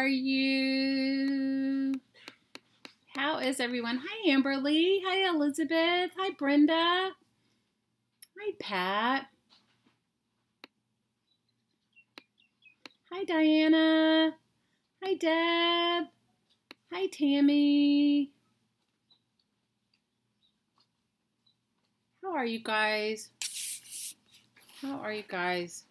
are you? How is everyone? Hi, Amberly. Hi, Elizabeth. Hi, Brenda. Hi, Pat. Hi, Diana. Hi, Deb. Hi, Tammy. How are you guys? How are you guys?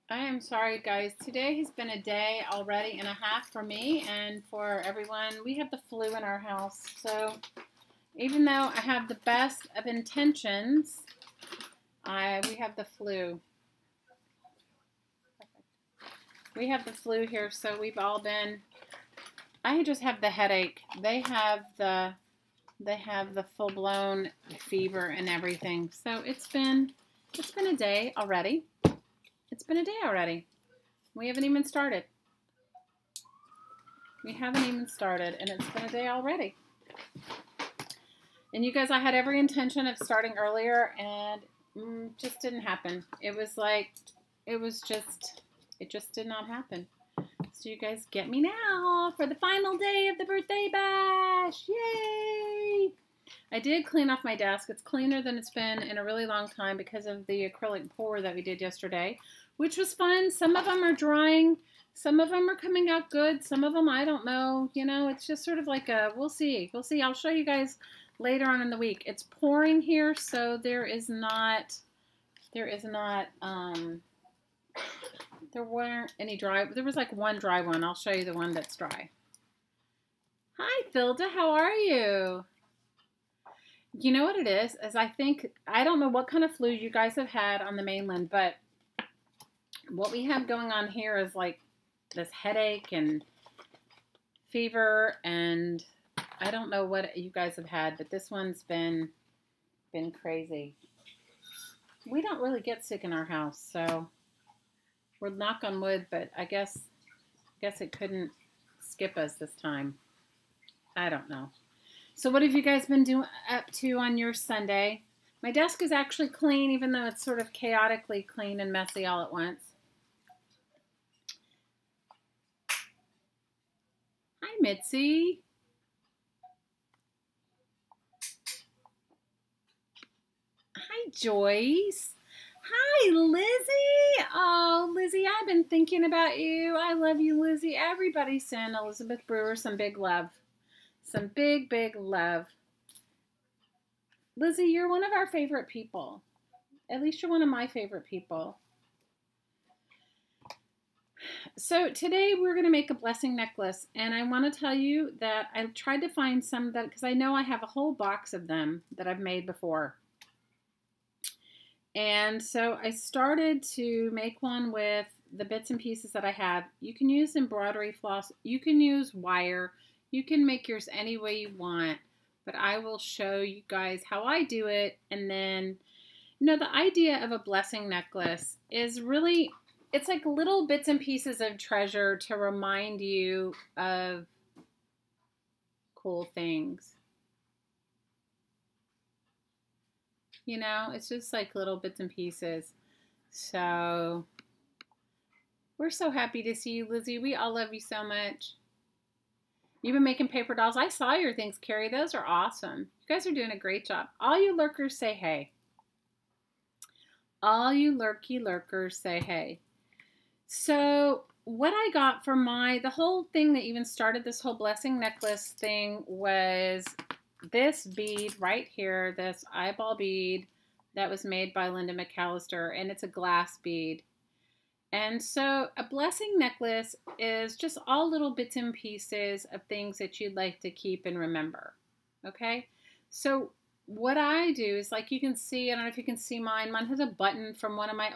I am sorry, guys. Today has been a day already and a half for me and for everyone. We have the flu in our house, so even though I have the best of intentions, we have the flu. We have the flu here, so we've all been. I just have the headache. They have the full-blown fever and everything. So it's been a day already. It's been a day already. We haven't even started. We haven't even started, and it's been a day already. And you guys, I had every intention of starting earlier, and just didn't happen. It just did not happen. So you guys get me now for the final day of the birthday bash. Yay! I did clean off my desk. It's cleaner than it's been in a really long time because of the acrylic pour that we did yesterday, which was fun. Some of them are drying. Some of them are coming out good. Some of them, I don't know. You know, it's just sort of like we'll see. We'll see. I'll show you guys later on in the week. It's pouring here, so there weren't any dry. There was like one dry one. I'll show you the one that's dry. Hi, Philda. How are you? You know what it is I don't know what kind of flu you guys have had on the mainland, but what we have going on here is like this headache and fever, and I don't know what you guys have had, but this one's been crazy. We don't really get sick in our house, so we're knock on wood, but I guess it couldn't skip us this time. I don't know. So what have you guys been up to on your Sunday? My desk is actually clean, even though it's sort of chaotically clean and messy all at once. Hi, Mitzi. Hi, Joyce. Hi, Lizzie. Oh, Lizzie, I've been thinking about you. I love you, Lizzie. Everybody send Elizabeth Brewer some big love. Some big, big love. Lizzie, you're one of our favorite people. At least you're one of my favorite people. So today we're going to make a blessing necklace, and I want to tell you that I tried to find some that, because I know I have a whole box of them that I've made before. And so I started to make one with the bits and pieces that I have. You can use embroidery floss. You can use wire. You can make yours any way you want. But I will show you guys how I do it. And then, you know, the idea of a blessing necklace is really, it's like little bits and pieces of treasure to remind you of cool things. You know, it's just like little bits and pieces. So we're so happy to see you, Lizzie. We all love you so much. You've been making paper dolls. I saw your things, Carrie. Those are awesome. You guys are doing a great job. All you lurkers say hey. All you lurkers say hey. So what I got for the whole thing that even started this whole blessing necklace thing was this bead right here, this eyeball bead that was made by Linda McAllister, and it's a glass bead. And so a blessing necklace is just all little bits and pieces of things that you'd like to keep and remember. Okay? So what I do is, like you can see, I don't know if you can see mine. Mine has a button from one of my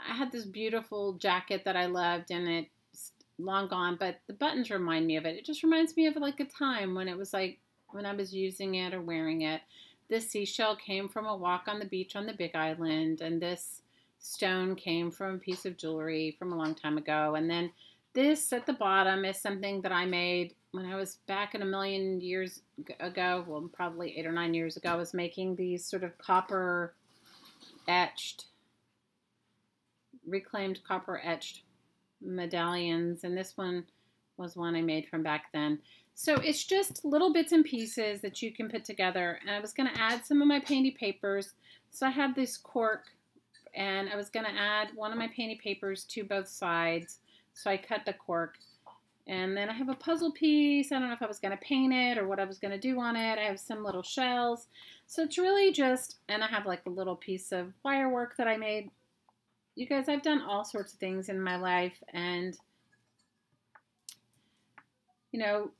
I had this beautiful jacket that I loved, and it's long gone, but the buttons remind me of it. It just reminds me of like a time when it was like, when I was using it or wearing it. This seashell came from a walk on the beach on the Big Island, and this stone came from a piece of jewelry from a long time ago. And then this at the bottom is something that I made when I was back in a million years ago, well, probably 8 or 9 years ago. I was making these sort of reclaimed copper etched medallions, and this one was one I made from back then. So it's just little bits and pieces that you can put together. And I was going to add some of my painty papers. So I have this cork, and I was going to add one of my painty papers to both sides. So I cut the cork. And then I have a puzzle piece. I don't know if I was going to paint it or what I was going to do on it. I have some little shells. So it's really just, and I have like a little piece of wire work that I made. You guys, I've done all sorts of things in my life, and, you know,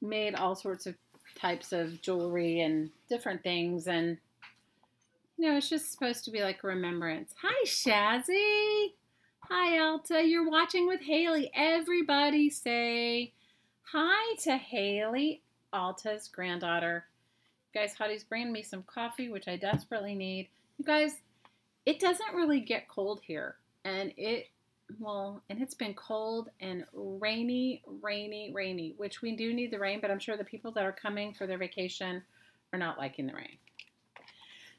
made all sorts of types of jewelry and different things. And, you know, it's just supposed to be like a remembrance. Hi, Shazzy. Hi, Alta. You're watching with Haley. Everybody say hi to Haley, Alta's granddaughter. You guys, Hottie's bringing me some coffee, which I desperately need. You guys, it doesn't really get cold here. And it's been cold and rainy, which we do need the rain, but I'm sure the people that are coming for their vacation are not liking the rain.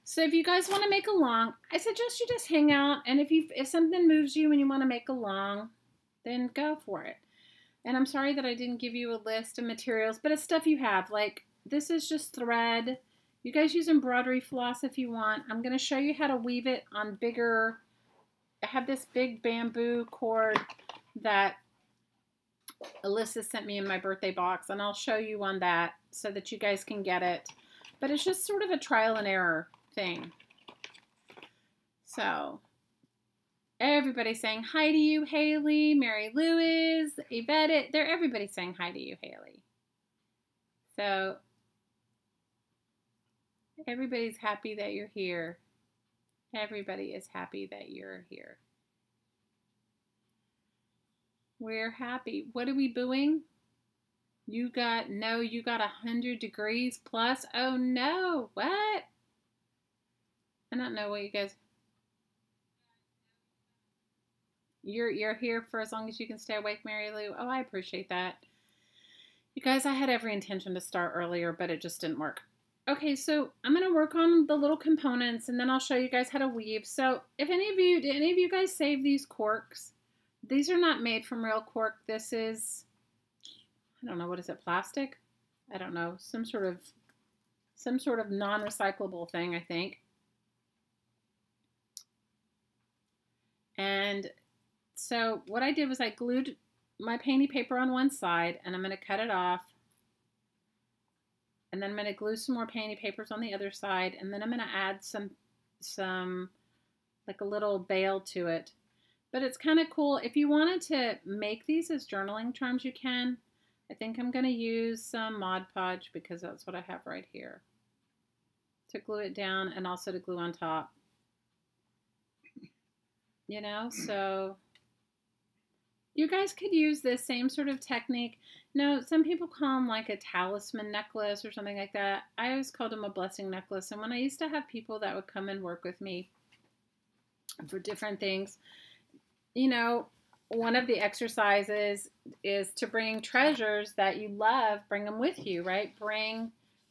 So if you guys want to make along, I suggest you just hang out. And if something moves you and you want to make along, then go for it. And I'm sorry that I didn't give you a list of materials, but it's stuff you have. Like, this is just thread. You guys use embroidery floss if you want. I'm going to show you how to weave it on bigger. I have this big bamboo cord that Alyssa sent me in my birthday box, and I'll show you on that so that you guys can get it. But it's just sort of a trial and error thing. So everybody's saying hi to you, Haley, Mary Lou is, Yvette, everybody's saying hi to you, Haley. So everybody's happy that you're here. Everybody is happy that you're here. We're happy. What are we booing? You got 100 degrees plus. Oh no, what? I don't know what you guys. You're here for as long as you can stay awake, Mary Lou. Oh, I appreciate that. You guys, I had every intention to start earlier, but it just didn't work. Okay, so I'm going to work on the little components, and then I'll show you guys how to weave. So did any of you guys save these corks? These are not made from real cork. This is, I don't know, what is it, plastic? I don't know, some sort of non-recyclable thing, I think. And so what I did was I glued my painty paper on one side, and I'm going to cut it off. And then I'm going to glue some more painty papers on the other side, and then I'm going to add some like a little bail to it. But it's kind of cool. If you wanted to make these as journaling charms, you can. I think I'm going to use some Mod Podge because that's what I have right here to glue it down and also to glue on top. You know, so you guys could use this same sort of technique. No, some people call them like a talisman necklace or something like that. I always called them a blessing necklace. And when I used to have people that would come and work with me for different things, you know, one of the exercises is to bring treasures that you love, bring them with you, right? Bring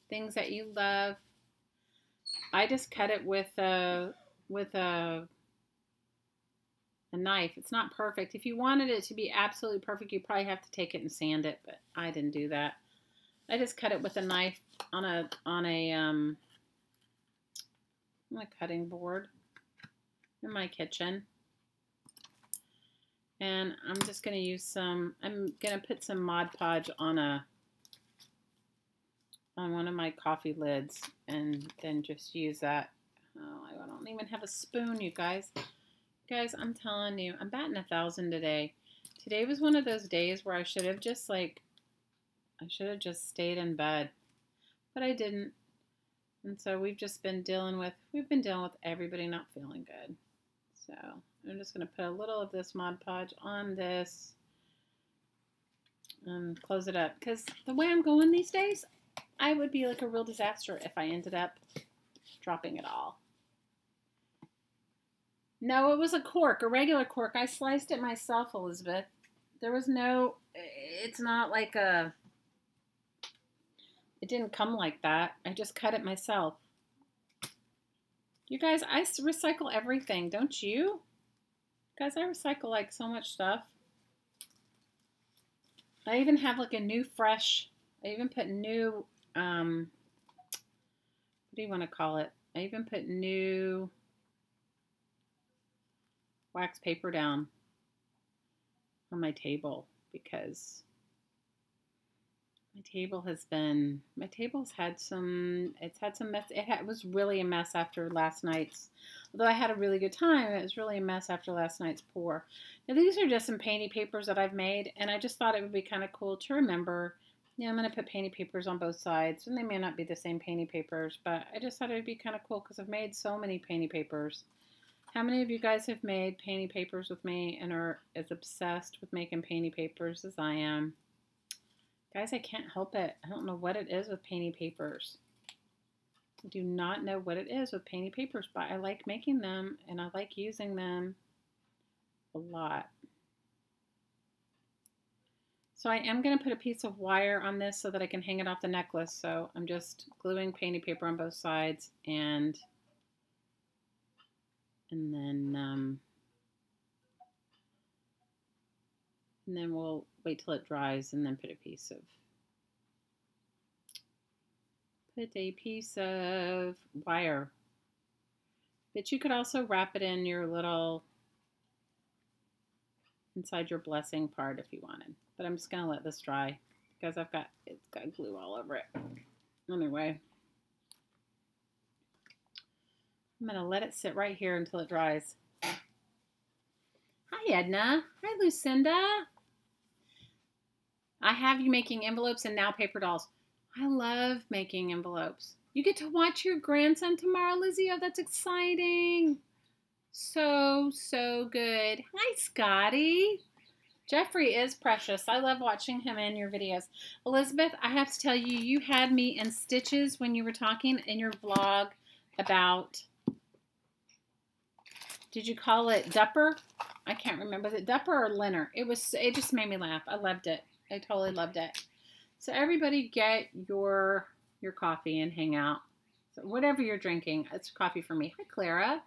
things that you love. I just cut it with a knife. It's not perfect. If you wanted it to be absolutely perfect, you probably have to take it and sand it, but I didn't do that. I just cut it with a knife on a cutting board in my kitchen. And I'm just going to use I'm going to put some Mod Podge on one of my coffee lids and then just use that. Oh, I don't even have a spoon, you guys. Guys, I'm telling you, I'm batting 1,000 today. Today was one of those days where I should have just stayed in bed, but I didn't. And so we've been dealing with everybody not feeling good. So I'm just going to put a little of this Mod Podge on this and close it up. Because the way I'm going these days, I would be like a real disaster if I ended up dropping it all. No, it was a cork, a regular cork. I sliced it myself, Elizabeth. There was no, it's not like it didn't come like that. I just cut it myself. You guys, I recycle everything, don't you? Guys, I recycle like so much stuff. I even have like a new fresh, I even put new, what do you want to call it? I even put new wax paper down on my table because my table's had some, it's had some mess. It was really a mess after last night's, although I had a really good time, it was really a mess after last night's pour. Now these are just some painty papers that I've made, and I just thought it would be kind of cool to remember. Yeah, I'm going to put painty papers on both sides, and they may not be the same painty papers, but I just thought it would be kind of cool because I've made so many painty papers. How many of you guys have made painty papers with me and are as obsessed with making painty papers as I am? Guys, I can't help it. I don't know what it is with painty papers. I do not know what it is with painty papers, but I like making them and I like using them a lot. So I am going to put a piece of wire on this so that I can hang it off the necklace. So I'm just gluing painty paper on both sides and then we'll wait till it dries and then put a piece of wire. But you could also wrap it in your little, inside your blessing part if you wanted. But I'm just going to let this dry because it's got glue all over it. Anyway, I'm going to let it sit right here until it dries. Hi, Edna. Hi, Lucinda. I have you making envelopes and now paper dolls. I love making envelopes. You get to watch your grandson tomorrow, Lizzie. Oh, that's exciting. So, so good. Hi, Scotty. Jeffrey is precious. I love watching him in your videos. Elizabeth, I have to tell you, you had me in stitches when you were talking in your vlog about, did you call it Dupper? I can't remember. Was it Dupper or Linner? It just made me laugh. I loved it. I totally loved it. So everybody get your coffee and hang out. So whatever you're drinking, it's coffee for me. Hi, Clara.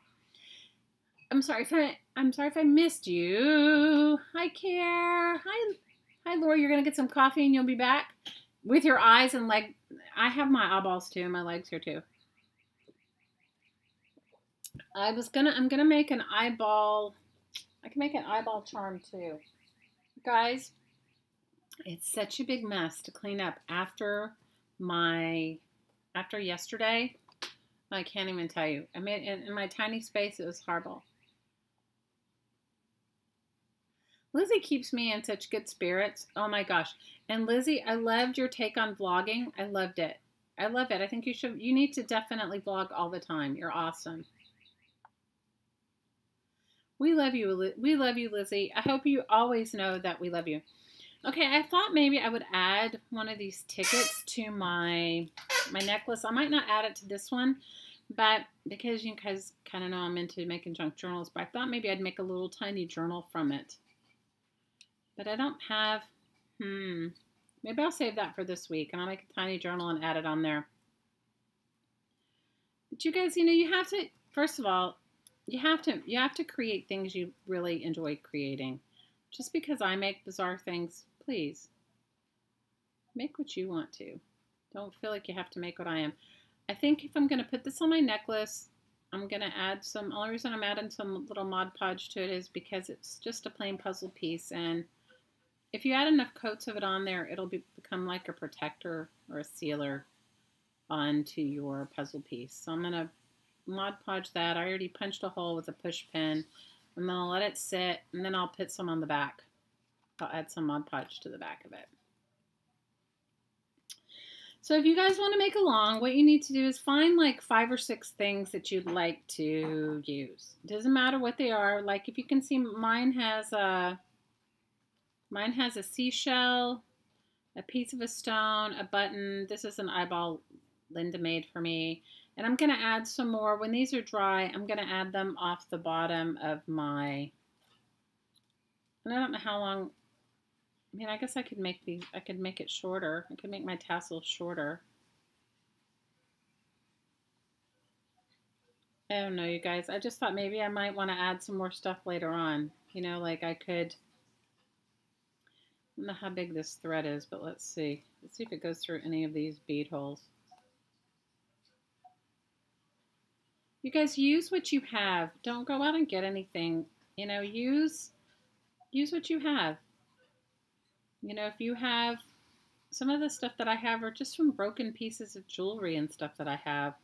I'm sorry if I missed you. Hi, Care. Hi, Laura. You're gonna get some coffee and you'll be back with your eyes and leg. I have my eyeballs too. My legs here too. I'm gonna make an eyeball. I can make an eyeball charm too, guys. It's such a big mess to clean up after yesterday. I can't even tell you. I mean, in my tiny space, it was horrible. Lizzie keeps me in such good spirits. Oh my gosh. And Lizzie, I loved your take on vlogging. I loved it. I love it. I think you need to definitely vlog all the time. You're awesome. We love you. We love you, Lizzie. I hope you always know that we love you. Okay, I thought maybe I would add one of these tickets to my necklace. I might not add it to this one, but because you guys kind of know I'm into making junk journals, but I thought maybe I'd make a little tiny journal from it. But I don't have, maybe I'll save that for this week and I'll make a tiny journal and add it on there. But you guys, you have to, first of all, you have to create things you really enjoy creating. Just because I make bizarre things, please make what you want to. Don't feel like you have to make what I am. I think if I'm going to put this on my necklace, I'm going to add some, only reason I'm adding some little Mod Podge to it is because it's just a plain puzzle piece. And if you add enough coats of it on there, it'll become like a protector or a sealer onto your puzzle piece. So I'm going to Mod Podge that. I already punched a hole with a push pin. I'm going to let it sit, and then I'll put some on the back. I'll add some Mod Podge to the back of it. So if you guys want to make along, what you need to do is find like 5 or 6 things that you'd like to use. It doesn't matter what they are. Like if you can see, mine has a seashell, a piece of a stone, a button. This is an eyeball Linda made for me. And I'm going to add some more. When these are dry, I'm going to add them off the bottom of my, and I don't know how long, I mean, I guess I could make these, I could make it shorter. I could make my tassel shorter. I don't know, you guys. I just thought maybe I might want to add some more stuff later on. Like I could I don't know how big this thread is, but let's see. Let's see if it goes through any of these bead holes. You guys, use what you have. Don't go out and get anything. You know, use what you have. You know, if you have, some of the stuff that I have are just from broken pieces of jewelry and stuff that I have.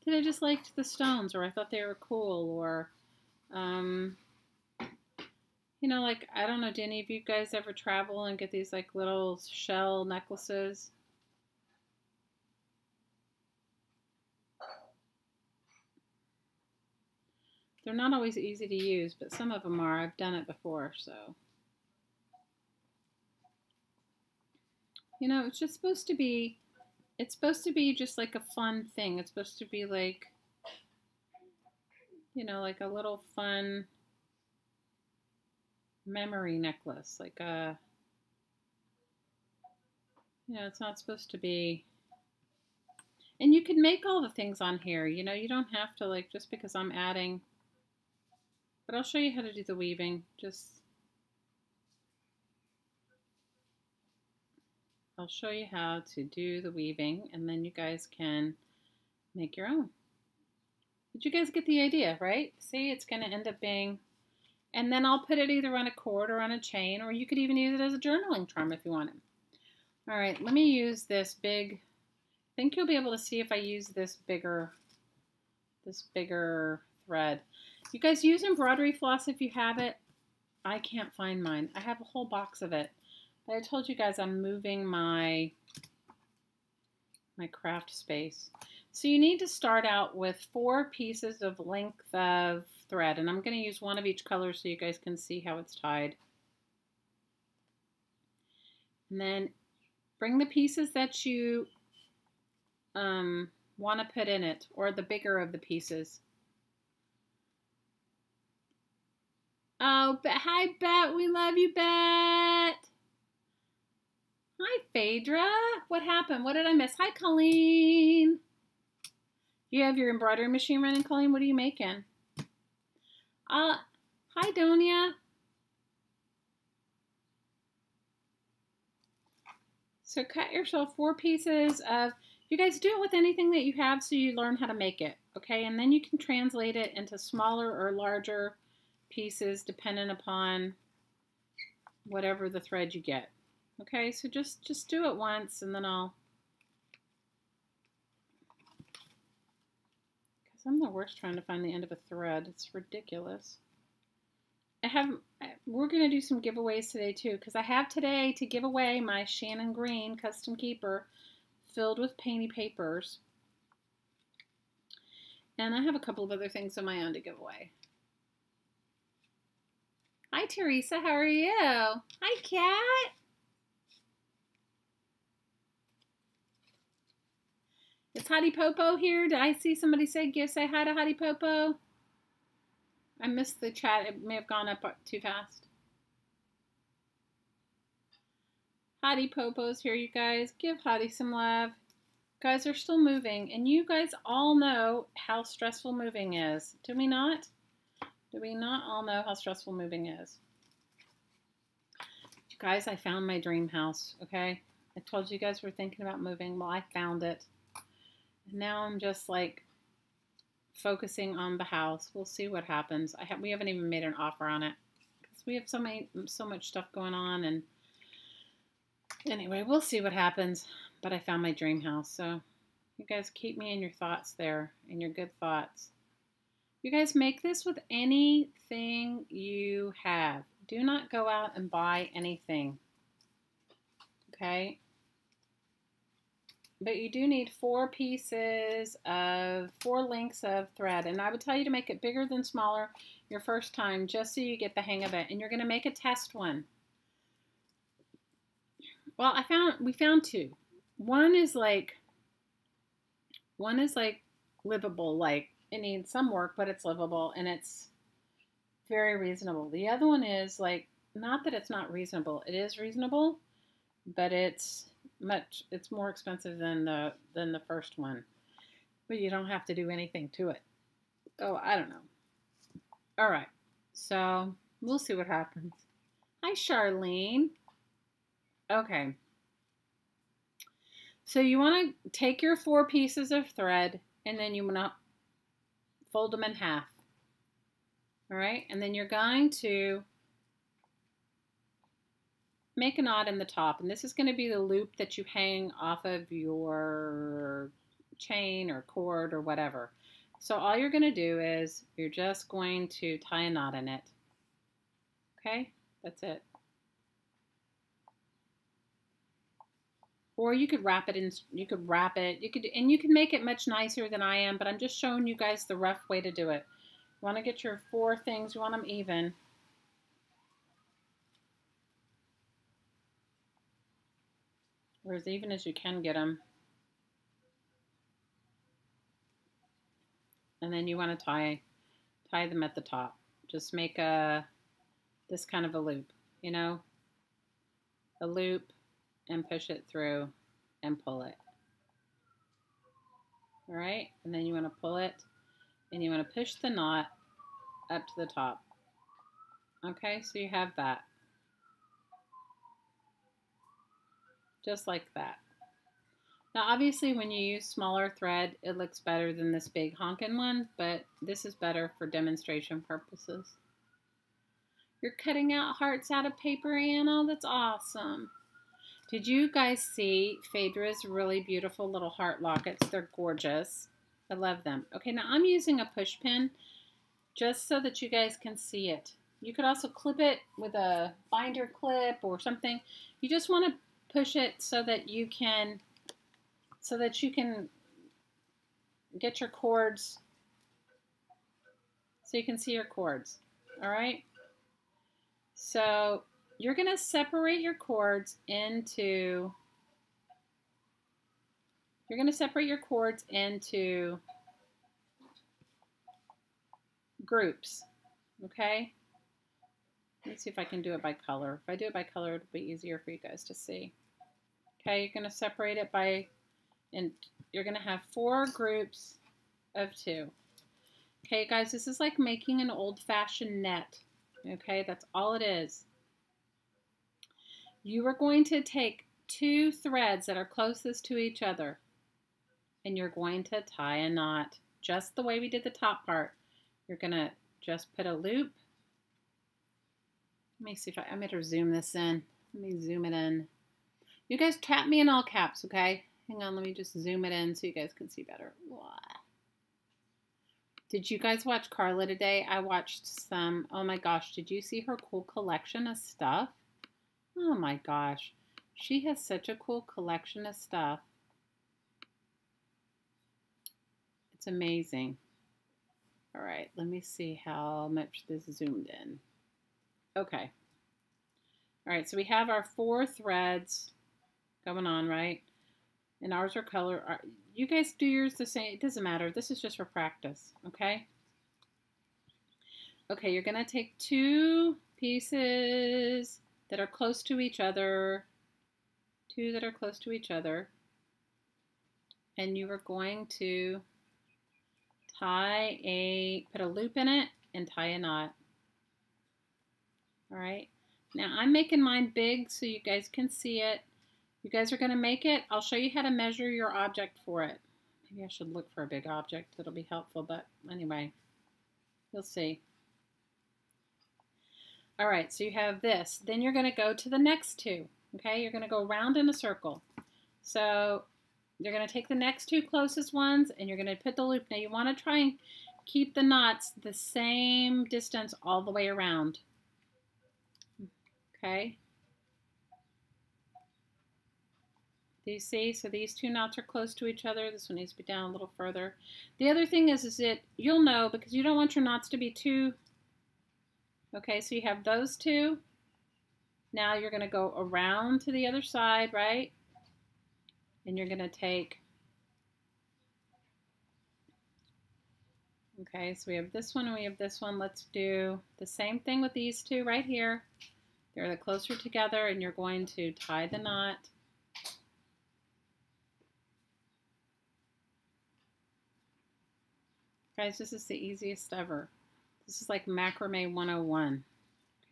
That I just liked the stones, or I thought they were cool, or, you know, like, I don't know, do any of you guys ever travel and get these, like, little shell necklaces? They're not always easy to use, but some of them are. I've done it before, so. You know, it's just supposed to be, it's supposed to be just like a fun thing. It's supposed to be like, you know, like a little fun memory necklace. Like a, you know, it's not supposed to be, and you can make all the things on here. You know, you don't have to, like, just because I'm adding, but I'll show you how to do the weaving. I'll show you how to do the weaving, and then you guys can make your own. But you guys get the idea, right? See, it's going to end up being, and then I'll put it either on a cord or on a chain, or you could even use it as a journaling charm if you want it. All right, let me use this big, I think you'll be able to see if I use this bigger thread. You guys use embroidery floss if you have it. I can't find mine. I have a whole box of it. But I told you guys I'm moving my craft space. So you need to start out with 4 pieces of length of thread. And I'm going to use one of each color so you guys can see how it's tied. And then bring the pieces that you want to put in it, or the bigger of the pieces. Oh, hi, Bet. We love you, Bet. Hi, Phaedra. What happened? What did I miss? Hi, Colleen. You have your embroidery machine running, Colleen? What are you making? Hi, Donia. So cut yourself 4 pieces of, you guys do it with anything that you have so you learn how to make it, okay? And then you can translate it into smaller or larger pieces depending upon whatever the thread you get. Okay, so just do it once, and then I'll, because I'm the worst trying to find the end of a thread. It's ridiculous. We're going to do some giveaways today too, because I have today to give away my Shannon Green custom keeper filled with painty papers. And I have a couple of other things of my own to give away. Hi, Teresa. How are you? Hi, Kat. Is Hottie Popo here? Did I see somebody say hi to Hottie Popo? I missed the chat. It may have gone up too fast. Hottie Popo's here, you guys. Give Hottie some love. Guys are still moving, and you guys all know how stressful moving is. Do we not? Do we not all know how stressful moving is? You guys, I found my dream house, okay? I told you guys were thinking about moving. Well, I found it. And now I'm just like focusing on the house. We'll see what happens. We haven't even made an offer on it because we have so much stuff going on, and anyway, we'll see what happens. But I found my dream house, so you guys keep me in your thoughts there, in your good thoughts. You guys make this with anything you have. Do not go out and buy anything, okay? But you do need 4 lengths of thread. And I would tell you to make it bigger than smaller your first time, just so you get the hang of it. And you're going to make a test one. Well, we found 2. One is like livable, like it needs some work, but it's livable and it's very reasonable. The other one is like, not that it's not reasonable. It is reasonable, but it's more expensive than the first one. But you don't have to do anything to it. Oh, I don't know. All right. So we'll see what happens. Hi, Charlene. Okay. So you want to take your 4 pieces of thread and then you want to fold them in half. All right, and then you're going to make a knot in the top, and this is going to be the loop that you hang off of your chain or cord or whatever. So all you're going to do is you're just going to tie a knot in it. Okay, that's it. Or you could wrap it in, you could make it much nicer than I am, but I'm just showing you guys the rough way to do it. You want to get your 4 things, you want them even. Or as even as you can get them. And then you want to tie them at the top. Just make this kind of a loop, you know, a loop, and push it through and pull it. All right, and then you want to pull it and you want to push the knot up to the top. Okay, so you have that. Just like that. Now obviously when you use smaller thread, it looks better than this big honkin' one, but this is better for demonstration purposes. You're cutting out hearts out of paper, Anna? That's awesome. Did you guys see Phaedra's really beautiful little heart lockets? They're gorgeous. I love them. Okay, now I'm using a push pin just so that you guys can see it. You could also clip it with a binder clip or something. You just want to push it so that you can get your cords, so you can see your cords. All right, so you're going to separate your cords into groups. Okay, let's see if I can do it by color. If I do it by color, it'll be easier for you guys to see. Okay, you're going to separate it by, and you're going to have 4 groups of 2. Okay, guys, this is like making an old-fashioned net. Okay, that's all it is. You are going to take 2 threads that are closest to each other, and you're going to tie a knot, just the way we did the top part. You're going to just put a loop. Let me see if I better zoom this in. Let me zoom it in. You guys tap me in all caps, okay? Hang on, let me just zoom it in so you guys can see better. Wow. Did you guys watch Carla today? I watched some. Oh my gosh, did you see her cool collection of stuff? Oh my gosh. She has such a cool collection of stuff. It's amazing. All right, let me see how much this zoomed in. Okay. All right, so we have our 4 threads going on, right? And ours are color. You guys do yours the same. It doesn't matter. This is just for practice, okay? Okay, you're going to take 2 pieces that are close to each other. 2 that are close to each other. And you are going to put a loop in it and tie a knot. All right. Now I'm making mine big so you guys can see it. You guys are going to make it. I'll show you how to measure your object for it. Maybe I should look for a big object. That'll be helpful, but anyway, you'll see. All right, so you have this. Then you're going to go to the next 2, okay? You're going to go around in a circle. So you're going to take the next 2 closest ones, and you're going to put the loop. Now you want to try and keep the knots the same distance all the way around, okay? Do you see? So these 2 knots are close to each other. This one needs to be down a little further. The other thing is that you'll know, because you don't want your knots to be too... Okay, so you have those 2. Now you're going to go around to the other side, right? And you're going to take... Okay, so we have this one and we have this one. Let's do the same thing with these 2 right here. They're the closer together, and you're going to tie the knot. Guys, this is the easiest ever. This is like macrame 101.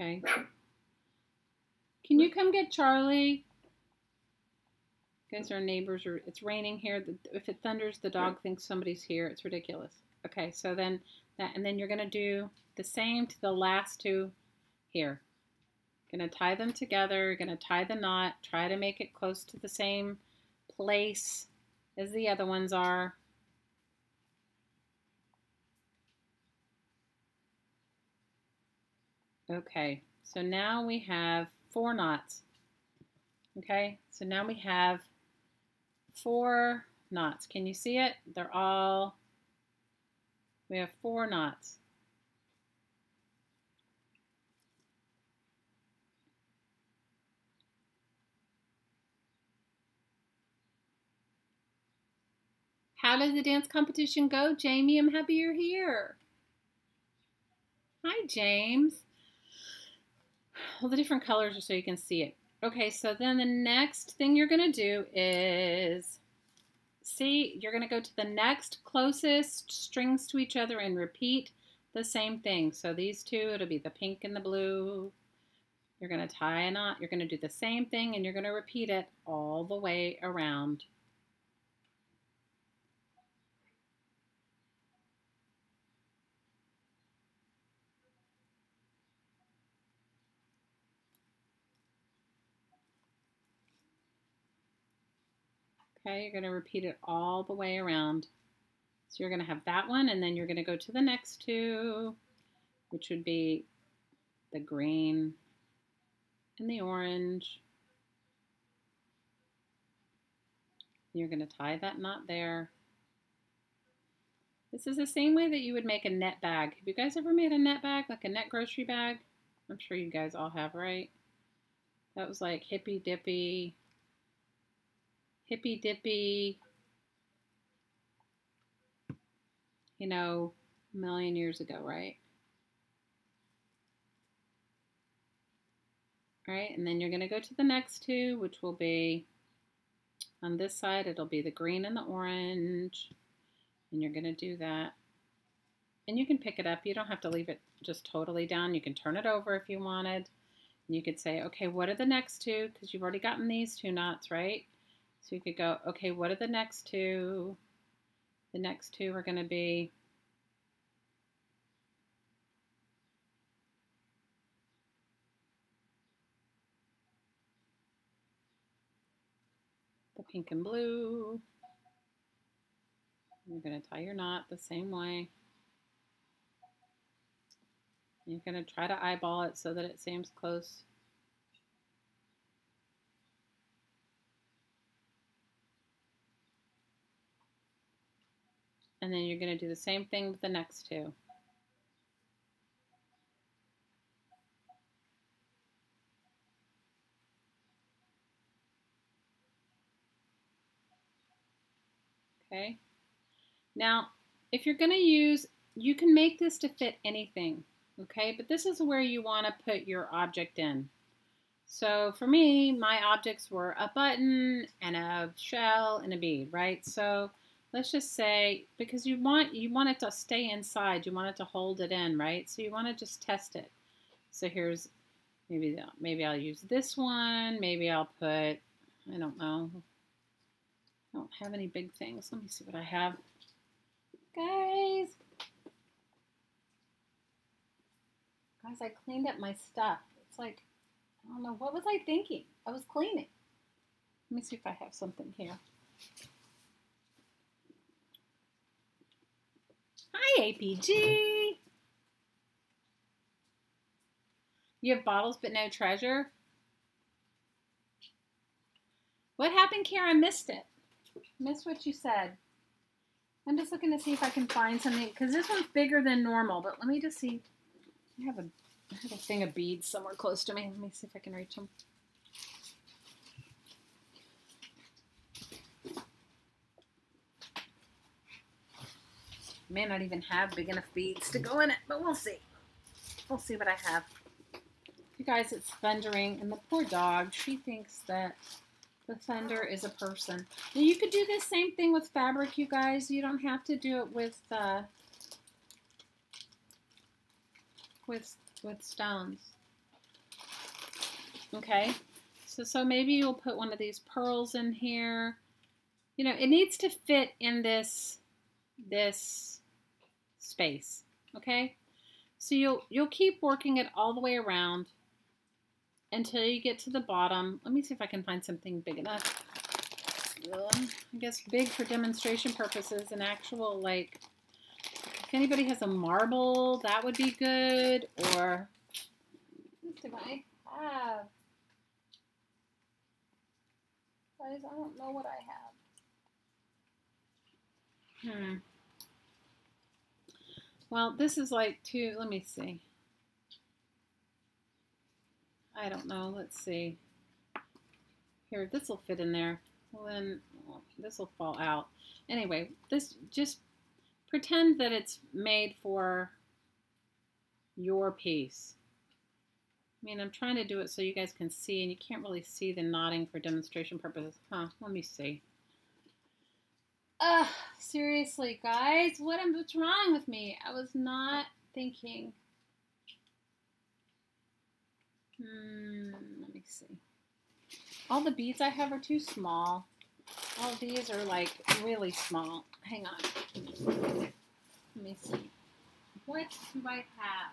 Okay. Can you come get Charlie? You guys are neighbors, or it's raining here. If it thunders, the dog thinks somebody's here. It's ridiculous. Okay, so then that, and then you're gonna do the same to the last two here. Gonna tie them together. You're gonna tie the knot. Try to make it close to the same place as the other ones are. Okay, so now we have 4 knots. Okay, so now we have 4 knots. Can you see it? We have 4 knots. How did the dance competition go, Jamie? I'm happy you're here. Hi, James. Well, the different colors are so you can see it. Okay, so then the next thing you're going to do is, see, you're going to go to the next closest strings to each other and repeat the same thing. So these two, it'll be the pink and the blue. You're going to tie a knot. You're going to do the same thing, and you're going to repeat it all the way around. Okay, you're going to repeat it all the way around. So you're going to have that one, and then you're going to go to the next two, which would be the green and the orange. You're going to tie that knot there. This is the same way that you would make a net bag. Have you guys ever made a net bag, like a net grocery bag? I'm sure you guys all have, right? That was like hippy dippy, you know, a million years ago, right? All right, and then you're going to go to the next two, which will be on this side, it'll be the green and the orange. And you're going to do that. And you can pick it up. You don't have to leave it just totally down. You can turn it over if you wanted. And you could say, okay, what are the next two? Because you've already gotten these 2 knots, right? So you could go, okay, what are the next two? The next two are going to be the pink and blue. You're going to tie your knot the same way. You're going to try to eyeball it so that it seems close. And then you're going to do the same thing with the next two. Okay. Now, if you're going to use, you can make this to fit anything. Okay, but this is where you want to put your object in. So for me, my objects were a button and a shell and a bead, right? So let's just say, because you want it to stay inside, you want it to hold it in, right? So you want to just test it. So here's, maybe I'll use this one. Maybe I'll put, I don't know. I don't have any big things. Let me see what I have. Guys, I cleaned up my stuff. It's like, I don't know, what was I thinking? I was cleaning. Let me see if I have something here. Hi, APG. You have bottles but no treasure? What happened, Kara? I missed it. Missed what you said. I'm just looking to see if I can find something, because this one's bigger than normal, but let me just see. I have a thing of beads somewhere close to me. Let me see if I can reach them. May not even have big enough beads to go in it, but we'll see. We'll see what I have. You guys, it's thundering, and the poor dog, she thinks that the thunder is a person. Now, you could do the same thing with fabric, you guys. You don't have to do it with stones. Okay, So maybe you'll put one of these pearls in here. You know, it needs to fit in this space, okay? So you'll keep working it all the way around until you get to the bottom. Let me see if I can find something big enough. I guess big for demonstration purposes, an actual, like, if anybody has a marble, that would be good. Or what do I have? Guys, I don't know what I have. Well, this is like let me see. I don't know. Let's see. Here, this will fit in there. Well, then this will fall out. Anyway, this, just pretend that it's made for your piece. I mean, I'm trying to do it so you guys can see, and you can't really see the knotting for demonstration purposes. Huh, let me see. Seriously, guys, what's wrong with me? I was not thinking. Let me see. All the beads I have are too small. All of these are like really small. Hang on. Let me see. What do I have?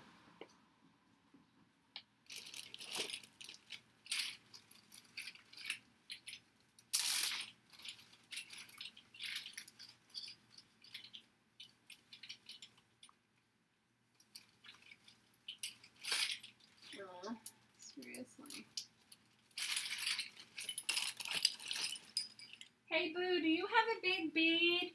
Seriously. Hey, Boo, do you have a big bead?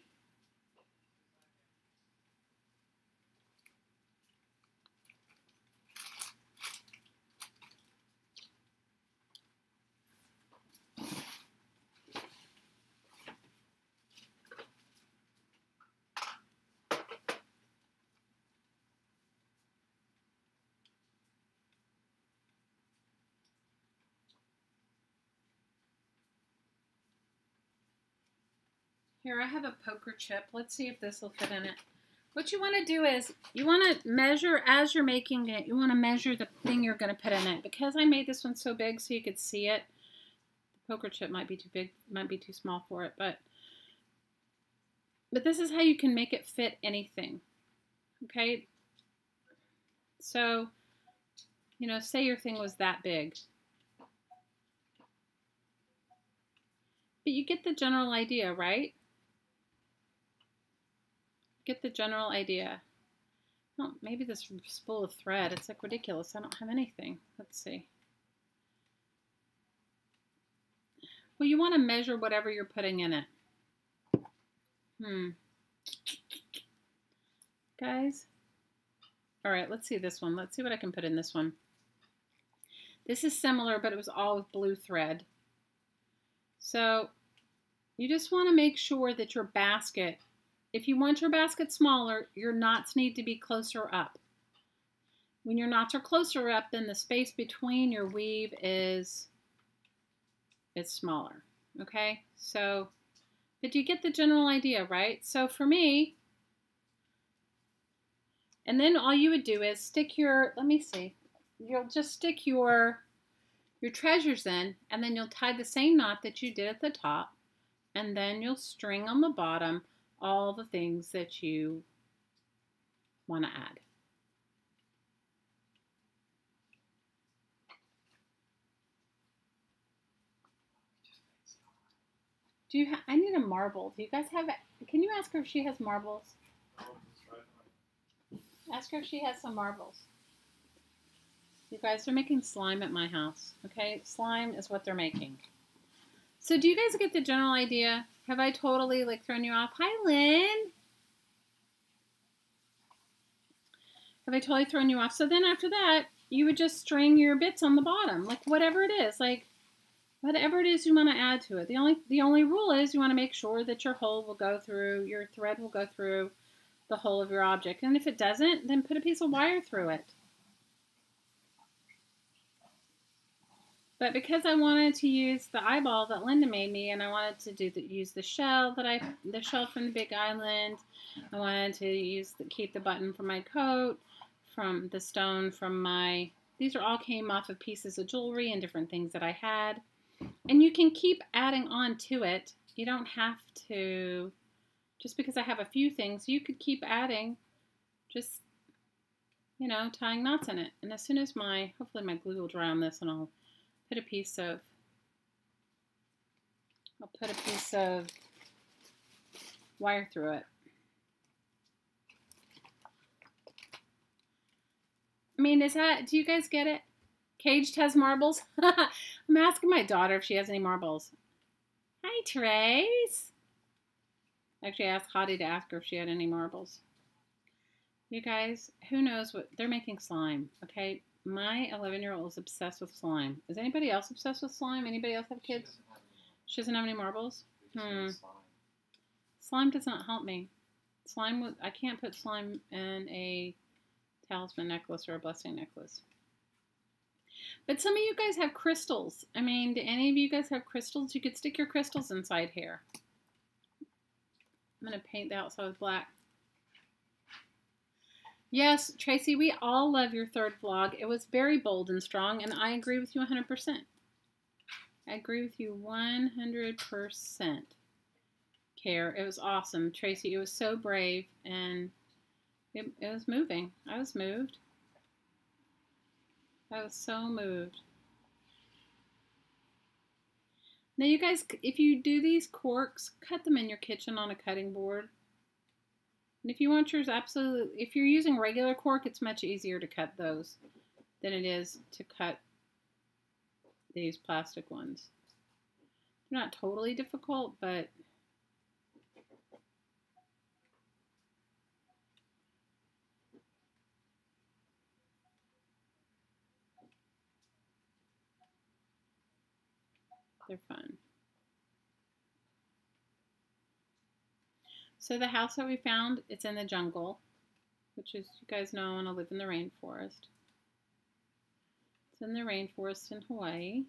Here, I have a poker chip. Let's see if this will fit in it. What you want to do is, you want to measure, as you're making it, you want to measure the thing you're going to put in it. Because I made this one so big so you could see it, the poker chip might be too big, might be too small for it, but this is how you can make it fit anything, okay? So, you know, say your thing was that big. But you get the general idea, right? Get the general idea. Oh, maybe this spool of thread. It's like ridiculous. I don't have anything. Let's see. Well, you want to measure whatever you're putting in it. Guys. All right, let's see this one. Let's see what I can put in this one. This is similar, but it was all with blue thread. So you just want to make sure that your basket, if you want your basket smaller, your knots need to be closer up. When your knots are closer up, then the space between your weave is smaller, okay? So, but you get the general idea, right? So for me, and then all you would do is stick your, let me see, you'll just stick your treasures in, and then you'll tie the same knot that you did at the top, and then you'll string on the bottom all the things that you want to add. Do you I need a marble. Do you guys have, can you ask her if she has marbles? Ask her if she has some marbles. You guys, they're making slime at my house, okay? Slime is what they're making. So do you guys get the general idea? Have I totally like thrown you off? Hi, Lynn. Have I totally thrown you off? So then after that, you would just string your bits on the bottom, like whatever it is, like whatever it is you want to add to it. The only rule is you want to make sure that your hole will go through, your thread will go through the hole of your object. And if it doesn't, then put a piece of wire through it. But because I wanted to use the eyeball that Linda made me, and I wanted to use the shell the shell from the Big Island, I wanted to keep the button from my coat, from the stone from my, these all came off of pieces of jewelry and different things that I had. And you can keep adding on to it. You don't have to, just because I have a few things, you could keep adding, just, you know, tying knots in it. And as soon as hopefully my glue will dry on this, and I'll put a piece of wire through it. I mean, do you guys get it? Caged has marbles? I'm asking my daughter if she has any marbles. Hi, Trace. Actually, I asked Hottie to ask her if she had any marbles. You guys, who knows what? They're making slime, okay? My 11-year-old is obsessed with slime. Is anybody else obsessed with slime? Anybody else have kids? She doesn't have any marbles? Slime does not help me. I can't put slime in a talisman necklace or a blessing necklace. But some of you guys have crystals. I mean, do any of you guys have crystals? You could stick your crystals inside here. I'm going to paint the outside with black. Yes, Tracy, we all love your third vlog. It was very bold and strong, and I agree with you 100%. I agree with you 100%. Care. It was awesome. Tracy, it was so brave, and it was moving. I was moved. I was so moved. Now, you guys, if you do these corks, cut them in your kitchen on a cutting board. And if you want yours if you're using regular cork, it's much easier to cut those than it is to cut these plastic ones. They're not totally difficult, but they're fun. So the house that we found, it's in the jungle, which is, you guys know, I want to live in the rainforest. It's in the rainforest in Hawaii,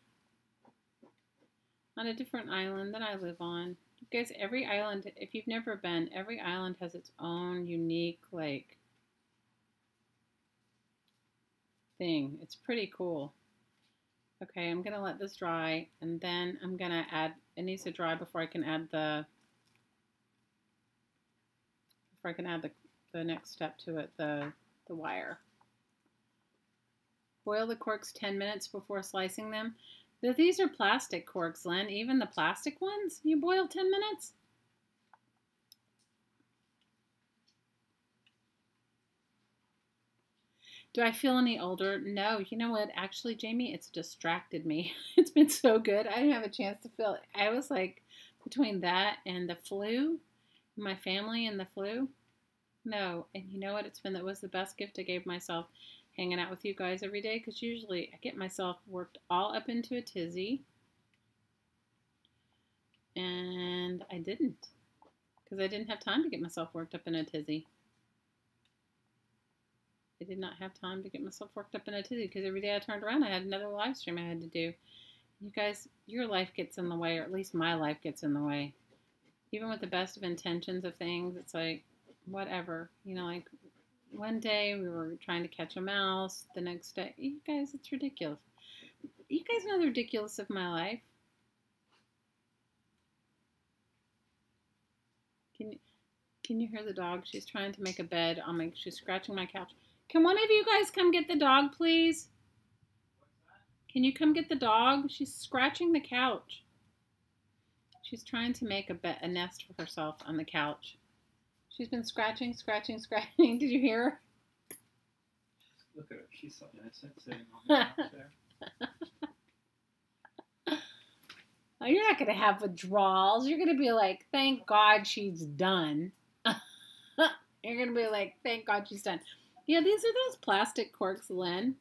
on a different island that I live on. You guys, every island, if you've never been, every island has its own unique, like, thing. It's pretty cool. Okay, I'm going to let this dry, and then I'm going to add, it needs to dry before I can add the next step to it, the wire. Boil the corks 10 minutes before slicing them. These are plastic corks, Lynn. Even the plastic ones, you boil 10 minutes? Do I feel any older? No. You know what? Actually, Jamie, it's distracted me. It's been so good. I didn't have a chance to feel it. I was like, between that and the flu, my family and the flu. No. And you know what? That was the best gift I gave myself, hanging out with you guys every day, because usually I get myself worked all up into a tizzy. And I didn't, because I didn't have time to get myself worked up in a tizzy. I did not have time to get myself worked up in a tizzy, because every day I turned around, I had another live stream I had to do. You guys, your life gets in the way, or at least my life gets in the way. Even with the best of intentions of things, it's like, whatever. You know, like, one day we were trying to catch a mouse, the next day, you guys, it's ridiculous. You guys know the ridiculous of my life. Can you hear the dog? She's trying to make a bed. She's scratching my couch. Can one of you guys come get the dog, please? Can you come get the dog? She's scratching the couch. She's trying to make a nest for herself on the couch. She's been scratching. Did you hear her? Look at her. She's so innocent sitting on the couch there. Oh, you're not going to have withdrawals. You're going to be like, thank God she's done. You're going to be like, thank God she's done. Yeah, these are those plastic corks, Lynn.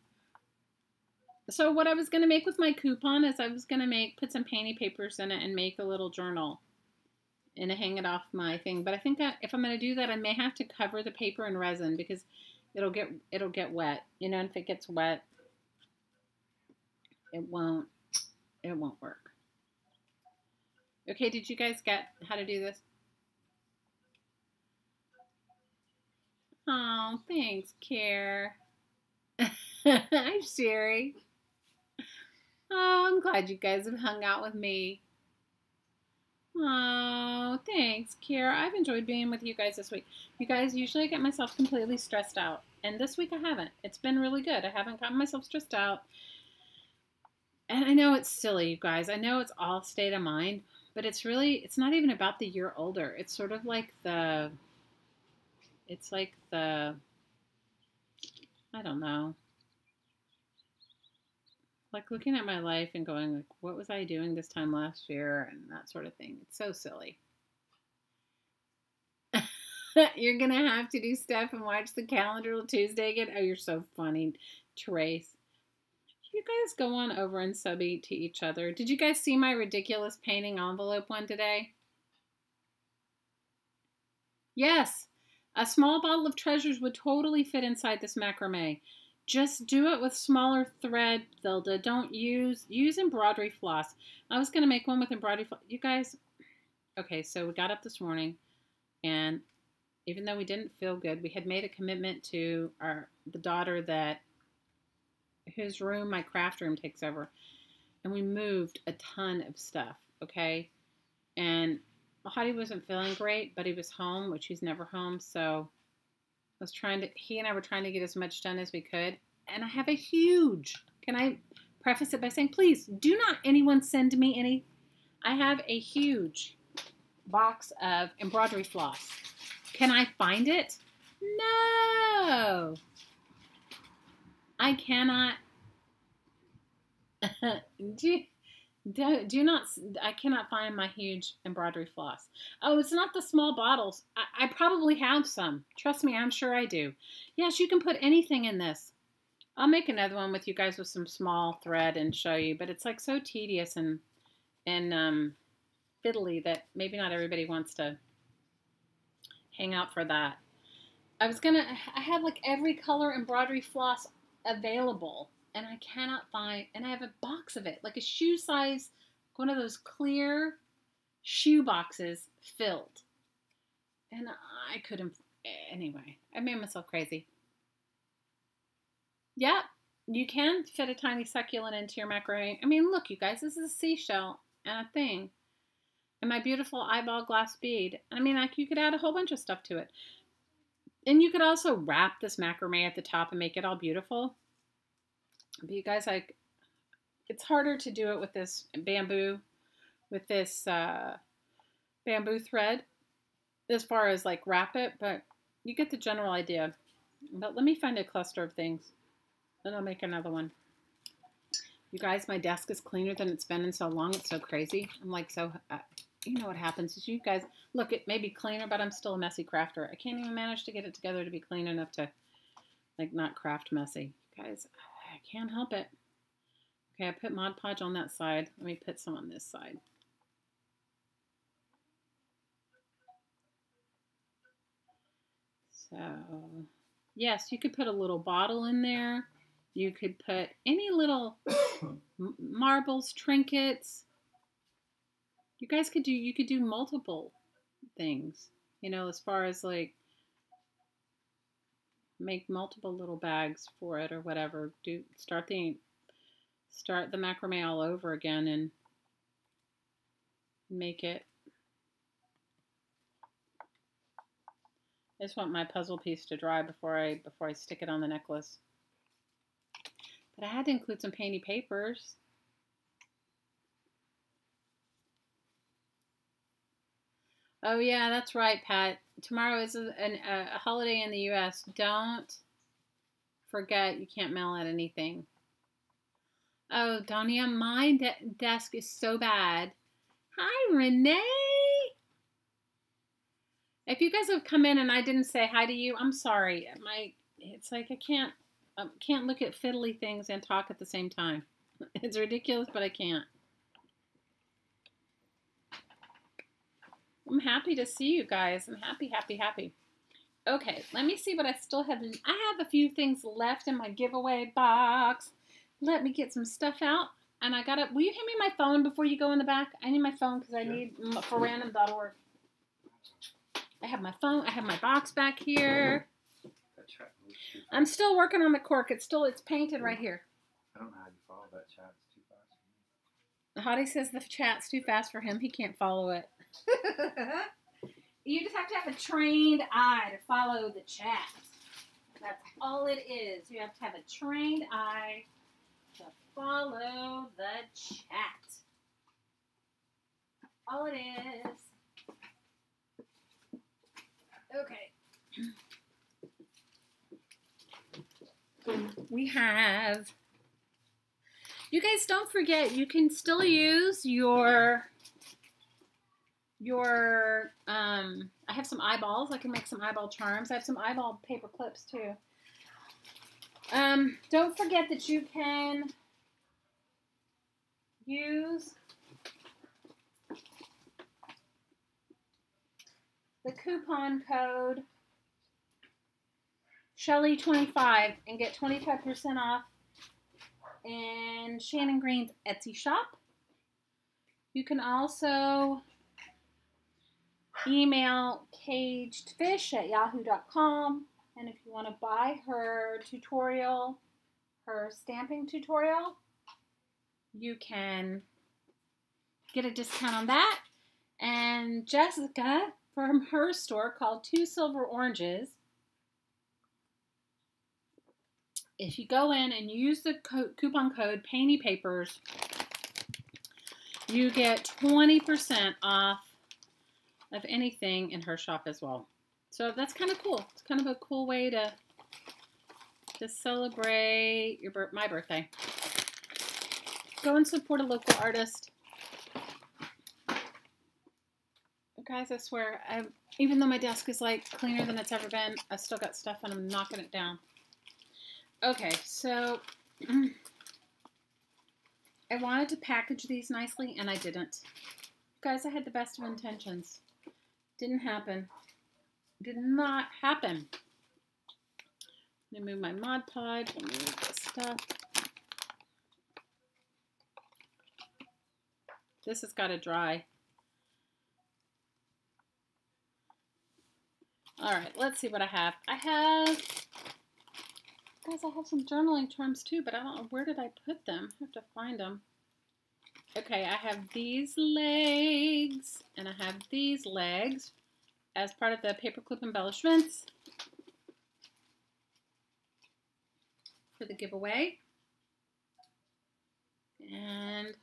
So what I was going to make with my coupon is I was going to put some painty papers in it and make a little journal and hang it off my thing. But I think if I'm going to do that, I may have to cover the paper in resin, because it'll get wet. You know, and if it gets wet, it won't work. Okay, did you guys get how to do this? Oh, thanks, Care. Hi, Sherry. Oh, I'm glad you guys have hung out with me. Oh, thanks, Kiera. I've enjoyed being with you guys this week. You guys, usually I get myself completely stressed out. And this week I haven't. It's been really good. I haven't gotten myself stressed out. And I know it's silly, you guys. I know it's all state of mind. But it's not even about the year older. It's sort of like I don't know. Like looking at my life and going like, what was I doing this time last year and that sort of thing. It's so silly. You're going to have to do stuff and watch the calendar till Tuesday again. Oh, you're so funny, Trace. You guys go on over and sub eat to each other. Did you guys see my ridiculous painting envelope one today? Yes. A small bottle of treasures would totally fit inside this macrame. Just do it with smaller thread, Thilda. Don't use embroidery floss. I was going to make one with embroidery floss. You guys, okay, so we got up this morning, and even though we didn't feel good, we had made a commitment to the daughter whose room my craft room takes over, and we moved a ton of stuff, okay? And Hottie wasn't feeling great, but he was home, which he's never home, so he and I were trying to get as much done as we could. And I have can I preface it by saying, please do not anyone send me any. I have a huge box of embroidery floss. Can I find it? No. I cannot. Do not, I cannot find my huge embroidery floss. Oh, it's not the small bottles. I probably have some. Trust me, I'm sure I do. Yes, you can put anything in this. I'll make another one with you guys with some small thread and show you, but it's like so tedious and fiddly that maybe not everybody wants to hang out for that. I had like every color embroidery floss available. And I cannot find, and I have a box of it, like a shoe size, one of those clear shoe boxes filled. And I couldn't, anyway, I made myself crazy. Yeah, you can fit a tiny succulent into your macrame. I mean, look, you guys, this is a seashell and a thing. And my beautiful eyeball glass bead. I mean, you could add a whole bunch of stuff to it. And you could also wrap this macrame at the top and make it all beautiful. But you guys, it's harder to do it with this bamboo thread as far as like wrap it, but you get the general idea. But let me find a cluster of things, then I'll make another one. You guys, my desk is cleaner than it's been in so long. It's so crazy. I'm like, you know what happens is you guys, look, it may be cleaner, but I'm still a messy crafter. I can't even manage to get it together to be clean enough to like not craft messy. You guys, I can't help it. Okay, I put Mod Podge on that side. Let me put some on this side. So, yes, you could put a little bottle in there. You could put any little marbles, trinkets. You guys could do multiple things, you know, as far as like make multiple little bags for it or whatever. Start the macrame all over again and make it. I just want my puzzle piece to dry before I stick it on the necklace. But I had to include some painty papers. Oh yeah, that's right, Pat. Tomorrow is a holiday in the U.S. Don't forget you can't mail out anything. Oh, Donia, my desk is so bad. Hi, Renee. If you guys have come in and I didn't say hi to you, I'm sorry. It's like I can't look at fiddly things and talk at the same time. It's ridiculous, but I can't. I'm happy to see you guys. I'm happy, happy, happy. Okay, let me see what I still have. I have a few things left in my giveaway box. Let me get some stuff out. And will you hand me my phone before you go in the back? I need my phone because I need for random.org. I have my phone. I have my box back here. I'm still working on the cork. It's painted right here. I don't know how you follow that chat. It's too fast. Hottie says the chat's too fast for him. He can't follow it. You just have to have a trained eye to follow the chat. That's all it is. You have to have a trained eye to follow the chat. All it is. Okay. We have... You guys don't forget, you can still use your I have some eyeballs. I can make some eyeball charms. I have some eyeball paper clips too. Don't forget that you can use the coupon code Shelly25 and get 25% off in Shannon Green's Etsy shop. You can also email cagedfish@yahoo.com, and if you want to buy her tutorial, her stamping tutorial, you can get a discount on that. And Jessica from her store called Two Silver Oranges, if you go in and use the coupon code Painty Papers, you get 20% off of anything in her shop as well. So that's kind of cool. It's kind of a cool way to celebrate my birthday. Go and support a local artist. Guys, I swear, even though my desk is like cleaner than it's ever been, I've still got stuff and I'm knocking it down. Okay, so I wanted to package these nicely and I didn't. Guys, I had the best of intentions. Didn't happen. Did not happen. Let me move my Mod Podge. Let me move this stuff. This has got to dry. All right, let's see what I have. Guys, I have some journaling charms too, but I don't know, where did I put them? I have to find them. Okay, I have these legs, and I have these legs as part of the paperclip embellishments for the giveaway. And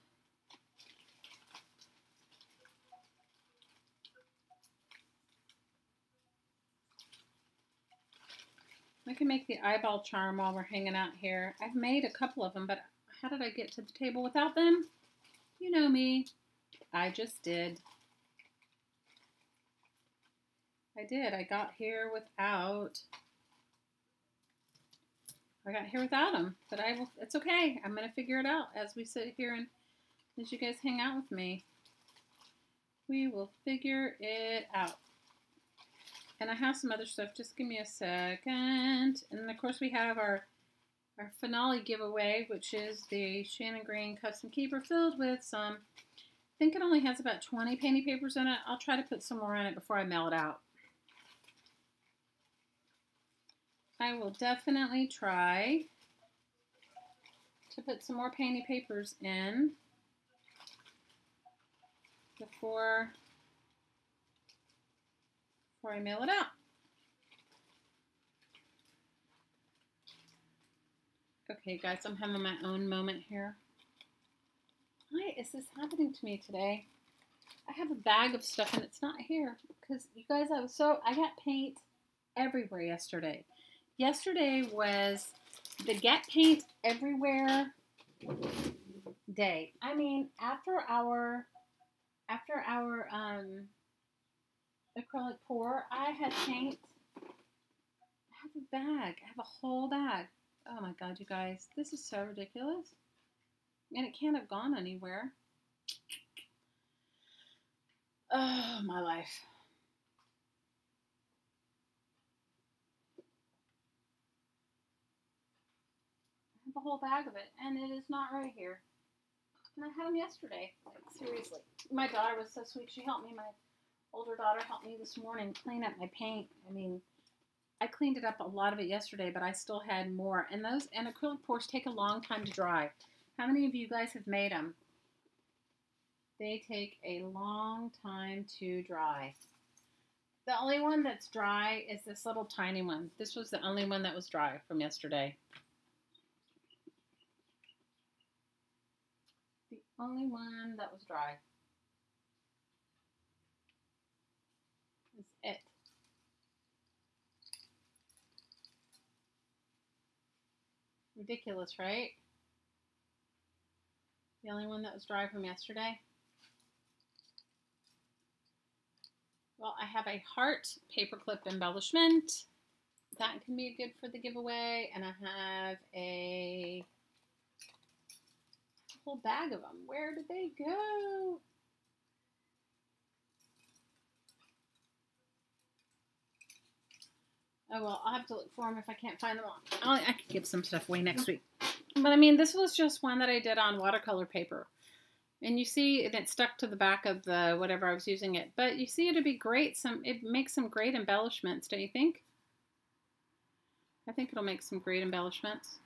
I can make the eyeball charm while we're hanging out here. I've made a couple of them, but how did I get to the table without them? You know me. I just did. I did. I got here without them. But it's okay. I'm going to figure it out as we sit here and as you guys hang out with me. We will figure it out. And I have some other stuff. Just give me a second. And of course we have our finale giveaway, which is the Shannon Green Custom Keeper filled with some, I think it only has about 20 painty papers in it. I'll try to put some more in it before I mail it out. I will definitely try to put some more painty papers in before I mail it out. Okay, guys, I'm having my own moment here. Why is this happening to me today? I have a bag of stuff and it's not here because you guys, I got paint everywhere yesterday. Yesterday was the Get Paint Everywhere day. I mean, after our acrylic pour, I had paint. I have a bag. I have a whole bag. Oh my God, you guys. This is so ridiculous. And it can't have gone anywhere. Oh, my life. I have a whole bag of it, and it is not right here. And I had them yesterday. Like, seriously. My daughter was so sweet. She helped me. My older daughter helped me this morning clean up my paint. I mean, I cleaned it up a lot of it yesterday, but I still had more. And acrylic pours take a long time to dry. How many of you guys have made them? they take a long time to dry. The only one that's dry is this little tiny one. This was the only one that was dry from yesterday. The only one that was dry. Is it. Ridiculous, right? The only one that was dry from yesterday. Well, I have a heart paperclip embellishment. That can be good for the giveaway. And I have a whole bag of them. Where did they go? Oh, well, I'll have to look for them if I can't find them all. I can give some stuff away next week. But, I mean, this was just one that I did on watercolor paper. And you see, and it stuck to the back of the whatever I was using it. But you see, it'd be great. It makes some great embellishments, don't you think? I think it'll make some great embellishments.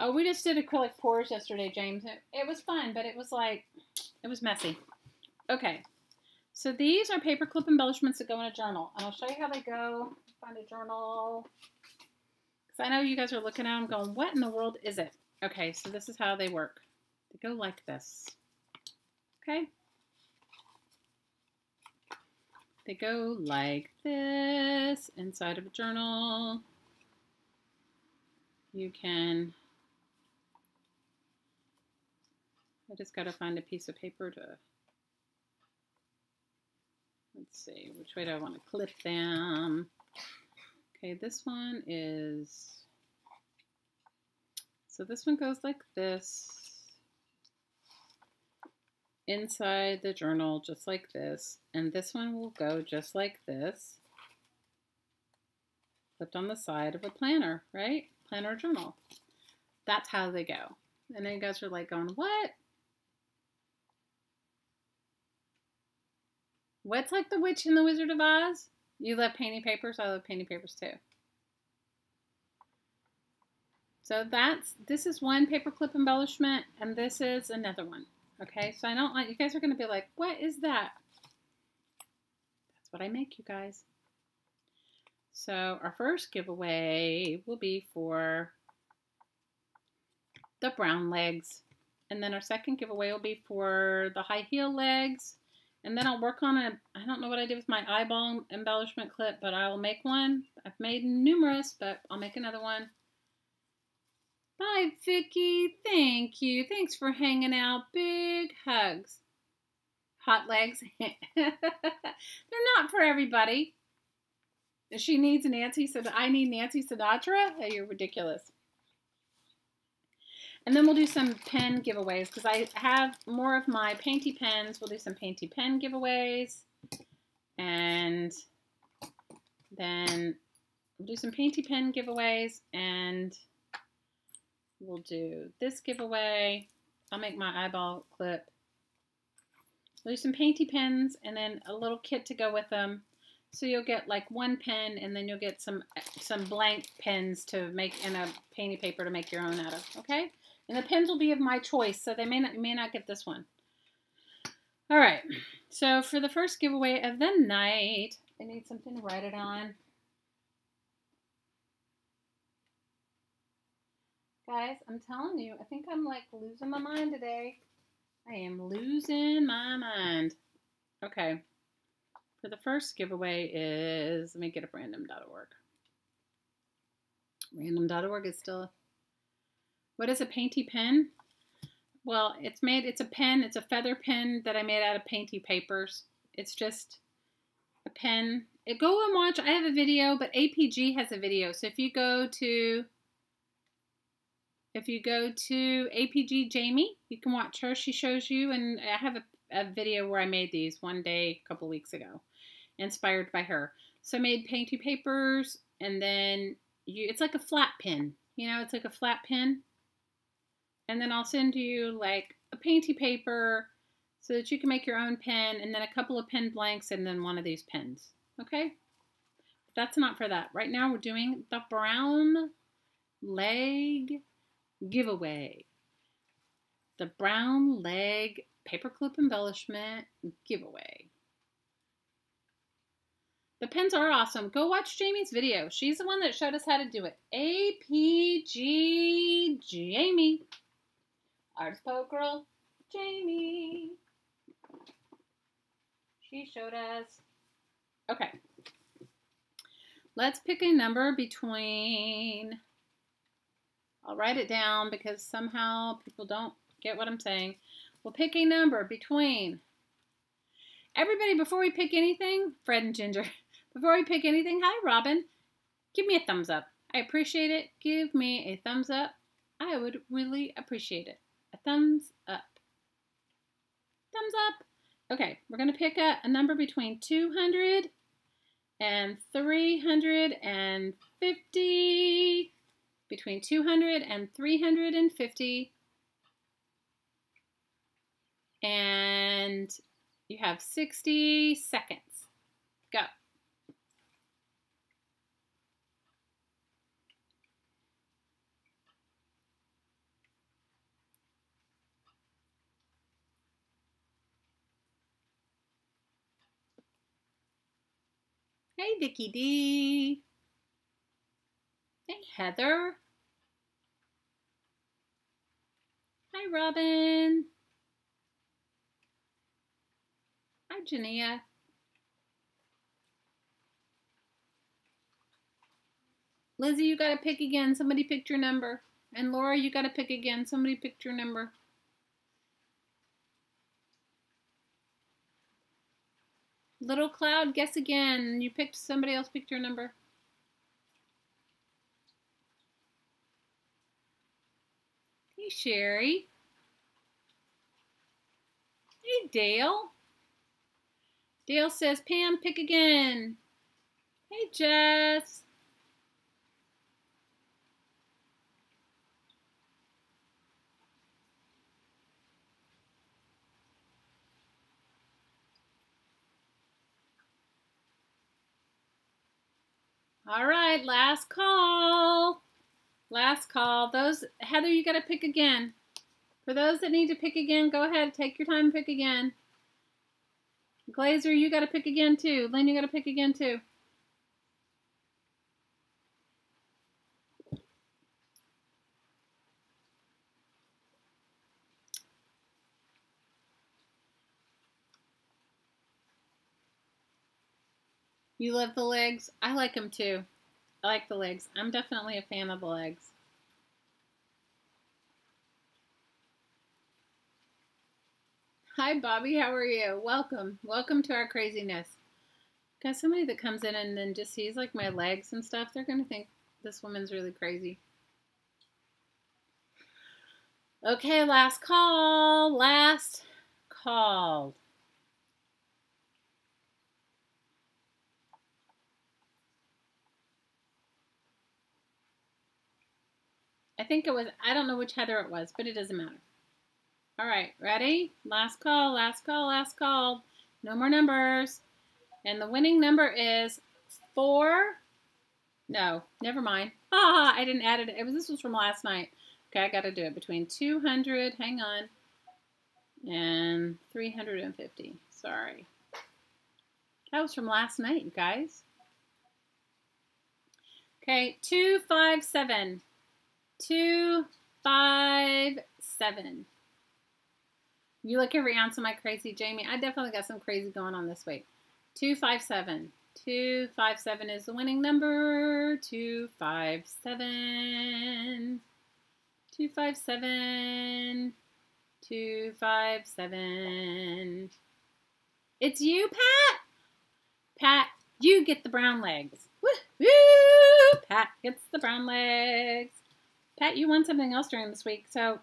Oh, we just did acrylic pours yesterday, James. It was fun, but it was messy. Okay. So these are paperclip embellishments that go in a journal. And I'll show you how they go. Find a journal. Because I know you guys are looking at them going, what in the world is it? Okay, so this is how they work. They go like this. Okay? They go like this inside of a journal. You can... I just got to find a piece of paper to... Let's see, which way do I want to clip them? Okay, this one is, so this one goes like this, inside the journal, just like this, and this one will go just like this, clipped on the side of a planner, right? Planner journal. That's how they go. And then you guys are like going, what? What's like the Witch and the Wizard of Oz? You love painting papers? I love painting papers too. So this is one paperclip embellishment, and this is another one. Okay, so I don't want, you guys are going to be like, what is that? That's what I make, you guys. So our first giveaway will be for the brown legs. And then our second giveaway will be for the high heel legs. And then I'll work on I don't know what I did with my eyeball embellishment clip, but I will make one. I've made numerous, but I'll make another one. Bye, Vicki. Thank you. Thanks for hanging out. Big hugs. Hot legs. They're not for everybody. She needs Nancy, so I need Nancy Sinatra? Oh, you're ridiculous. And then we'll do some pen giveaways because I have more of my painty pens. We'll do some painty pen giveaways. And then we'll do some painty pen giveaways. And we'll do this giveaway. I'll make my eyeball clip. We'll do some painty pens and then a little kit to go with them. So you'll get like one pen and then you'll get some blank pens to make in a painty paper to make your own out of. Okay? And the pens will be of my choice, so you may not get this one. All right, so for the first giveaway of the night, I need something to write it on. Guys, I'm telling you, I think I'm like losing my mind today. I am losing my mind. Okay, for the first giveaway is, let me get up random.org. Random.org is still... What is a painty pen? Well, it's a pen. It's a feather pen that I made out of painty papers. It's just a pen. Go and watch. I have a video, but APG has a video. So if you go to APG Jamie, you can watch her. She shows you, and I have a video where I made these one day a couple weeks ago, inspired by her. So I made painty papers, and then it's like a flat pen. You know, it's like a flat pen. And then I'll send you like a painty paper so that you can make your own pen, and then a couple of pen blanks, and then one of these pens. Okay? But that's not for that. Right now we're doing the brown leg giveaway. the brown leg paperclip embellishment giveaway. The pins are awesome. Go watch Jamie's video. She's the one that showed us how to do it. APG Jamie. Artist Poet Girl Jamie. She showed us. Okay. Let's pick a number between, I'll write it down because somehow people don't get what I'm saying. We'll pick a number between, everybody, before we pick anything, Fred and Ginger, before we pick anything, hi Robin, give me a thumbs up. I appreciate it. Give me a thumbs up. I would really appreciate it. A thumbs up. Thumbs up. Okay, we're going to pick a number between 200 and 350. Between 200 and 350. And you have 60 seconds. Go. Hey, Vicky D. Hey, Heather. Hi, Robin. Hi, Jania. Lizzie, you got to pick again. Somebody picked your number. And Laura, you got to pick again. Somebody picked your number. Little Cloud, guess again. You picked, somebody else picked your number. Hey, Sherry. Hey, Dale. Dale says, Pam, pick again. Hey, Jess. All right, last call. Last call. Those, Heather, you got to pick again. For those that need to pick again, go ahead. Take your time and pick again. Glazer, you got to pick again too. Lynn, you got to pick again too. You love the legs? I like them too. I like the legs. I'm definitely a fan of the legs. Hi, Bobby. How are you? Welcome. Welcome to our craziness. Got somebody that comes in and then just sees like my legs and stuff. They're going to think this woman's really crazy. Okay, last call. Last call. I think it was, I don't know which Heather it was, but it doesn't matter. All right, ready? Last call, last call, last call. No more numbers. And the winning number is 4. No, never mind. Ah, I didn't add it. This was from last night. Okay, I got to do it between 200, hang on, and 350. Sorry. That was from last night, you guys. Okay, 257. 257. You like every ounce of my crazy, Jamie. I definitely got some crazy going on this week. 257. 257 is the winning number. 257. 257. 257. It's you, Pat. Pat, you get the brown legs. Woo! Pat gets the brown legs. Pat, you won something else during this week. So,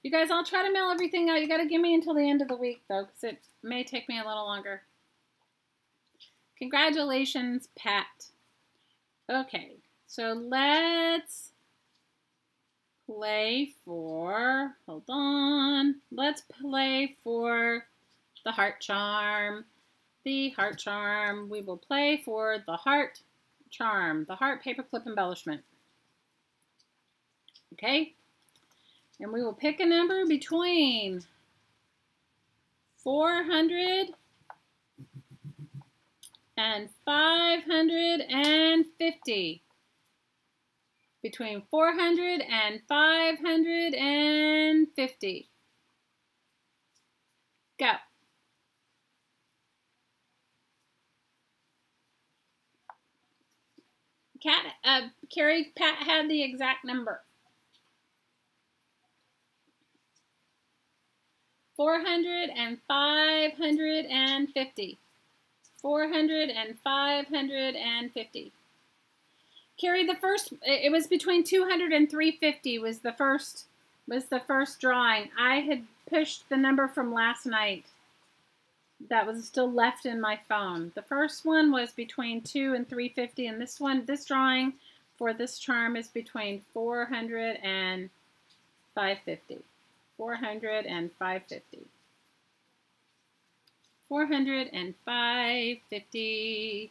you guys, I'll try to mail everything out. You got to give me until the end of the week, though, because it may take me a little longer. Congratulations, Pat. Okay, so let's play for, hold on. Let's play for the heart charm. The heart charm. We will play for the heart charm. The heart paperclip embellishment. Okay, And we will pick a number between 400 and 550. Between 400 and 550. Go. Carrie, Pat had the exact number. 400 and 550. 400 and 550. Carrie, the first, it was between 200 and 350 was the first drawing. I had pushed the number from last night that was still left in my phone. The first one was between 2 and 350, and this drawing for this charm is between 400 and 550. 400 and 550. 400 and 550.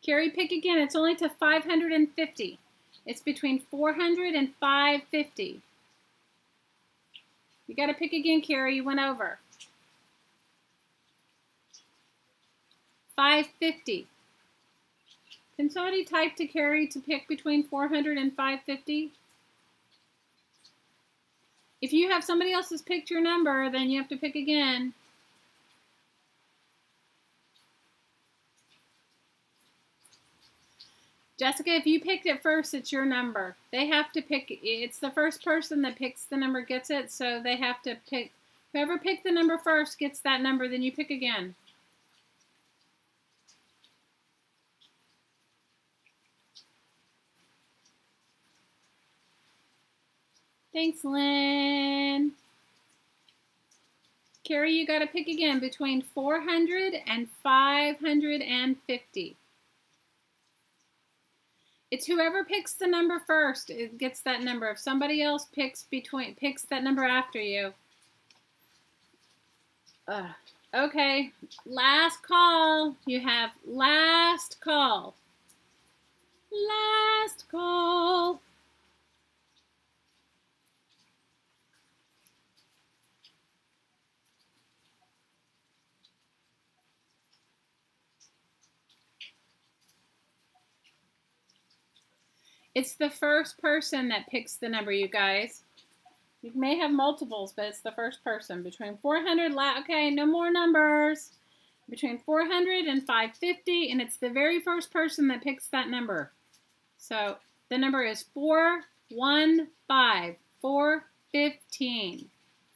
Carrie, pick again. It's only to 550. It's between 400 and 550. You got to pick again, Carrie. You went over. 550. Can somebody type to Carrie to pick between 400 and 550? If you have somebody else has picked your number, then you have to pick again. Jessica, if you picked it first, it's your number. They have to pick, it's the first person that picks the number gets it, so they have to pick, whoever picked the number first gets that number, then you pick again. Thanks, Lynn. Carrie, you got to pick again between 400 and 550. It's whoever picks the number first, it gets that number. If somebody else picks that number after you. Okay, last call. You have last call. Last call. It's the first person that picks the number, you guys. You may have multiples, but it's the first person. Between 400, okay, no more numbers. Between 400 and 550, and it's the very first person that picks that number. So the number is 415, 415,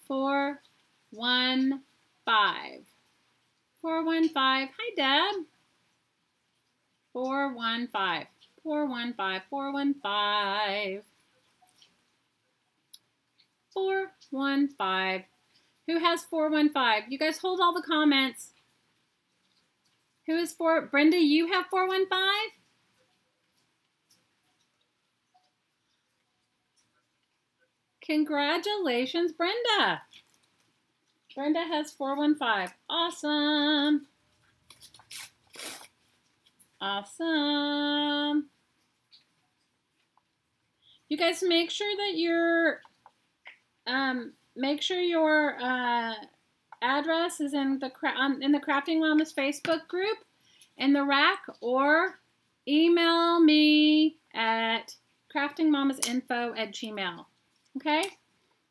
415, 415. Hi, Deb. 415. 415, 415, 415. Who has 415? You guys hold all the comments. Who is Brenda, you have 415? Congratulations, Brenda. Brenda has 415. Awesome. Awesome. You guys make sure that your address is in the Crafting Mamas Facebook group in the rack, or email me at craftingmamasinfo@gmail. Okay?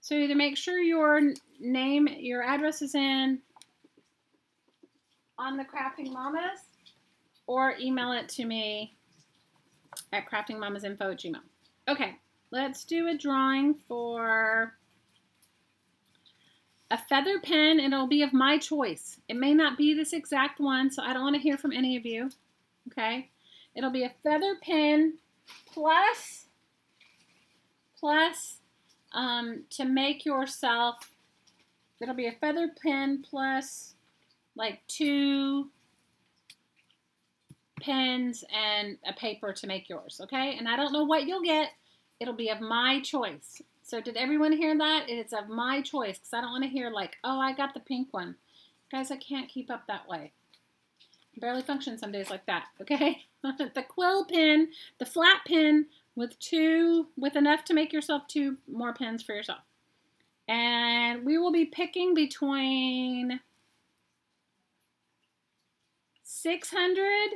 So either make sure your address is on the Crafting Mamas, or email it to me at craftingmamasinfo@gmail. Okay, let's do a drawing for a feather pen, and it'll be of my choice. It may not be this exact one, so I don't want to hear from any of you. Okay, it'll be a feather pen plus to make yourself. It'll be a feather pen plus like 2 pens and a paper to make yours, okay? And I don't know what you'll get. It'll be of my choice. So did everyone hear that? It's of my choice, because I don't want to hear like, oh, I got the pink one. Guys, I can't keep up that way. Barely function some days like that, okay? The quill pin, the flat pin with enough to make yourself 2 more pins for yourself. And we will be picking between 600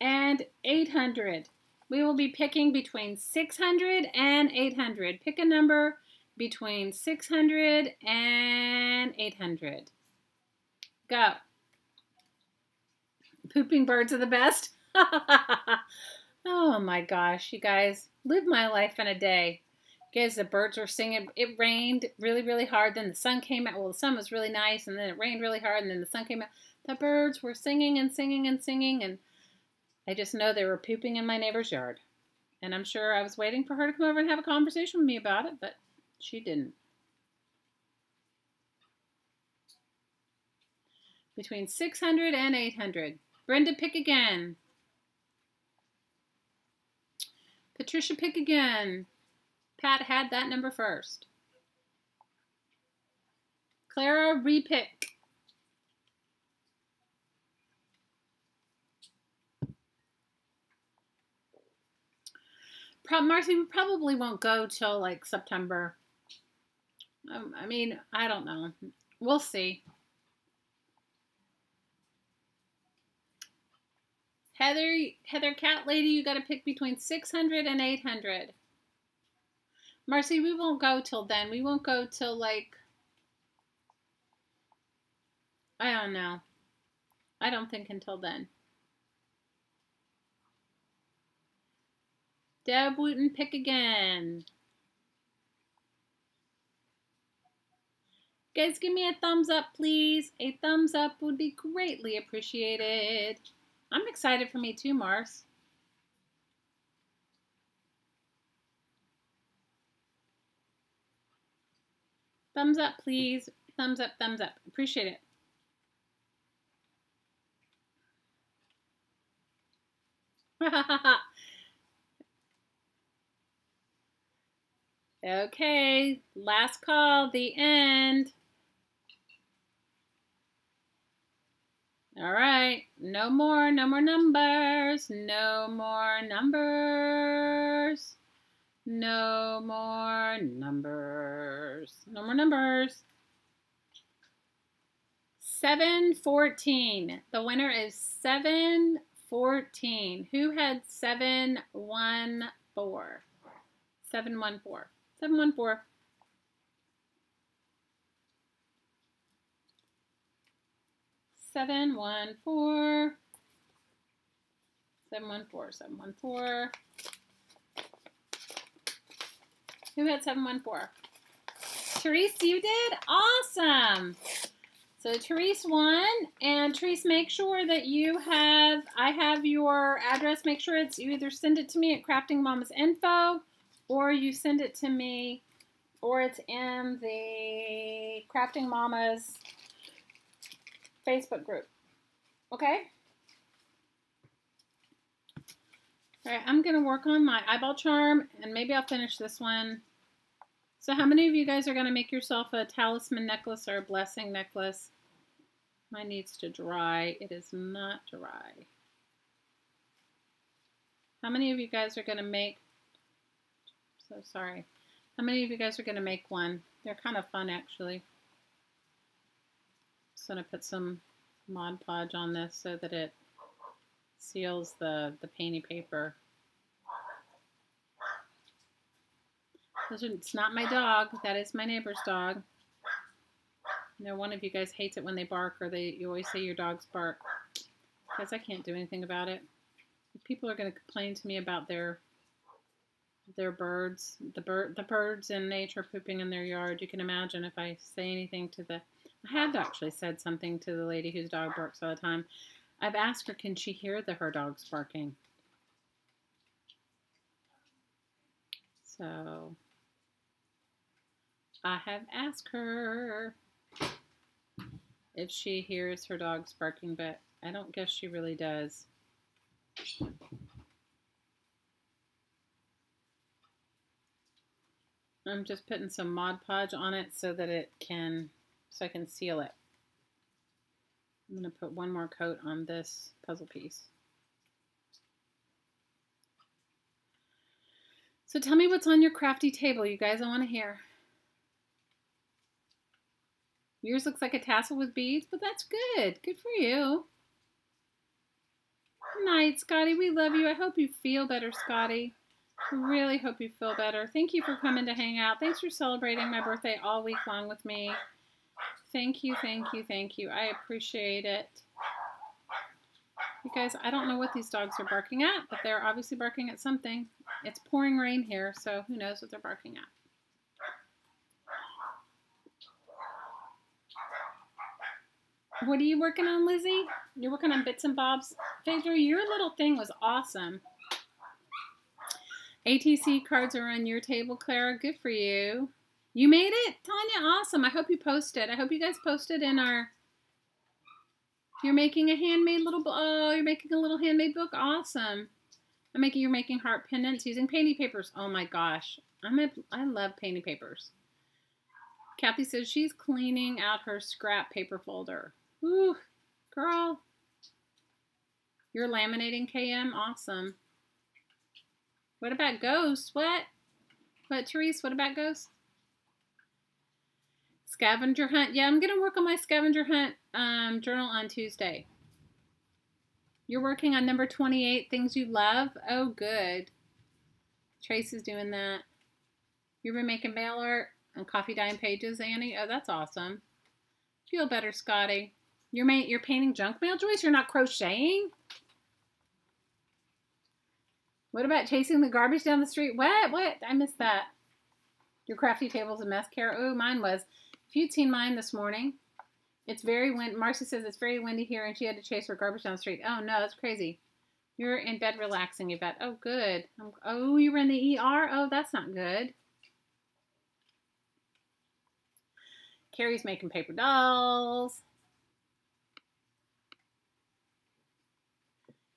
and 800. We will be picking between 600 and 800. Pick a number between 600 and 800. Go. Pooping birds are the best. Oh my gosh, you guys. Live my life in a day. You guys, the birds were singing. It rained really, really hard. Then the sun came out. Well, the sun was really nice. And then it rained really hard. And then the sun came out. The birds were singing and singing and singing. And I just know they were pooping in my neighbor's yard. And I'm sure I was waiting for her to come over and have a conversation with me about it. But she didn't. Between 600 and 800. Brenda, pick again. Patricia, pick again. Pat had that number first. Clara, repick. Marcy, we probably won't go till like September. I mean, I don't know. We'll see. Heather Cat Lady, you got to pick between 600 and 800. Marcy, we won't go till then. We won't go till like, I don't know. I don't think until then. Deb Wooten, pick again. Guys, give me a thumbs up, please. A thumbs up would be greatly appreciated. I'm excited for me too, Mars. Thumbs up, please. Thumbs up, thumbs up. Appreciate it. Okay, last call, the end. All right, no more numbers, no more numbers, no more numbers, no more numbers. 714, the winner is 714. Who had 714? 714. 714. 714. 714. 714. Who had 714? Therese, you did? Awesome. So Therese won, and Therese, make sure that I have your address. Make sure you either send it to me at craftingmamasinfo, or you send it to me, or it's in the Crafting Mamas Facebook group. Okay? All right, I'm going to work on my eyeball charm, and maybe I'll finish this one. So how many of you guys are going to make yourself a talisman necklace or a blessing necklace? Mine needs to dry. It is not dry. How many of you guys are going to make... So sorry. How many of you guys are going to make one? They're kind of fun, actually. Just going to put some Mod Podge on this so that it seals the painty paper. It's not my dog. That is my neighbor's dog. I know one of you guys hates it when they bark, or you always say your dogs bark. Because I can't do anything about it. If people are going to complain to me about their birds, the birds in nature pooping in their yard. You can imagine if I say anything to I have actually said something to the lady whose dog barks all the time. I've asked her, can she hear her dogs barking? So I have asked her if she hears her dogs barking, but I don't guess she really does. I'm just putting some Mod Podge on it so that so I can seal it. I'm going to put one more coat on this puzzle piece. So tell me what's on your crafty table, you guys. I want to hear. Yours looks like a tassel with beads, but that's good. Good for you. Good night, Scotty. We love you. I hope you feel better, Scotty. I really hope you feel better. Thank you for coming to hang out. Thanks for celebrating my birthday all week long with me. Thank you, thank you, thank you. I appreciate it. You guys, I don't know what these dogs are barking at, but they're obviously barking at something. It's pouring rain here, so who knows what they're barking at. What are you working on, Lizzie? You're working on bits and bobs. Phaedra, your little thing was awesome. ATC cards are on your table, Clara. Good for you. You made it? Tanya, awesome. I hope you posted. I hope you guys posted in our... You're making a handmade little... Oh, you're making a little handmade book? Awesome. You're making heart pendants using painting papers. Oh my gosh. I love painting papers. Kathy says she's cleaning out her scrap paper folder. Ooh, girl. You're laminating, KM? Awesome. What about ghosts? What? What, Therese? What about ghosts? Scavenger hunt. Yeah, I'm going to work on my scavenger hunt journal on Tuesday. You're working on number 28, things you love? Oh, good. Trace is doing that. You've been making mail art and coffee dime pages, Annie? Oh, that's awesome. Feel better, Scotty. You're painting junk mail, Joyce? You're not crocheting? What about chasing the garbage down the street? What? What? I missed that. Your crafty table's a mess, Kara. Oh, mine was. If you'd seen mine this morning, it's very windy. Marcy says it's very windy here and she had to chase her garbage down the street. Oh, no, that's crazy. You're in bed relaxing, Yvette. Oh, good. Oh, you were in the ER? Oh, that's not good. Carrie's making paper dolls.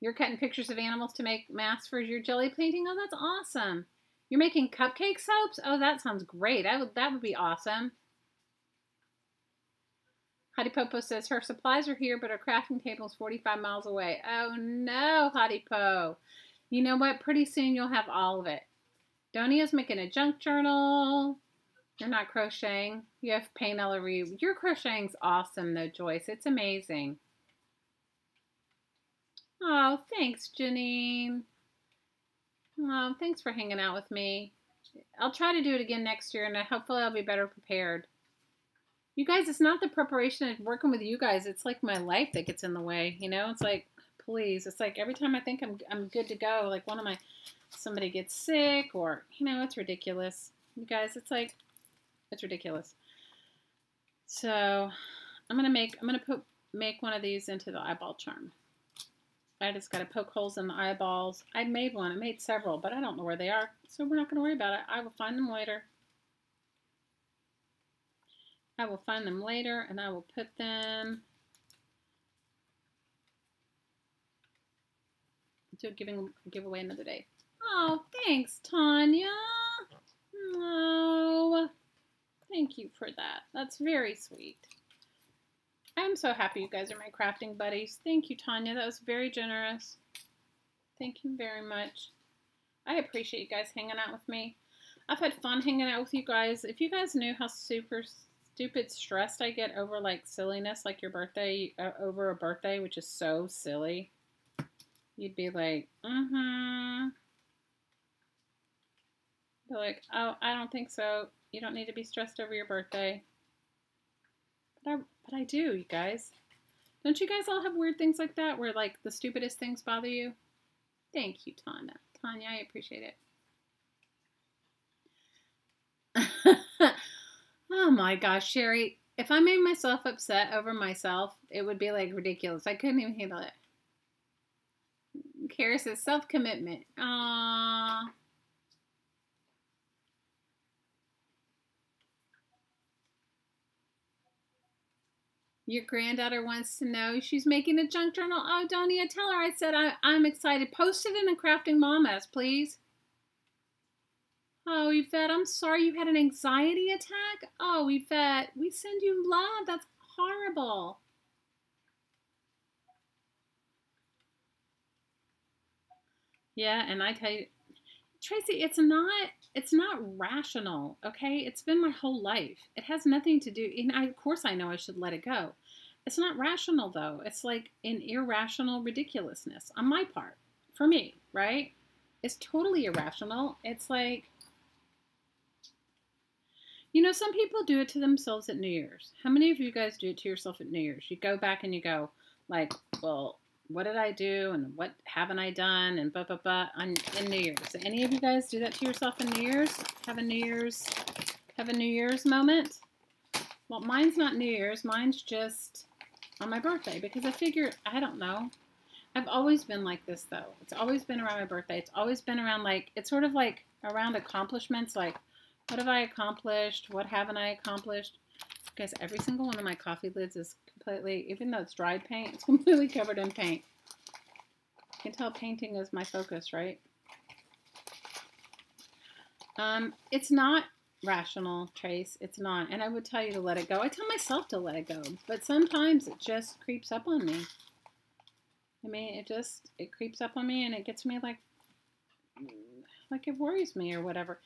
You're cutting pictures of animals to make masks for your jelly painting. Oh, that's awesome. You're making cupcake soaps? Oh, that sounds great. That would be awesome. Hottie Popo says her supplies are here, but her crafting table is 45 miles away. Oh, no, Hottie Po. You know what? Pretty soon you'll have all of it. Donia's making a junk journal. You're not crocheting. You have paint LRE. Your crocheting's awesome, though, Joyce. It's amazing. Oh, thanks, Janine. Oh, thanks for hanging out with me. I'll try to do it again next year, and hopefully I'll be better prepared. You guys, it's not the preparation of working with you guys. It's like my life that gets in the way, you know? It's like, please. It's like every time I think I'm good to go, like somebody gets sick or, you know, it's ridiculous. You guys, it's like, it's ridiculous. So I'm going to make one of these into the eyeball charm. I just got to poke holes in the eyeballs. I made one. I made several, but I don't know where they are. So we're not going to worry about it. I will find them later. I will find them later, and I will put them to give away another day. Oh, thanks, Tanya. Oh, thank you for that. That's very sweet. I'm so happy you guys are my crafting buddies. Thank you, Tanya. That was very generous. Thank you very much. I appreciate you guys hanging out with me. I've had fun hanging out with you guys. If you guys knew how super stupid stressed I get over like silliness, like your birthday, over a birthday, which is so silly, you'd be like, Be like, oh, I don't think so. You don't need to be stressed over your birthday. But I do, you guys. Don't you guys all have weird things like that where like the stupidest things bother you? Thank you, Tanya. Tanya, I appreciate it. Oh my gosh, Sherry. If I made myself upset over myself, it would be like ridiculous. I couldn't even handle it. Kara says self-commitment. Aww. Your granddaughter wants to know. She's making a junk journal. Oh, Donia, tell her I said I'm excited. Post it in the Crafting Mamas, please. Oh, Yvette, I'm sorry you had an anxiety attack. Oh, Yvette, we send you love. That's horrible. Yeah, and I tell you, Tracy, it's not rational, okay? It's been my whole life. It has nothing to do, and of course I know I should let it go. It's not rational though. It's like an irrational ridiculousness on my part. For me, right? It's totally irrational. It's like, some people do it to themselves at New Year's. How many of you guys do it to yourself at New Year's? You go back and you go, like, well, what did I do and what haven't I done and blah blah blah in New Year's. Any of you guys do that to yourself in New Year's? Have a New Year's moment? Well, mine's not New Year's. Mine's just on my birthday because I figure I don't know. I've always been like this though. It's always been around my birthday. It's always been around it's sort of like around accomplishments. Like, what have I accomplished? What haven't I accomplished? Guys, every single one of my coffee lids is completely, even though it's dried paint, it's completely covered in paint. You can tell painting is my focus, right? It's not rational, Trace. It's not. And I would tell you to let it go. I tell myself to let it go. But sometimes it just creeps up on me. I mean, it creeps up on me and it gets me like it worries me or whatever.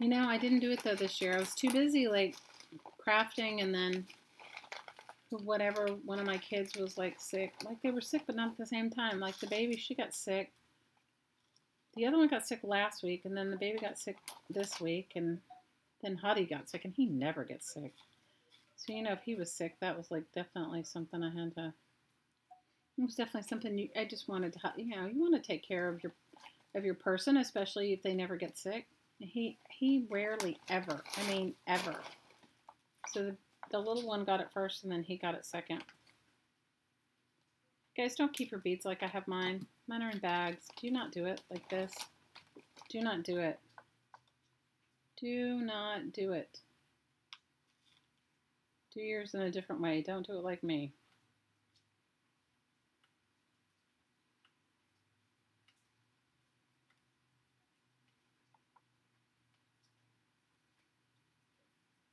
I didn't do it though this year. I was too busy like crafting, and then whatever, one of my kids was like sick. Like they were sick but not at the same time. Like the baby, she got sick. The other one got sick last week, and then the baby got sick this week, and then Huddy got sick, and he never gets sick. So, if he was sick, that was like definitely something I had to, it was definitely something I just wanted to, you want to take care of your person, especially if they never get sick. He rarely ever, ever. So the little one got it first, and then he got it second. Guys, don't keep your beads like I have mine. Mine are in bags. Do not do it like this. Do not do it. Do not do it. Do yours in a different way. Don't do it like me.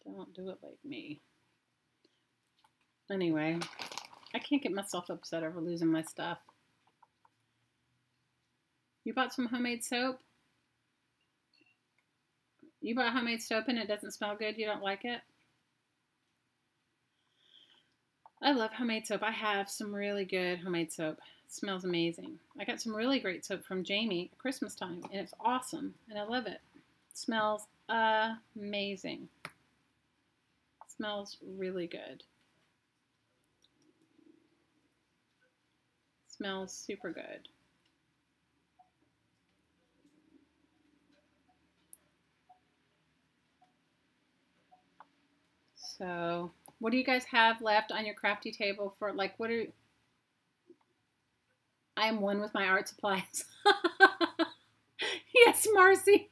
Don't do it like me. Anyway, I can't get myself upset over losing my stuff. You bought some homemade soap? You bought homemade soap and it doesn't smell good? You don't like it? I love homemade soap. I have some really good homemade soap. It smells amazing. I got some really great soap from Jamie at Christmas time, and it's awesome, and I love it. It smells amazing. It smells really good. It smells super good. So, what do you guys have left on your crafty table for, like, I am one with my art supplies. Yes, Marcy,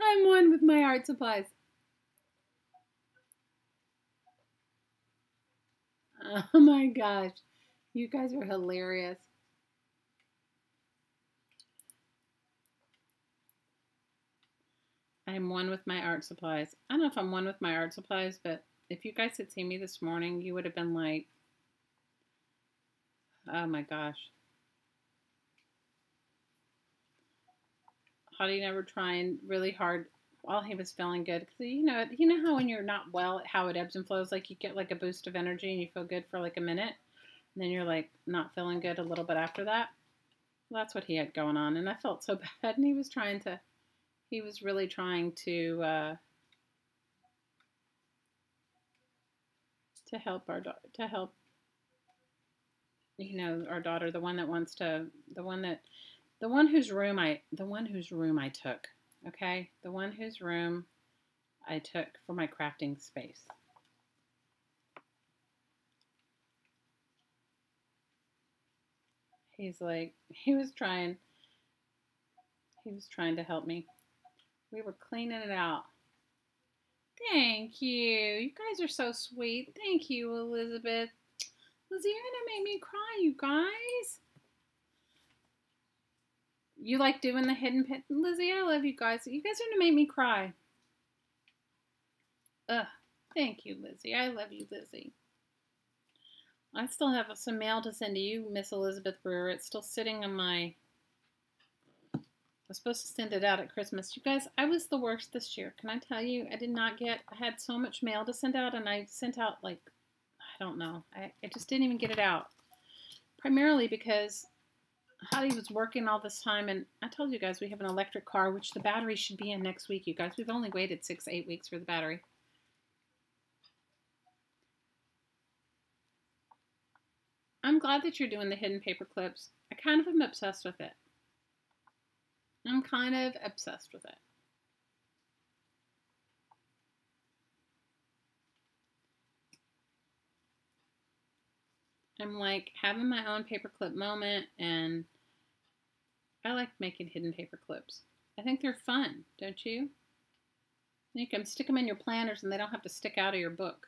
I'm one with my art supplies. Oh my gosh, you guys are hilarious. I'm one with my art supplies. I don't know if I'm one with my art supplies, but if you guys had seen me this morning, you would have been like, oh my gosh. Hottie never trying really hard while he was feeling good. Because you know how when you're not well, how it ebbs and flows, like you get like a boost of energy and you feel good for like a minute. And then you're like not feeling good a little bit after that. Well, that's what he had going on. And I felt so bad. And he was really trying to help our our daughter, the one whose room I took, okay? The one whose room I took for my crafting space. He's like, he was trying to help me. We were cleaning it out. Thank you. You guys are so sweet. Thank you, Elizabeth. Lizzie, you're going to make me cry, you guys. You like doing the hidden pit? Lizzie, I love you guys. You guys are going to make me cry. Ugh. Thank you, Lizzie. I love you, Lizzie. I still have some mail to send to you, Miss Elizabeth Brewer. It's still sitting on my was supposed to send it out at Christmas. You guys, I was the worst this year. Can I tell you? I had so much mail to send out, and I sent out like, I don't know. I just didn't even get it out. Primarily because Holly was working all this time, and I told you guys we have an electric car, which the battery should be in next week, you guys. We've only waited 6-8 weeks for the battery. I'm glad that you're doing the hidden paper clips. I kind of am obsessed with it. I'm kind of obsessed with it. I'm like having my own paperclip moment, and I like making hidden paper clips. I think they're fun, don't you? You can stick them in your planners and they don't have to stick out of your book.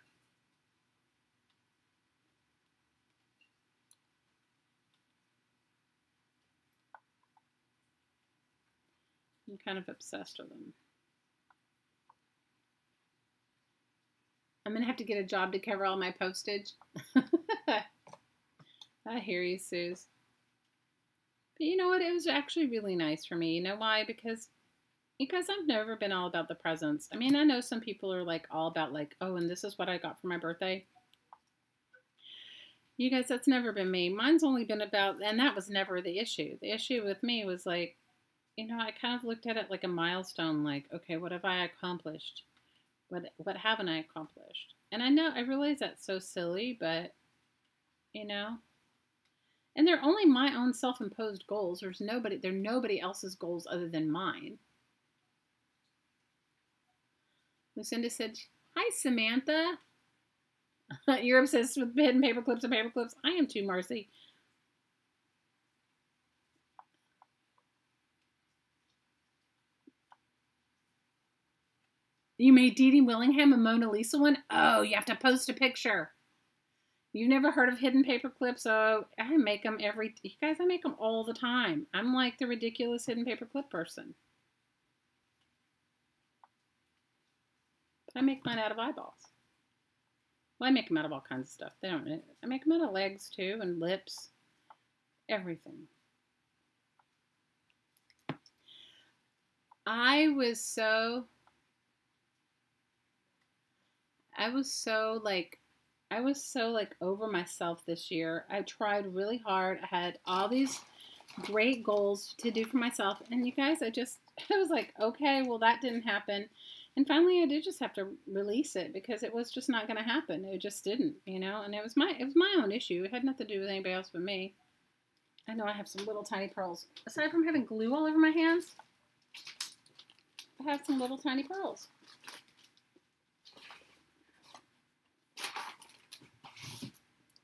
I'm kind of obsessed with them. I'm going to have to get a job to cover all my postage. I hear you, Suze. But you know what? It was actually really nice for me. You know why? Because I've never been all about the presents. I mean, I know some people are like all about like, oh, and this is what I got for my birthday. You guys, that's never been me. Mine's only been about, and that was never the issue. The issue with me was like, you know, I kind of looked at it like a milestone, like, okay, what have I accomplished? What haven't I accomplished? And I realize that's so silly, but, you know, and they're only my own self-imposed goals. They're nobody else's goals other than mine. Lucinda said, hi, Samantha. You're obsessed with hidden paper clips and paper clips. I am too, Marcy. You made Dee Dee Willingham a Mona Lisa one? Oh, you have to post a picture. You've never heard of hidden paper clips? Oh, I make them you guys, I make them all the time. I'm like the ridiculous hidden paper clip person. But I make mine out of eyeballs. Well, I make them out of all kinds of stuff. I make them out of legs too, and lips. Everything. I was so like over myself this year. I tried really hard. I had all these great goals to do for myself. And you guys, I was like, okay, well, that didn't happen. And finally, I did just have to release it because it was just not going to happen. It just didn't, you know, and it was my own issue. It had nothing to do with anybody else but me. I know I have some little tiny pearls. Aside from having glue all over my hands, I have some little tiny pearls.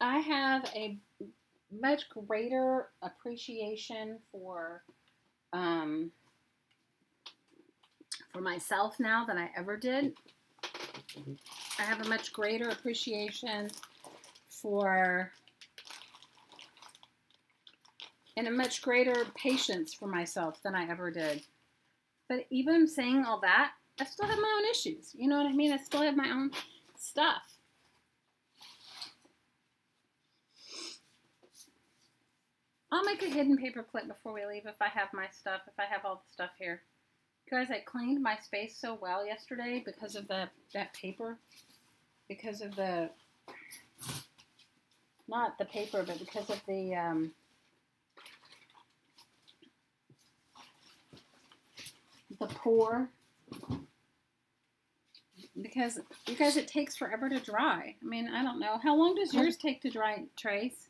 I have a much greater appreciation for myself now than I ever did. I have a much greater appreciation and a much greater patience for myself than I ever did. But even saying all that, I still have my own issues. You know what I mean? I still have my own stuff. I'll make a hidden paper clip before we leave if I have my stuff, if I have all the stuff here. Guys, I cleaned my space so well yesterday because of that paper. Because of not the paper, but because of the pour. Because, you guys, it takes forever to dry. I mean, I don't know. How long does yours take to dry, Trace?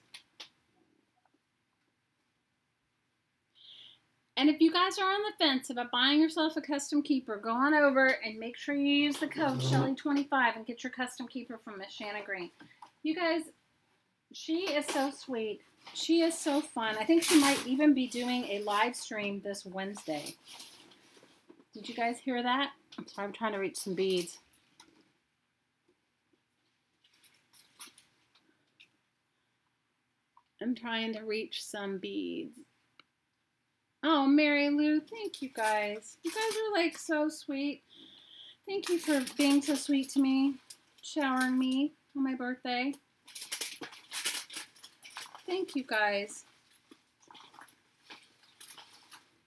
And if you guys are on the fence about buying yourself a custom keeper, go on over and make sure you use the code Shelly25 and get your custom keeper from Miss Shanna Green. You guys, she is so sweet. She is so fun. I think she might even be doing a live stream this Wednesday. Did you guys hear that? I'm sorry, I'm trying to reach some beads. I'm trying to reach some beads. Oh, Mary Lou, thank you guys. You guys are like so sweet. Thank you for being so sweet to me, showering me on my birthday. Thank you guys.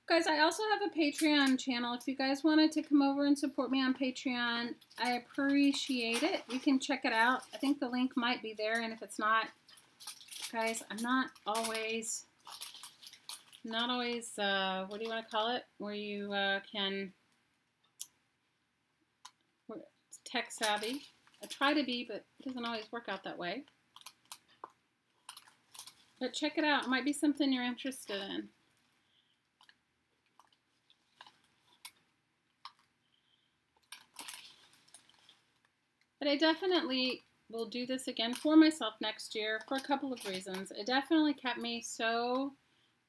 Guys, I also have a Patreon channel. If you guys wanted to come over and support me on Patreon, I appreciate it. You can check it out. I think the link might be there, and if it's not, guys, I'm not always, what do you want to call it? Where you can, tech savvy. I try to be, but it doesn't always work out that way. But check it out. It might be something you're interested in. But I definitely will do this again for myself next year for a couple of reasons. It definitely kept me so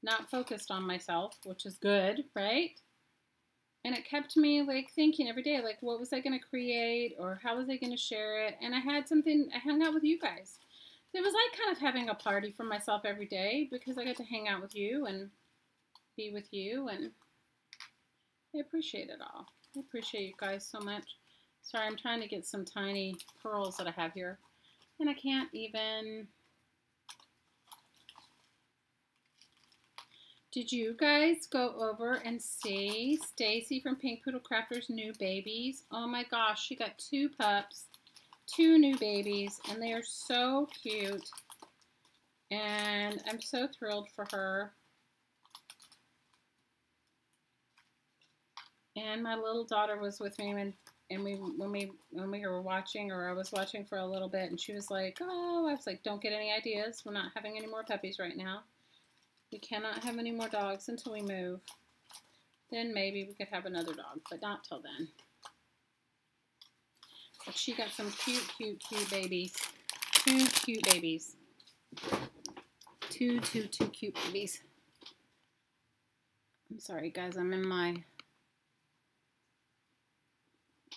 not focused on myself, which is good, right? And it kept me like thinking every day, like what was I going to create or how was I going to share it? And I had something, I hung out with you guys. It was like kind of having a party for myself every day because I got to hang out with you and be with you, and I appreciate it all. I appreciate you guys so much. Sorry, I'm trying to get some tiny pearls that I have here, and I can't even. Did you guys go over and see Stacy from Pink Poodle Crafters' new babies? Oh my gosh, she got 2 pups, 2 new babies, and they are so cute. And I'm so thrilled for her. And my little daughter was with me when we were watching, or I was watching for a little bit, and she was like, oh, I was like, don't get any ideas. We're not having any more puppies right now. We cannot have any more dogs until we move. Then maybe we could have another dog, but not till then. But she got some cute, cute, cute babies. 2 cute babies. Two cute babies. I'm sorry, guys. I'm in my...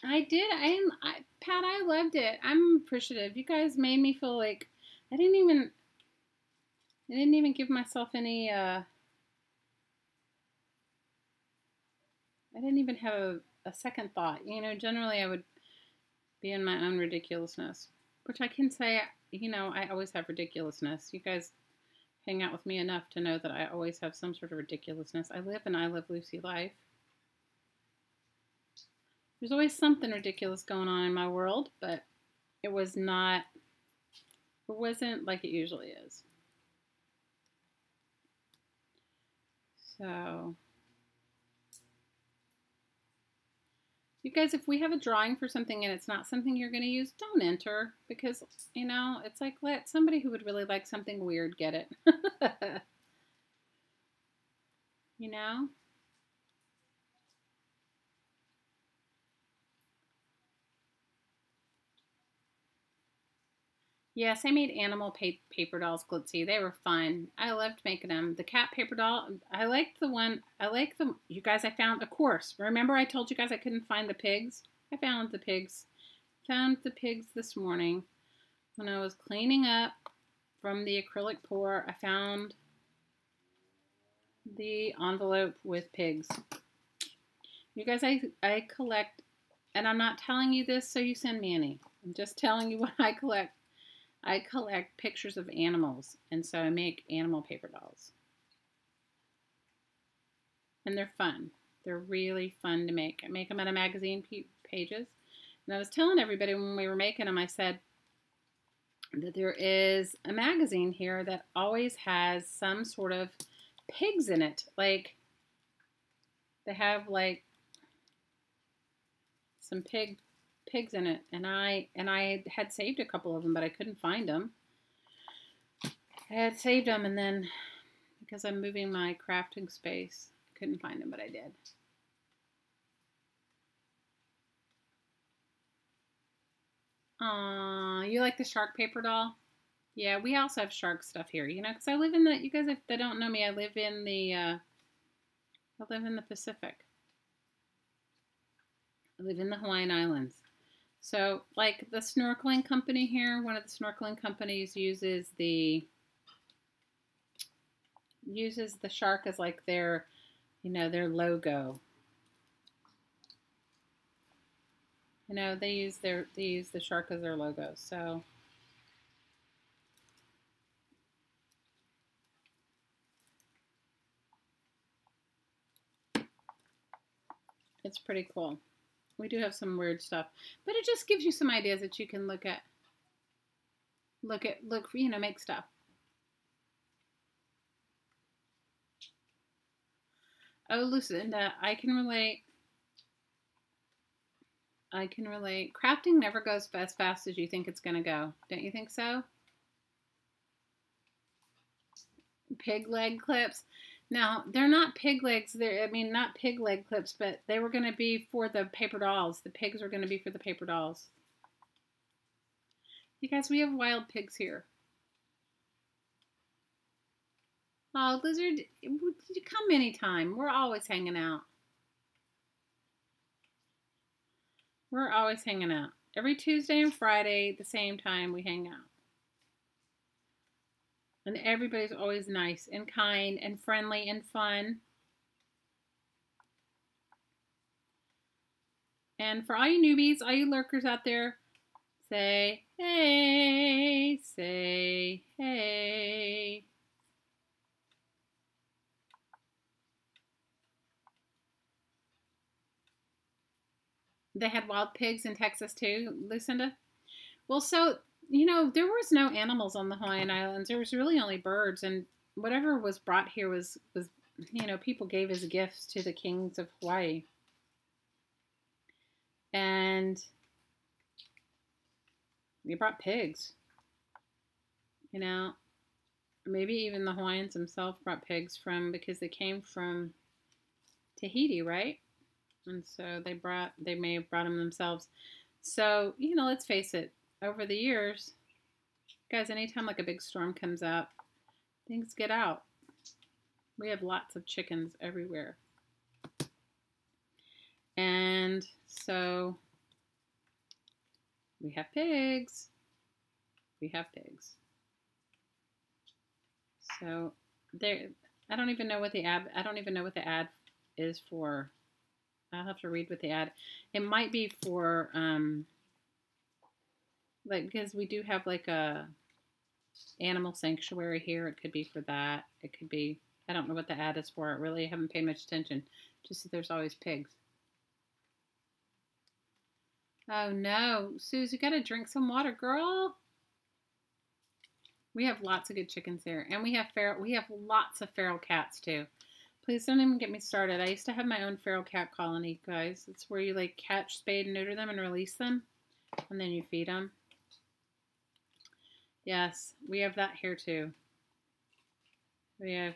Pat, I loved it. I'm appreciative. You guys made me feel like I didn't even give myself any, I didn't even have a second thought. You know, generally I would be in my own ridiculousness, which I can say, you know, I always have ridiculousness. You guys hang out with me enough to know that I always have some sort of ridiculousness. I live Lucy life. There's always something ridiculous going on in my world, but it wasn't like it usually is. So, you guys, if we have a drawing for something and it's not something you're going to use, don't enter, because, you know, it's like, let somebody who would really like something weird get it. You know? Yes, I made animal paper dolls glitzy. They were fun. I loved making them. The cat paper doll, I liked you guys, I found, of course, remember I told you guys I couldn't find the pigs? I found the pigs. Found the pigs this morning. When I was cleaning up from the acrylic pour, I found the envelope with pigs. You guys, I collect, and I'm not telling you this so you send me any. I'm just telling you what I collect. I collect pictures of animals, and so I make animal paper dolls. And they're fun. They're really fun to make. I make them out of magazine pages. And I was telling everybody when we were making them, I said that there is a magazine here that always has some sort of pigs in it. Like, they have, like, some pigs in it, and I had saved a couple of them, but I couldn't find them. I had saved them, and then because I'm moving my crafting space, I couldn't find them, but I did. You like the shark paper doll? Yeah, we also have shark stuff here, you know, because I live in the, you guys, if they don't know me, I live in the Pacific. I live in the Hawaiian Islands. So, like the snorkeling company here, one of the snorkeling companies uses the shark as like their, you know, their logo. You know, they use the shark as their logo. So, It's pretty cool. We do have some weird stuff, but it just gives you some ideas that you can look, you know, make stuff. Oh, Lucinda, I can relate. I can relate. Crafting never goes as fast as you think it's going to go. Don't you think so? Pig leg clips. Now, they're not pig legs. I mean, not pig leg clips, but they were going to be for the paper dolls. The pigs were going to be for the paper dolls. You guys, we have wild pigs here. Oh, Lizard, come anytime. We're always hanging out. We're always hanging out. Every Tuesday and Friday, the same time, we hang out. And everybody's always nice and kind and friendly and fun. And for all you newbies, all you lurkers out there, say hey, say hey. They had wild pigs in Texas too, Lucinda? Well, so, you know, there was no animals on the Hawaiian Islands. There was really only birds, and whatever was brought here was you know, people gave as gifts to the kings of Hawaii. And they brought pigs. You know, maybe even the Hawaiians themselves brought pigs because they came from Tahiti, right? And so they may have brought them themselves. So, you know, let's face it, over the years, guys, anytime like a big storm comes up, things get out. We have lots of chickens everywhere. And so we have pigs. We have pigs. So there, I don't even know what the ad is for. I'll have to read what the ad. It might be for like, because we do have like a animal sanctuary here. It could be for that. It could be, I don't know what the ad is for. I really haven't paid much attention. Just that there's always pigs. Oh no, Suze, you gotta drink some water, girl. We have lots of good chickens here, and we have lots of feral cats too. Please don't even get me started. I used to have my own feral cat colony, guys. It's where you like catch, spade, and neuter them and release them, and then you feed them. Yes, we have that here too. We have,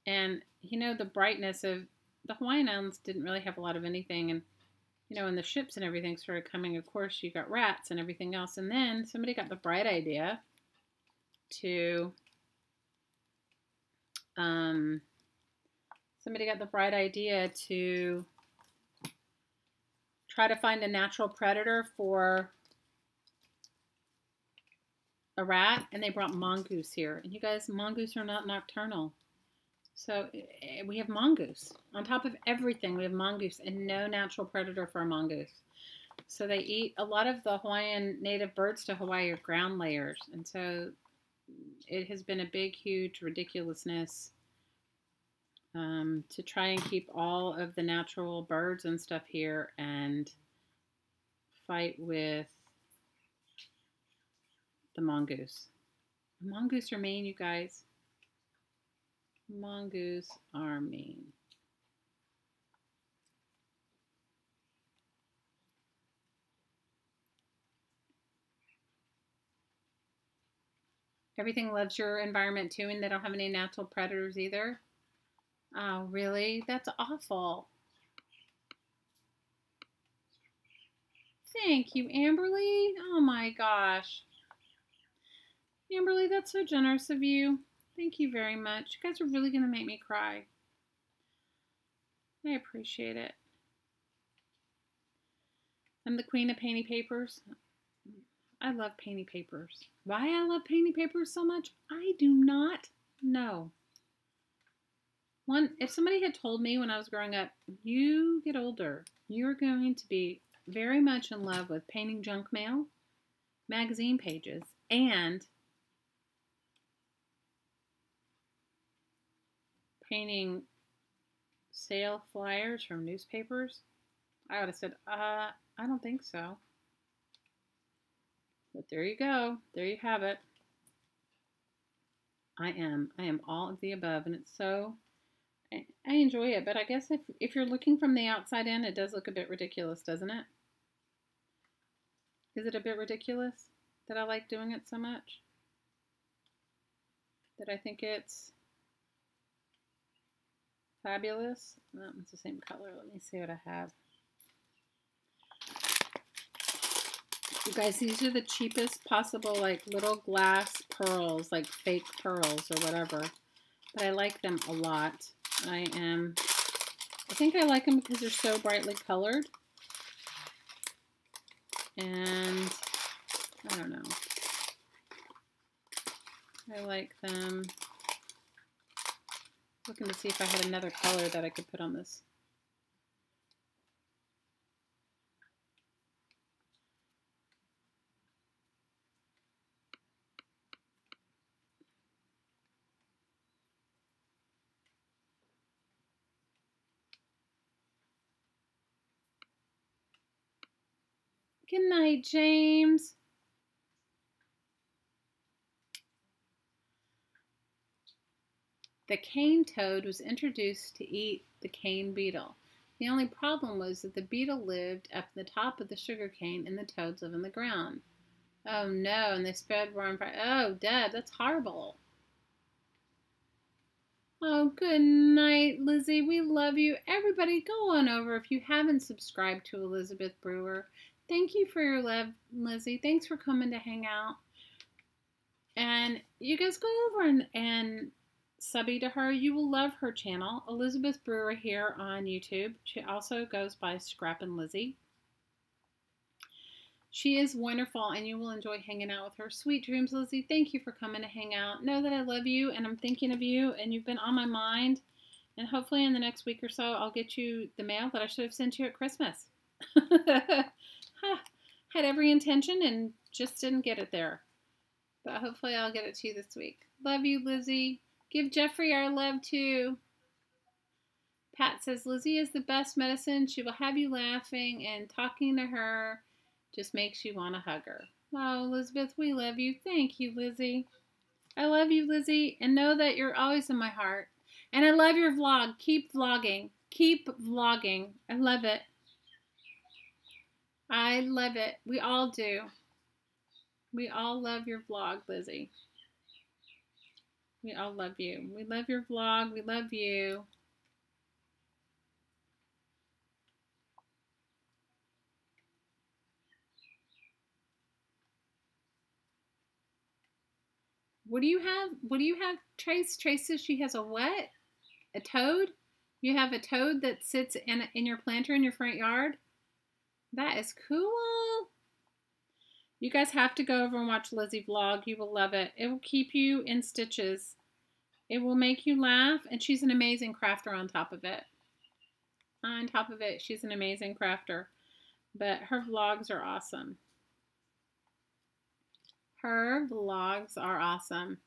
and you know, the brightness of the Hawaiian Islands didn't really have a lot of anything, and you know, when the ships and everything started coming, of course, you got rats and everything else, and then somebody got the bright idea to try to find a natural predator for a rat, and they brought mongoose here. And you guys, mongoose are not nocturnal. So we have mongoose. On top of everything, we have mongoose and no natural predator for a mongoose. So they eat a lot of the Hawaiian native birds to Hawaii are ground layers. And so it has been a big, huge ridiculousness to try and keep all of the natural birds and stuff here and fight with the mongoose. Mongoose are mean, you guys. Mongoose are mean. Everything loves your environment too, and they don't have any natural predators either. Oh, really? That's awful. Thank you, Amberly. Oh my gosh. Amberly, that's so generous of you. Thank you very much. You guys are really going to make me cry. I appreciate it. I'm the queen of painty papers. I love painty papers. Why I love painty papers so much, I do not know. If somebody had told me when I was growing up, you get older, you're going to be very much in love with painting junk mail, magazine pages, and painting sale flyers from newspapers. I would have said, I don't think so. But there you go. There you have it. I am all of the above, and it's so, I enjoy it, but I guess if you're looking from the outside in, it does look a bit ridiculous, doesn't it? Is it a bit ridiculous that I like doing it so much? That I think it's fabulous? That one's the same color. Let me see what I have. You guys, these are the cheapest possible, like little glass pearls, like fake pearls or whatever. But I like them a lot. I think I like them because they're so brightly colored. And I don't know. I like them. Looking to see if I had another color that I could put on this. Good night, James. The cane toad was introduced to eat the cane beetle. The only problem was that the beetle lived up the top of the sugar cane and the toads live in the ground. Oh no, and they spread worm fire. Oh, Deb, that's horrible. Oh, good night, Lizzie. We love you. Everybody, go on over if you haven't subscribed to Elizabeth Brewer. Thank you for your love, Lizzie. Thanks for coming to hang out. And you guys go over and subby to her. You will love her channel, Elizabeth Brewer here on YouTube. She also goes by Scrappin' Lizzie. She is wonderful, and you will enjoy hanging out with her. Sweet dreams, Lizzie. Thank you for coming to hang out. Know that I love you, and I'm thinking of you, and you've been on my mind. And hopefully in the next week or so, I'll get you the mail that I should have sent you at Christmas. Had every intention and just didn't get it there. But hopefully I'll get it to you this week. Love you, Lizzie. Give Jeffrey our love, too. Pat says, Lizzie is the best medicine. She will have you laughing, and talking to her just makes you want to hug her. Oh, Elizabeth, we love you. Thank you, Lizzie. I love you, Lizzie, and know that you're always in my heart. And I love your vlog. Keep vlogging. Keep vlogging. I love it. I love it. We all do. We all love your vlog, Lizzie. We all love you. We love your vlog. We love you. What do you have? What do you have, Trace? Trace says she has a what? A toad? You have a toad that sits in your planter in your front yard? That is cool. You guys have to go over and watch Lizzie vlog. You will love it. It will keep you in stitches. It will make you laugh, and she's an amazing crafter on top of it. On top of it, she's an amazing crafter. But her vlogs are awesome. Her vlogs are awesome.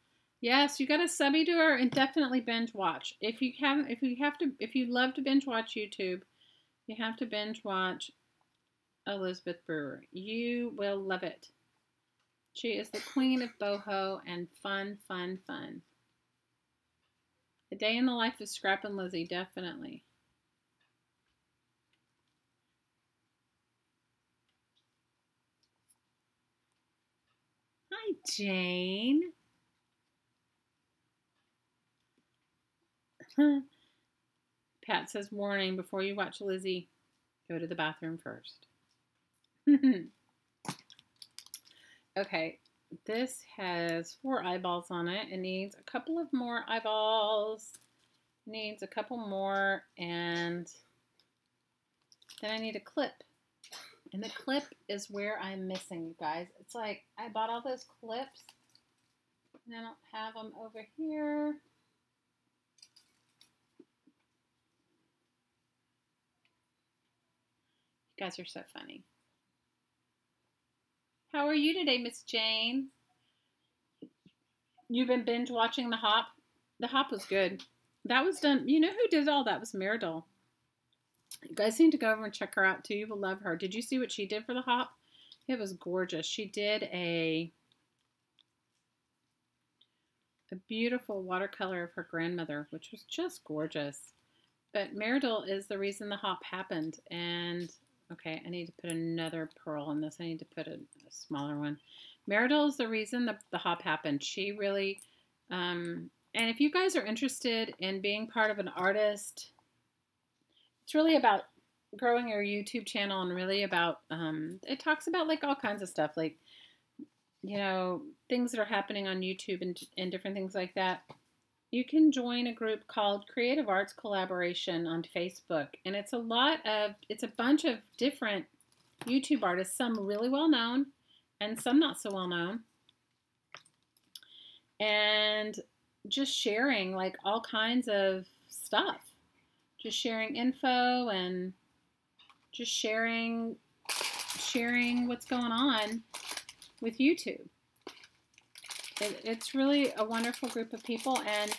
Yes, you got to subby to her and definitely binge watch. If you love to binge watch YouTube, you have to binge watch Elizabeth Brewer. You will love it. She is the queen of boho and fun, fun, fun. A day in the life of Scrappin' Lizzie, definitely. Hi, Jane. Pat says, warning, before you watch Lizzie, go to the bathroom first. Okay, this has 4 eyeballs on it. It needs a couple of more eyeballs. It needs a couple more, and then I need a clip. And the clip is where I'm missing, you guys. It's like I bought all those clips, and I don't have them over here. You guys are so funny. How are you today, Miss Jane? You've been binge watching The Hop? The Hop was good. That was done. You know who did all that was Meridol. You guys need to go over and check her out too. You will love her. Did you see what she did for the hop? It was gorgeous. She did a beautiful watercolor of her grandmother, which was just gorgeous. But Meridol is the reason the hop happened. And, okay, I need to put another pearl in this. I need to put a smaller one. Meridol is the reason the hop happened. She really, and if you guys are interested in being part of an artist, it's really about growing your YouTube channel and really about, it talks about like all kinds of stuff, like, you know, things that are happening on YouTube and different things like that. You can join a group called Creative Arts Collaboration on Facebook. And it's a bunch of different YouTube artists, some really well known and some not so well known. And just sharing like all kinds of stuff. Just sharing info and just sharing what's going on with YouTube. It's really a wonderful group of people, and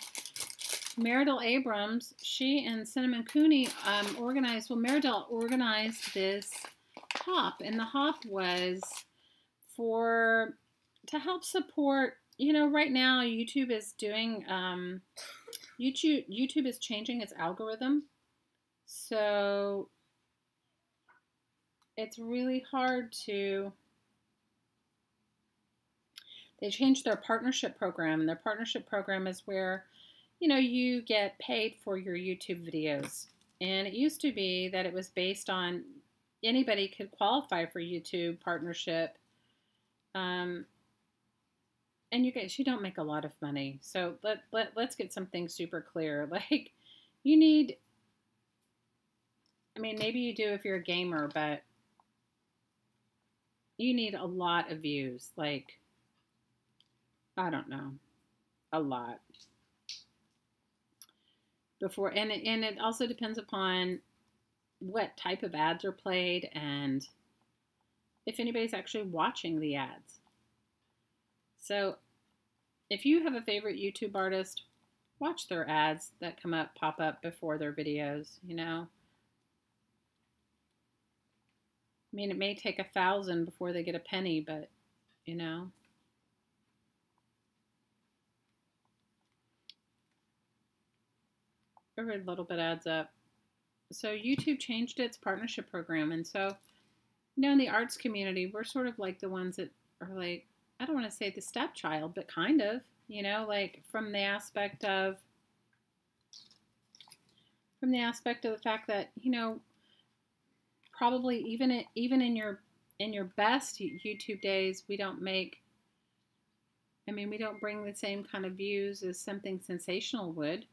Meridol Abrams, she and Cinnamon Cooney Meridol organized this hop, and the hop was to help support, you know, right now YouTube is doing, YouTube is changing its algorithm, so it's really hard to. They changed their partnership program, and their partnership program is where, you know, you get paid for your YouTube videos. And it used to be that it was based on anybody could qualify for YouTube partnership. And you don't make a lot of money. So let's get something super clear. Like, you need, I mean, maybe you do if you're a gamer, but you need a lot of views. Like, I don't know, a lot before, and it also depends upon what type of ads are played and if anybody's actually watching the ads. So if you have a favorite YouTube artist, watch their ads that pop up before their videos, you know. I mean, it may take 1,000 before they get a penny, but, you know. Every little bit adds up. So YouTube changed its partnership program, and so, you know, in the arts community, we're sort of like the ones that are like, I don't want to say the stepchild, but kind of, you know, like from the aspect of the fact that, you know, probably even in your best YouTube days, we don't bring the same kind of views as something sensational would,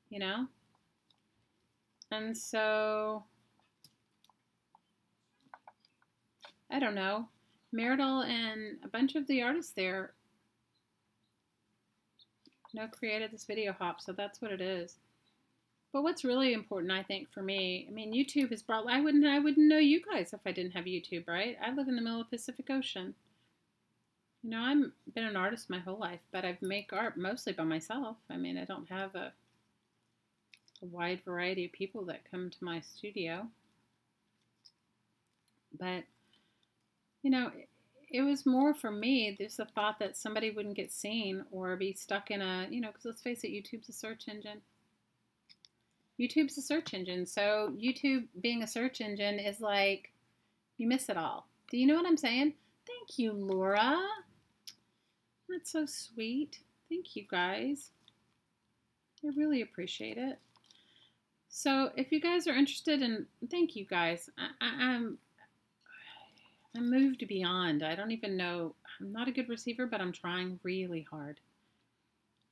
you know. And so, I don't know, Meridol and a bunch of the artists there, you know, created this video hop, so that's what it is. But what's really important, I think, for me, I mean, YouTube has brought, I wouldn't know you guys if I didn't have YouTube, right? I live in the middle of the Pacific Ocean. You know, I've been an artist my whole life, but I make art mostly by myself. I mean, I don't have a wide variety of people that come to my studio. But, you know, it was more for me, there's the thought that somebody wouldn't get seen or be stuck in a, you know, because let's face it, YouTube's a search engine. YouTube's a search engine. So YouTube being a search engine is like, you miss it all. Do you know what I'm saying? Thank you, Laura. That's so sweet. Thank you, guys. I really appreciate it. So if you guys are interested in, thank you guys. I'm moved beyond. I don't even know. I'm not a good receiver, but I'm trying really hard.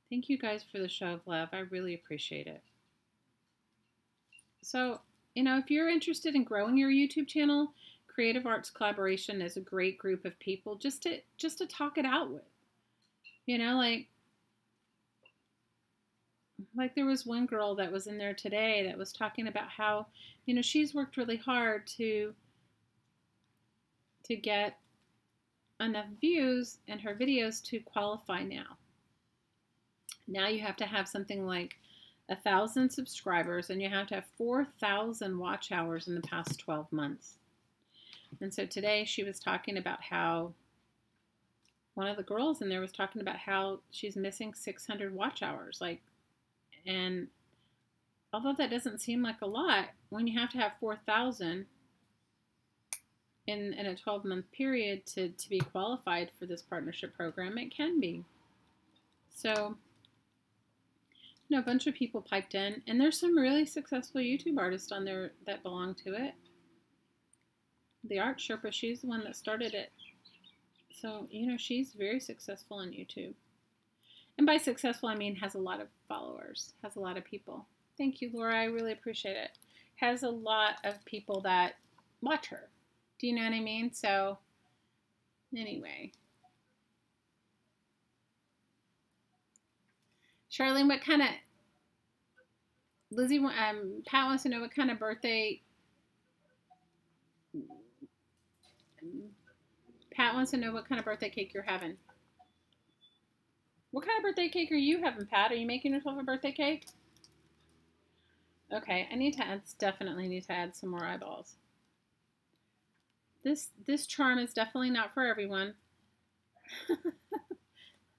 Thank you guys for the show of love. I really appreciate it. So, you know, if you're interested in growing your YouTube channel, Creative Arts Collaboration is a great group of people just to talk it out with. You know, like there was one girl that was in there today that was talking about how, you know, she's worked really hard to get enough views in her videos to qualify now. Now you have to have something like 1,000 subscribers, and you have to have 4,000 watch hours in the past 12 months. And so today she was talking about how one of the girls in there was talking about how she's missing 600 watch hours. Like, and although that doesn't seem like a lot, when you have to have 4,000 in a 12-month period to be qualified for this partnership program, it can be. So, you know, a bunch of people piped in, and there's some really successful YouTube artists on there that belong to it. The Art Sherpa, she's the one that started it. So, you know, she's very successful on YouTube. And by successful, I mean has a lot of followers, has a lot of people. Thank you, Laura. I really appreciate it. Has a lot of people that watch her. Do you know what I mean? So, anyway. Charlene, what kind of... Lizzie, Pat wants to know what kind of birthday... Pat wants to know what kind of birthday cake you're having. What kind of birthday cake are you having, Pat? Are you making yourself a birthday cake? Okay, I need to add, definitely need to add some more eyeballs. This charm is definitely not for everyone.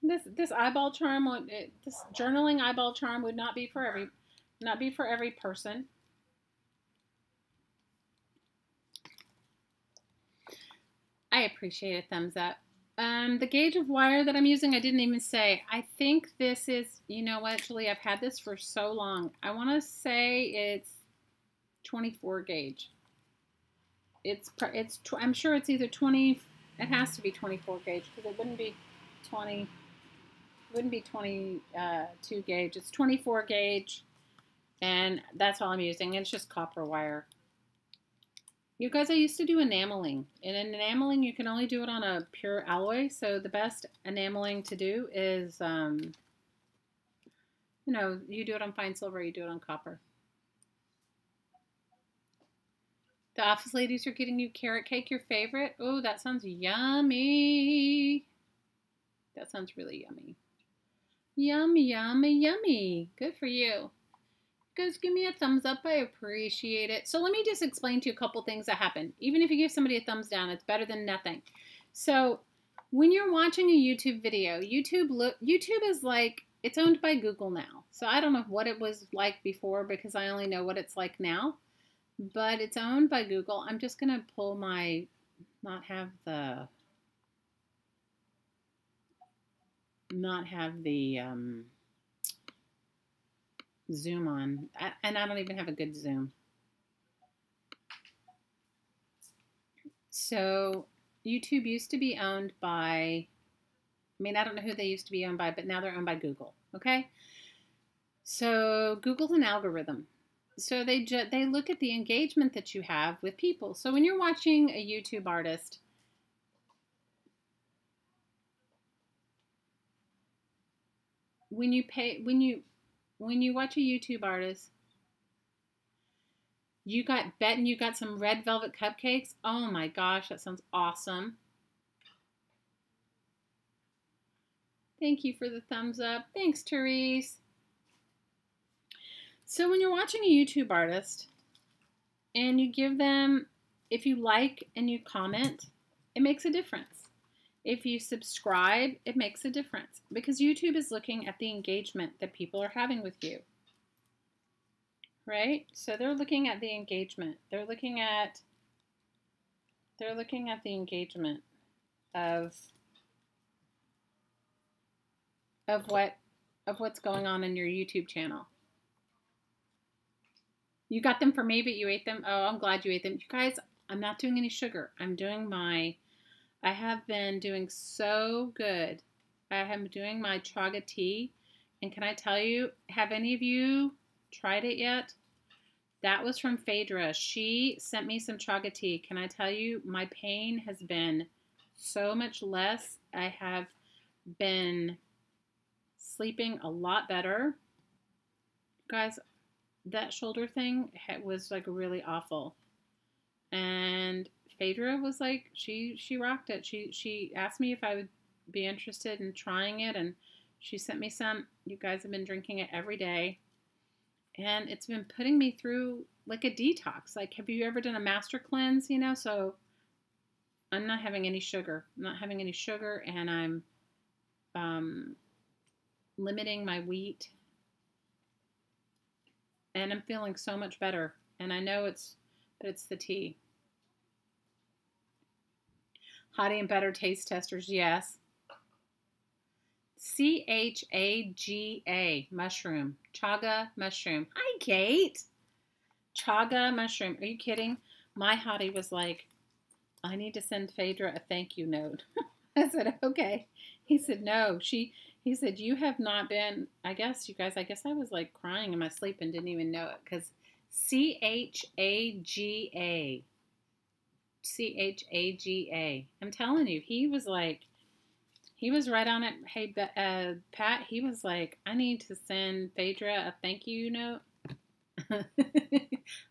this eyeball charm, this journaling eyeball charm would not be for every person. I appreciate a thumbs up. The gauge of wire that I'm using, I didn't even say. I think this is, you know what, Julie, I've had this for so long. I want to say it's 24 gauge. I'm sure it's either 20, it has to be 24 gauge because it wouldn't be 20, it wouldn't be 22 gauge. It's 24 gauge, and that's all I'm using. It's just copper wire. You guys, I used to do enameling. And in enameling, you can only do it on a pure alloy. So the best enameling to do is, you know, you do it on fine silver, you do it on copper. The office ladies are getting you carrot cake, your favorite. Oh, that sounds yummy. That sounds really yummy. Yummy, yummy, yummy. Good for you. Guys, give me a thumbs up. I appreciate it. So let me just explain to you a couple things that happen. Even if you give somebody a thumbs down, it's better than nothing. So when you're watching a YouTube video, YouTube is like, it's owned by Google now. So I don't know what it was like before because I only know what it's like now. But it's owned by Google. I'm just going to pull my, not have the zoom on, and I don't even have a good zoom. So YouTube used to be owned by, I mean, I don't know who they used to be owned by, but now they're owned by Google, okay? So Google's an algorithm. So they look at the engagement that you have with people. So when you're watching a YouTube artist, when you watch a YouTube artist, you got some red velvet cupcakes. Oh my gosh, that sounds awesome. Thank you for the thumbs up. Thanks, Therese. So when you're watching a YouTube artist and you give them, if you like and you comment, it makes a difference. If you subscribe, it makes a difference because YouTube is looking at the engagement that people are having with you, right? So they're looking at the engagement. They're looking at the engagement of what's going on in your YouTube channel. You got them for me, but you ate them. Oh, I'm glad you ate them. You guys, I'm not doing any sugar. I have been doing so good. I am doing my chaga tea. And can I tell you, have any of you tried it yet? That was from Phaedra. She sent me some chaga tea. Can I tell you, my pain has been so much less. I have been sleeping a lot better. Guys, that shoulder thing was like really awful. And Phaedra was like, she rocked it. She asked me if I would be interested in trying it, and she sent me some. You guys have been drinking it every day. And it's been putting me through like a detox. Like, have you ever done a master cleanse, you know? So I'm not having any sugar. I'm not having any sugar, and I'm limiting my wheat. And I'm feeling so much better. And I know it's the tea. Hottie and Better taste testers, yes. CHAGA mushroom. Chaga mushroom. Hi, Kate. Chaga mushroom. Are you kidding? My hottie was like, I need to send Phaedra a thank you note. I said, okay. He said, no. He said, you have not been, I guess, you guys, I guess I was like crying in my sleep and didn't even know it, because CHAGA. CHAGA. I'm telling you, he was like, he was right on it. Hey, Pat, he was like, I need to send Phaedra a thank you note.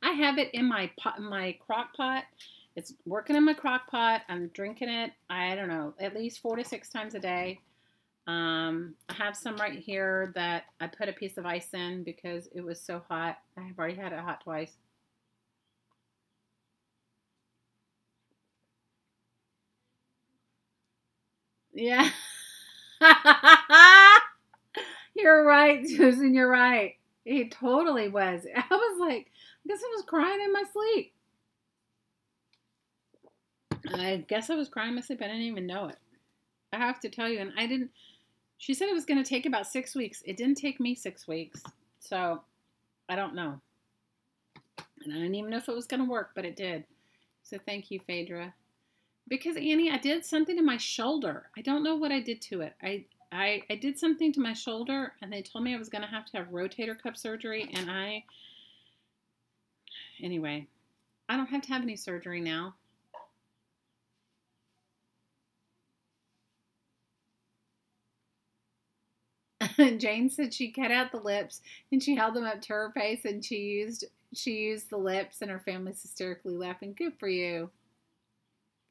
I have it in my crock pot. It's working in my crock pot. I'm drinking it, I don't know, at least 4 to 6 times a day. I have some right here that I put a piece of ice in because it was so hot. I have already had it hot twice. Yeah. You're right, Susan. You're right. He totally was. I was like, I guess I was crying in my sleep. I guess I was crying in my sleep. I didn't even know it. I have to tell you, and I didn't. She said it was going to take about 6 weeks. It didn't take me 6 weeks. So, I don't know. And I didn't even know if it was going to work, but it did. So, thank you, Phaedra. Because, Annie, I did something to my shoulder. I don't know what I did to it. I did something to my shoulder, and they told me I was going to have rotator cuff surgery, and anyway, I don't have to have any surgery now. Jane said she cut out the lips, and she held them up to her face, and she used the lips, and her family's hysterically laughing. Good for you.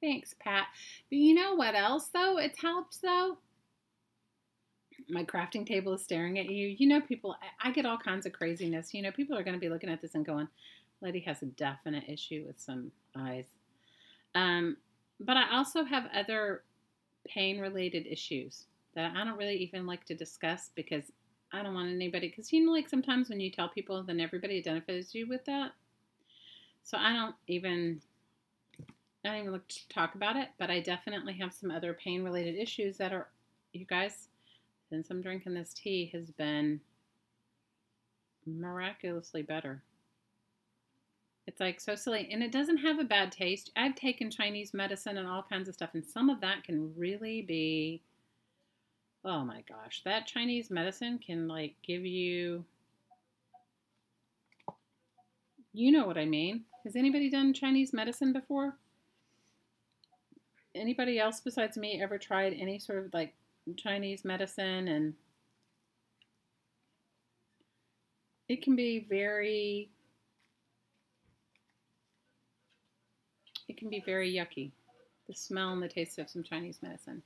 Thanks, Pat. But you know what else, though? It helps, though. My crafting table is staring at you. You know, people, I get all kinds of craziness. You know, people are going to be looking at this and going, Letty has a definite issue with some eyes. But I also have other pain-related issues that I don't really even like to discuss because I don't want anybody, because you know, like sometimes when you tell people, then everybody identifies you with that. So I don't even look to talk about it, but I definitely have some other pain-related issues that are, you guys, since I'm drinking this tea, has been miraculously better. It's like so silly, and it doesn't have a bad taste. I've taken Chinese medicine and all kinds of stuff, and some of that can really be, oh my gosh, that Chinese medicine can like give you, you know what I mean. Has anybody done Chinese medicine before? Anybody else besides me ever tried any sort of like Chinese medicine? And it can be very yucky, the smell and the taste of some Chinese medicine.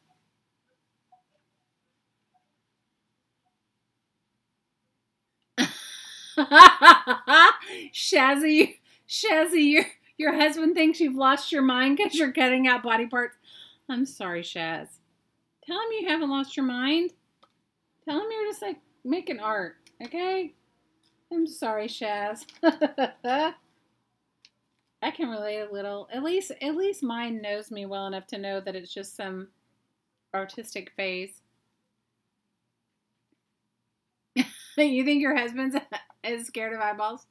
Shazzy, your husband thinks you've lost your mind because you're cutting out body parts. I'm sorry, Shaz. Tell him you haven't lost your mind. Tell him you're just like making art, okay? I'm sorry, Shaz. I can relate a little. At least mine knows me well enough to know that it's just some artistic phase. You think your husband's is scared of eyeballs?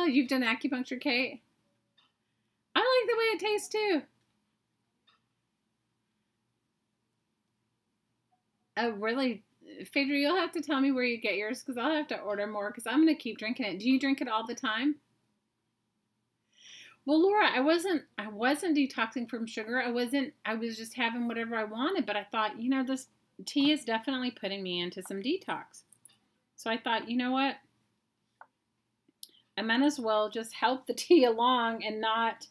You've done acupuncture, Kate? I like the way it tastes too. Oh, really? Phaedra, you'll have to tell me where you get yours because I'll have to order more because I'm going to keep drinking it. Do you drink it all the time? Well, Laura, I wasn't detoxing from sugar. I was just having whatever I wanted, but I thought, you know, this tea is definitely putting me into some detox. So I thought, you know what? I might as well just help the tea along and not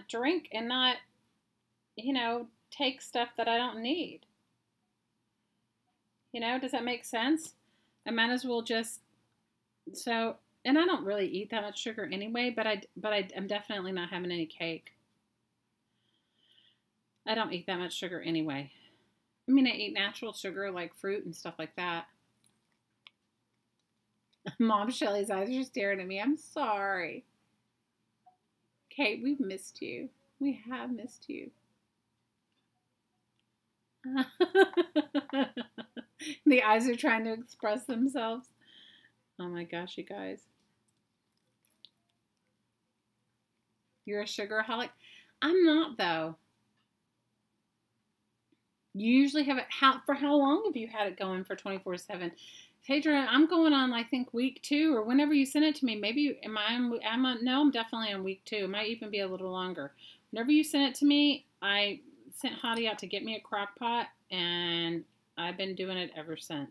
drink and not, you know, take stuff that I don't need. You know, does that make sense? I might as well just, so, and I don't really eat that much sugar anyway, but I'm definitely not having any cake. I don't eat that much sugar anyway. I mean, I eat natural sugar like fruit and stuff like that. Mom Shelly's eyes are staring at me. I'm sorry. Kate, we've missed you. We have missed you. The eyes are trying to express themselves. Oh my gosh, you guys. You're a sugaraholic? I'm not, though. You usually have it. For how long have you had it going for 24/7? Phaedra, I'm going on, I think, week 2, or whenever you send it to me. Maybe, no, I'm definitely on week 2. It might even be a little longer. Whenever you send it to me, I sent Hottie out to get me a crock pot, and I've been doing it ever since.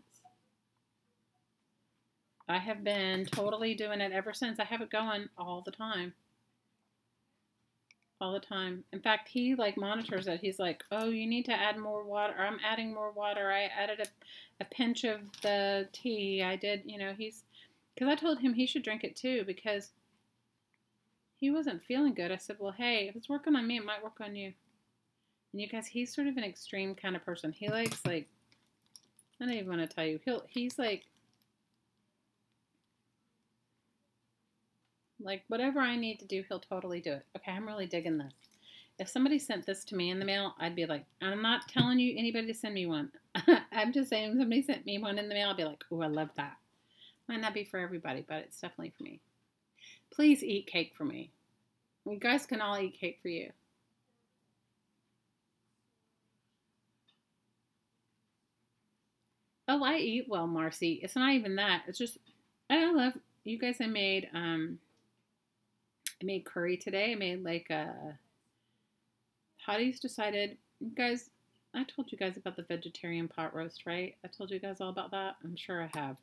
I have been totally doing it ever since. I have it going all the time. All the time. In fact, he like monitors it. He's like, oh, you need to add more water. Or I'm adding more water. I added a pinch of the tea. I did, you know, because I told him he should drink it too because he wasn't feeling good. I said, well, hey, if it's working on me, it might work on you. And you guys, he's sort of an extreme kind of person. He likes like, I don't even want to tell you. He's like whatever I need to do, he'll totally do it. Okay, I'm really digging this. If somebody sent this to me in the mail, I'd be like, I'm not telling you anybody to send me one. I'm just saying if somebody sent me one in the mail, I'd be like, oh, I love that. Might not be for everybody, but it's definitely for me. Please eat cake for me. You guys can all eat cake for you. Oh, I eat well, Marcy. It's not even that. It's just, I love, you guys, I made curry today. I made like Hottie's decided, you guys, I told you guys about the vegetarian pot roast, right? I told you guys all about that. I'm sure I have.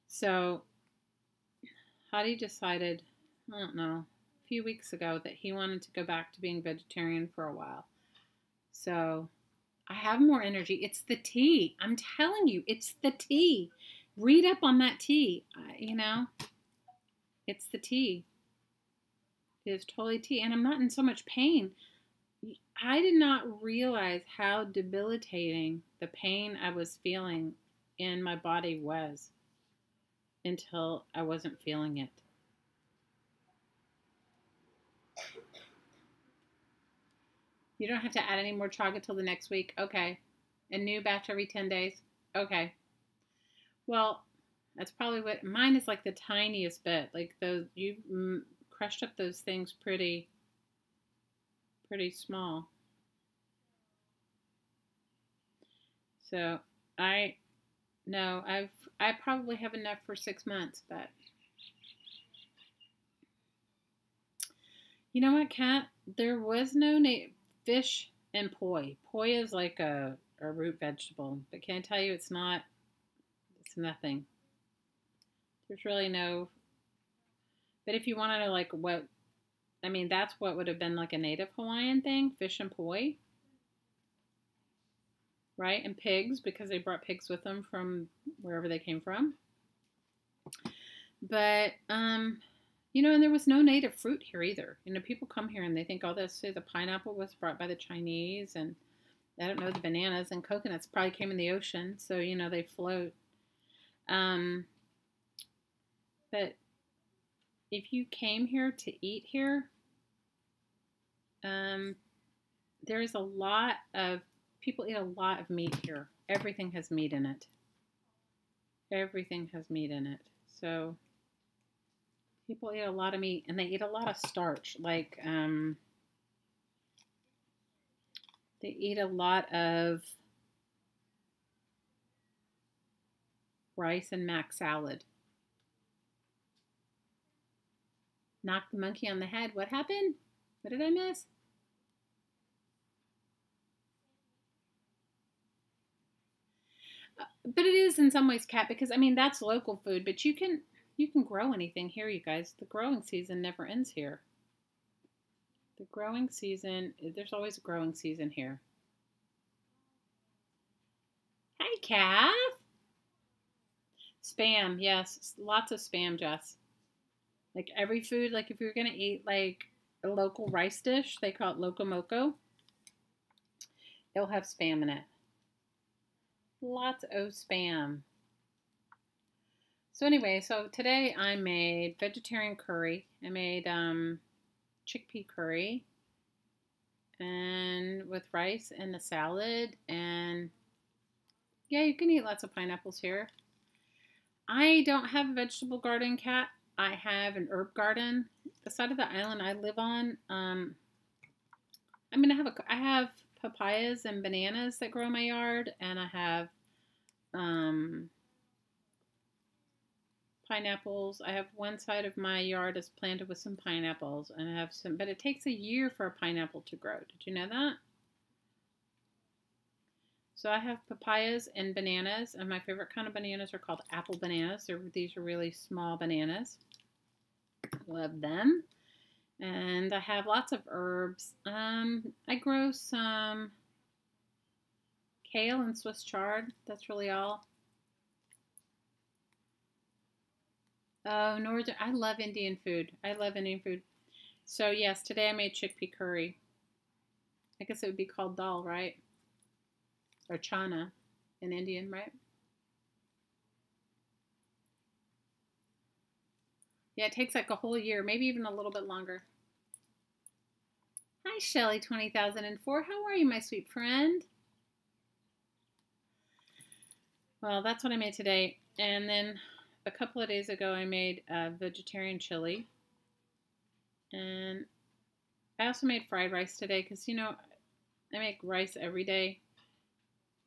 So Hottie decided, I don't know, a few weeks ago that he wanted to go back to being vegetarian for a while. So I have more energy. It's the tea. I'm telling you, it's the tea. Read up on that tea. You know, it's the tea. It is totally tea. And I'm not in so much pain. I did not realize how debilitating the pain I was feeling in my body was until I wasn't feeling it. You don't have to add any more chaga till the next week. Okay. A new batch every 10 days. Okay. Well, that's probably what mine is, like the tiniest bit. Like those, you crushed up those things pretty small. So I probably have enough for 6 months, but you know what, Kat? There was no fish and poi. Poi is like a root vegetable, but can I tell you it's not, it's nothing. There's really no, but if you want to know like what, I mean, that's what would have been like a native Hawaiian thing, fish and poi. Right? And pigs, because they brought pigs with them from wherever they came from. But, you know, and there was no native fruit here either. You know, people come here and they think, oh, the pineapple was brought by the Chinese, and I don't know, the bananas and coconuts probably came in the ocean, so, you know, they float. But if you came here to eat here, there is a lot of, people eat a lot of meat here. Everything has meat in it. Everything has meat in it. So people eat a lot of meat, and they eat a lot of starch. Like they eat a lot of rice and mac salad. Knock the monkey on the head. What happened? What did I miss? But it is in some ways, Kat, because I mean that's local food. But you can grow anything here, you guys. The growing season never ends here. The growing season, there's always a growing season here. Hi, Kath. Spam, yes. Lots of spam, Jess. Like every food, like if you're going to eat like a local rice dish, they call it Loco Moco. It'll have spam in it. Lots of spam. So anyway, so today I made vegetarian curry. I made chickpea curry and with rice and a salad. And yeah, you can eat lots of pineapples here. I don't have a vegetable garden, Kat. I have an herb garden. The side of the island I live on, I have papayas and bananas that grow in my yard, and I have pineapples. I have one side of my yard is planted with some pineapples, and I have some, but it takes a year for a pineapple to grow. Did you know that? So I have papayas and bananas, and my favorite kind of bananas are called apple bananas. These are really small bananas. Love them. And I have lots of herbs. I grow some kale and Swiss chard. That's really all. Oh, I love Indian food. I love Indian food. So yes, today I made chickpea curry. I guess it would be called dal, right? Or chana in Indian, right? Yeah, it takes like a whole year, maybe even a little bit longer. Hi, Shelly 20004. How are you, my sweet friend? Well, that's what I made today. And then a couple of days ago, I made a vegetarian chili. And I also made fried rice today because, you know, I make rice every day.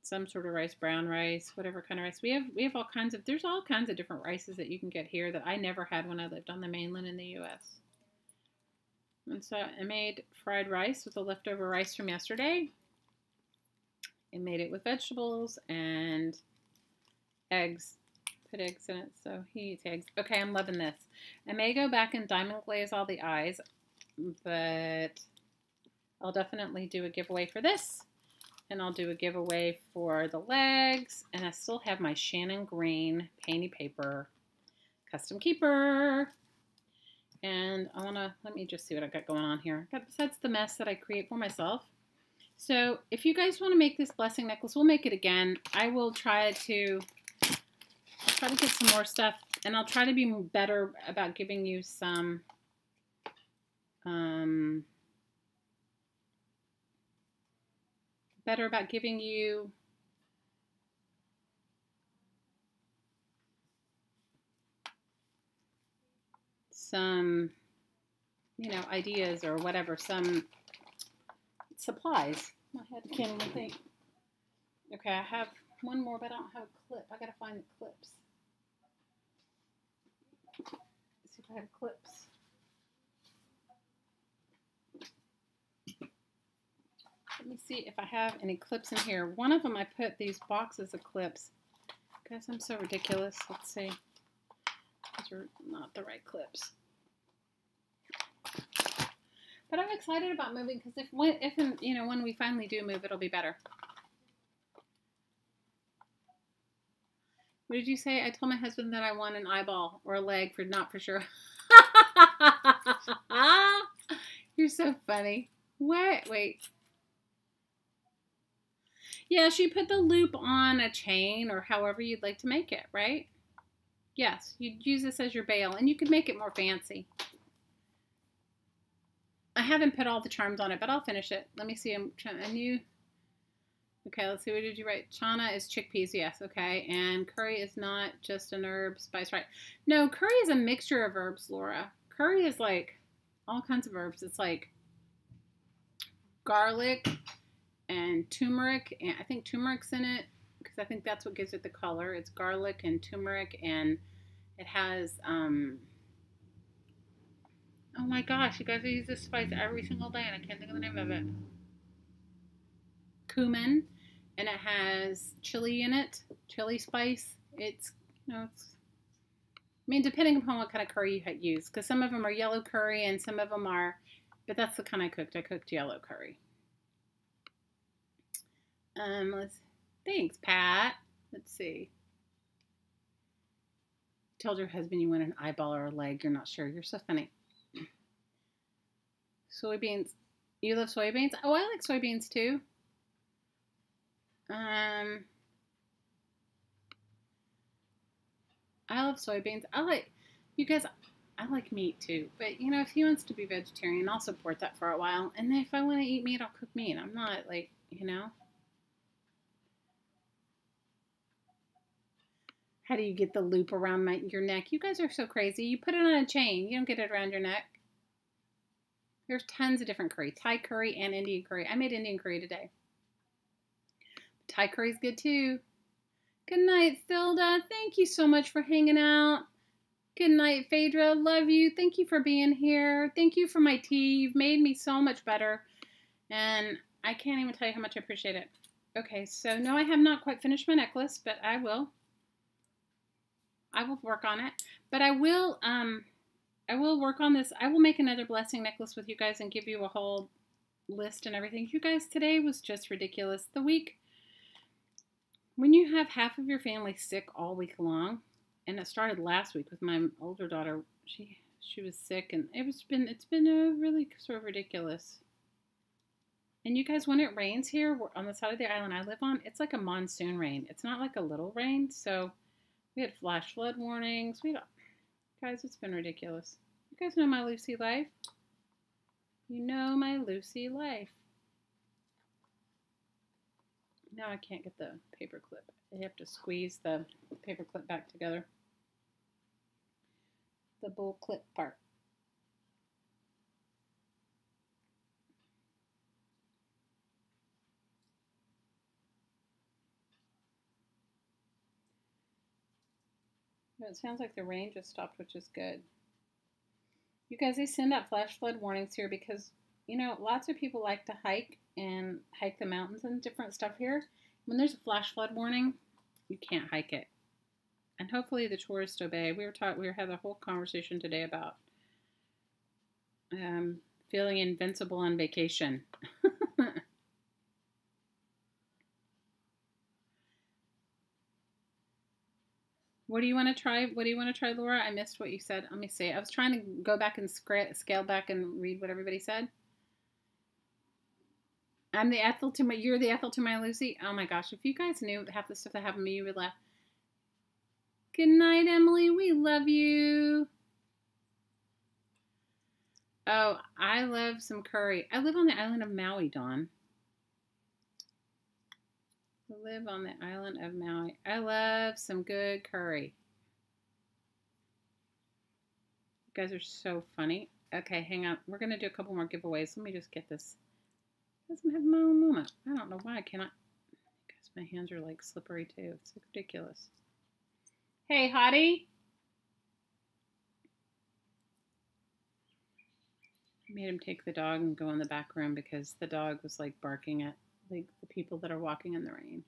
Some sort of rice, brown rice, whatever kind of rice. We have all kinds of, there's all kinds of different rices that you can get here that I never had when I lived on the mainland in the U.S. And so I made fried rice with the leftover rice from yesterday. I made it with vegetables and eggs. Put eggs in it, so he eats eggs. Okay, I'm loving this. I may go back and diamond glaze all the eyes, but I'll definitely do a giveaway for this. And I'll do a giveaway for the legs. And I still have my Shannon Green painty paper custom keeper. And let me just see what I got going on here. Besides the mess that I create for myself. So if you guys want to make this blessing necklace, we'll make it again. I will try to get some more stuff. And I'll try to be better about giving you some some, you know, ideas or whatever, some supplies. I can't even think. Okay, I have one more, but I don't have a clip. I gotta find the clips. Let's see if I have clips. Let me see if I have any clips in here. One of them I put these boxes of clips. Guys, I'm so ridiculous. Let's see. These are not the right clips. But I'm excited about moving because if when we finally do move, it'll be better. What did you say? I told my husband that I want an eyeball or a leg for not for sure. You're so funny. What? Wait. Yeah, she put the loop on a chain or however you'd like to make it, right? Yes, you'd use this as your bail and you could make it more fancy. I haven't put all the charms on it, but I'll finish it. Let me see. I'm trying a new. Okay, let's see. What did you write? Chana is chickpeas. Yes. Okay. And curry is not just an herb spice, right? No, curry is a mixture of herbs, Laura. Curry is like all kinds of herbs. It's like garlic and turmeric. And I think turmeric's in it because I think that's what gives it the color. It's garlic and turmeric, and it has, oh my gosh, you guys, I use this spice every single day and I can't think of the name of it. Cumin, and it has chili in it, chili spice. It's, I mean, depending upon what kind of curry you use, because some of them are yellow curry and some of them are, but that's the kind I cooked. I cooked yellow curry. Thanks, Pat. Let's see. Told your husband you want an eyeball or a leg. You're not sure. You're so funny. Soybeans. You love soybeans? Oh, I like soybeans too. I love soybeans. You guys, I like meat too. But, you know, if he wants to be vegetarian, I'll support that for a while. And if I want to eat meat, I'll cook meat. I'm not like, you know. How do you get the loop around your neck? You guys are so crazy. You put it on a chain. You don't get it around your neck. There's tons of different curry. Thai curry and Indian curry. I made Indian curry today. Thai curry's good too. Good night, Thilda. Thank you so much for hanging out. Good night, Phaedra. Love you. Thank you for being here. Thank you for my tea. You've made me so much better. And I can't even tell you how much I appreciate it. Okay, so no, I have not quite finished my necklace, but I will. I will work on it. But I will work on this. I will make another blessing necklace with you guys and give you a whole list and everything. You guys, today was just ridiculous. The week, when you have half of your family sick all week long, and it started last week with my older daughter. She was sick, and it's been a really sort of ridiculous. And you guys, when it rains here on the side of the island I live on, it's like a monsoon rain. It's not like a little rain. So we had flash flood warnings. Guys, it's been ridiculous. You guys know my Lucy life. You know my Lucy life. Now I can't get the paper clip. I have to squeeze the paper clip back together. The bull clip part. But it sounds like the rain just stopped, which is good. You guys, they send out flash flood warnings here because, you know, lots of people like to hike and hike the mountains and different stuff here. When there's a flash flood warning, you can't hike it. And hopefully the tourists obey. We had a whole conversation today about feeling invincible on vacation. What do you want to try? What do you want to try, Laura? I missed what you said. Let me see. I was trying to go back and scale back and read what everybody said. I'm the Ethel to my, you're the Ethel to my Lucy. Oh my gosh, if you guys knew half the stuff that happened to me, you would laugh. Good night, Emily. We love you. Oh, I love some curry. I live on the island of Maui, Dawn. I live on the island of Maui. I love some good curry. You guys are so funny. Okay, hang on. We're going to do a couple more giveaways. Let me just get this. It doesn't have my own moment. I don't know why I cannot. Guys, my hands are like slippery too. It's ridiculous. Hey, Hottie. I made him take the dog and go in the back room because the dog was like barking at like the people that are walking in the rain.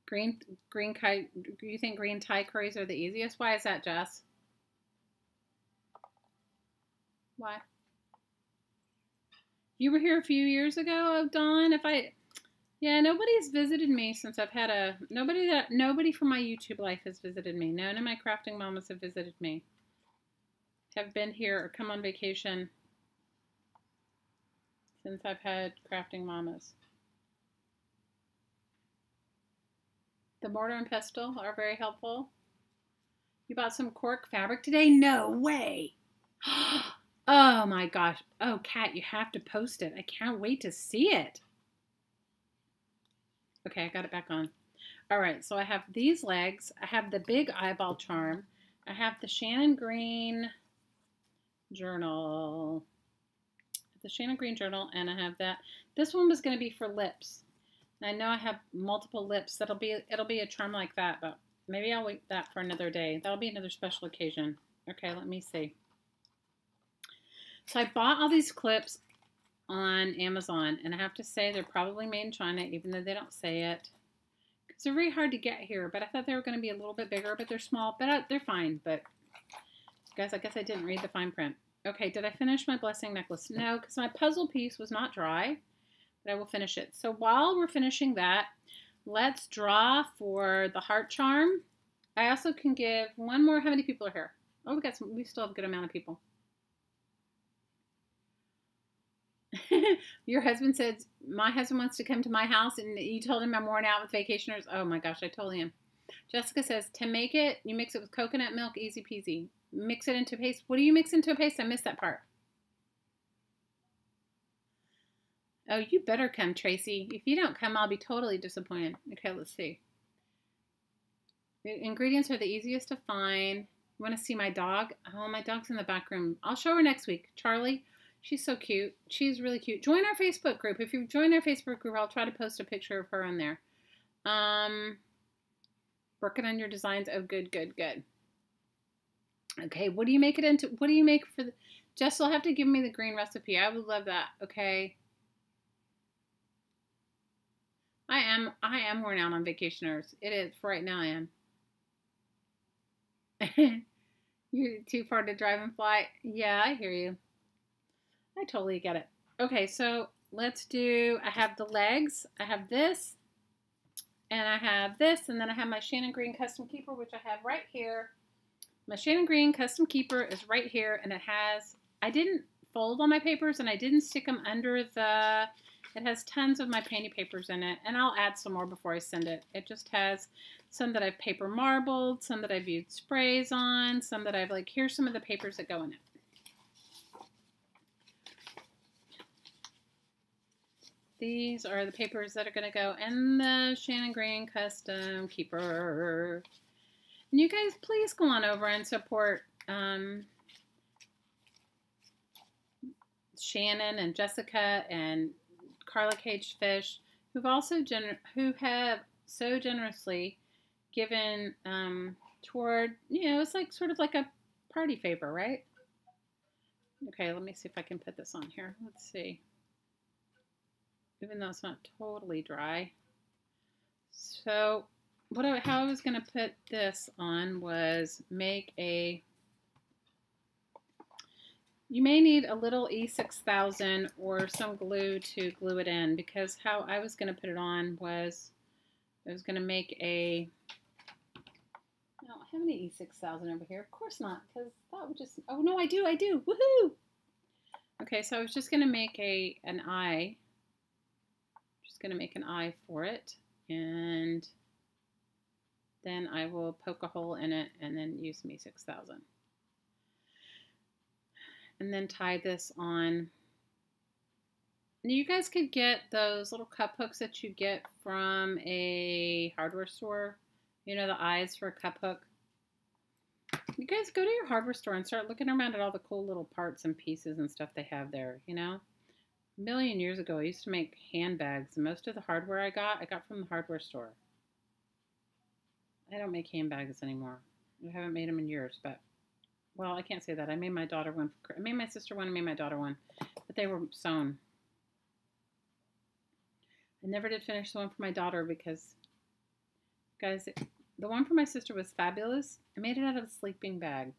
Green kite. Do you think green Thai curries are the easiest? Why is that, Jess? Why? You were here a few years ago, Dawn. Yeah, nobody's visited me since I've had nobody from my YouTube life has visited me. None of my crafting mamas have visited me. Have been here or come on vacation since I've had crafting mamas. The mortar and pestle are very helpful. You bought some cork fabric today? No way. Oh my gosh. Oh, Kat, you have to post it. I can't wait to see it. Okay, I got it back on. All right, so I have these legs. I have the big eyeball charm. I have the Shannon Green journal. The Shannon Green journal, and I have that. This one was going to be for lips. And I know I have multiple lips. It'll be a charm like that, but maybe I'll wait that for another day. That'll be another special occasion. Okay, let me see. So I bought all these clips on Amazon, and I have to say they're probably made in China, even though they don't say it. Because they're very hard to get here, but I thought they were going to be a little bit bigger, but they're small, but they're fine. But guys, I guess I didn't read the fine print. Okay, did I finish my blessing necklace? No, because my puzzle piece was not dry, but I will finish it. So while we're finishing that, let's draw for the heart charm. I also can give one more. How many people are here? Oh, we still have a good amount of people. Your husband said, my husband wants to come to my house, and you told him I'm worn out with vacationers. Oh my gosh, I told him. Jessica says, to make it, you mix it with coconut milk, easy peasy. Mix it into paste. What do you mix into a paste? I missed that part. Oh, you better come, Tracy. If you don't come, I'll be totally disappointed. Okay, let's see. The ingredients are the easiest to find. You want to see my dog? Oh, my dog's in the back room. I'll show her next week. Charlie, she's so cute. She's really cute. Join our Facebook group. If you join our Facebook group, I'll try to post a picture of her on there. Working on your designs. Oh, good, good, good. Okay, what do you make it into? What do you make for the... Jess will have to give me the green recipe. I would love that. Okay. I am worn out on vacationers. It is. For right now, I am. You're too far to drive and fly. Yeah, I hear you. I totally get it. Okay, so let's do, I have the legs, I have this, and I have this, and then I have my Shannon Green Custom Keeper, which I have right here. My Shannon Green Custom Keeper is right here, and it has, I didn't fold all my papers, and I didn't stick them under the, it has tons of my painty papers in it, and I'll add some more before I send it. It just has some that I've paper marbled, some that I've used sprays on, some that I've like, here's some of the papers that go in it. These are the papers that are going to go in the Shannon Green Custom Keeper. And you guys, please go on over and support Shannon and Jessica and Carla Caged Fish, who have so generously given toward, you know, it's like sort of like a party favor, right? Okay, let me see if I can put this on here. Let's see. Even though it's not totally dry. So how I was going to put this on was make a, you may need a little E6000 or some glue to glue it in, because how I was going to put it on was, I was going to make a, I don't have any E6000 over here. Of course not, because that would just, oh no, I do, woohoo! Okay, so I was just going to make an eye. Just going to make an eye for it, and then I will poke a hole in it and then use me 6000. And then tie this on. And you guys could get those little cup hooks that you get from a hardware store. You know, the eyes for a cup hook. You guys go to your hardware store and start looking around at all the cool little parts and pieces and stuff they have there, you know. A million years ago, I used to make handbags, and most of the hardware I got from the hardware store. I don't make handbags anymore. I haven't made them in years, but, well, I can't say that. I made my daughter one. I made my sister one, I made my daughter one, but they were sewn. I never did finish the one for my daughter because, guys, the one for my sister was fabulous. I made it out of a sleeping bag.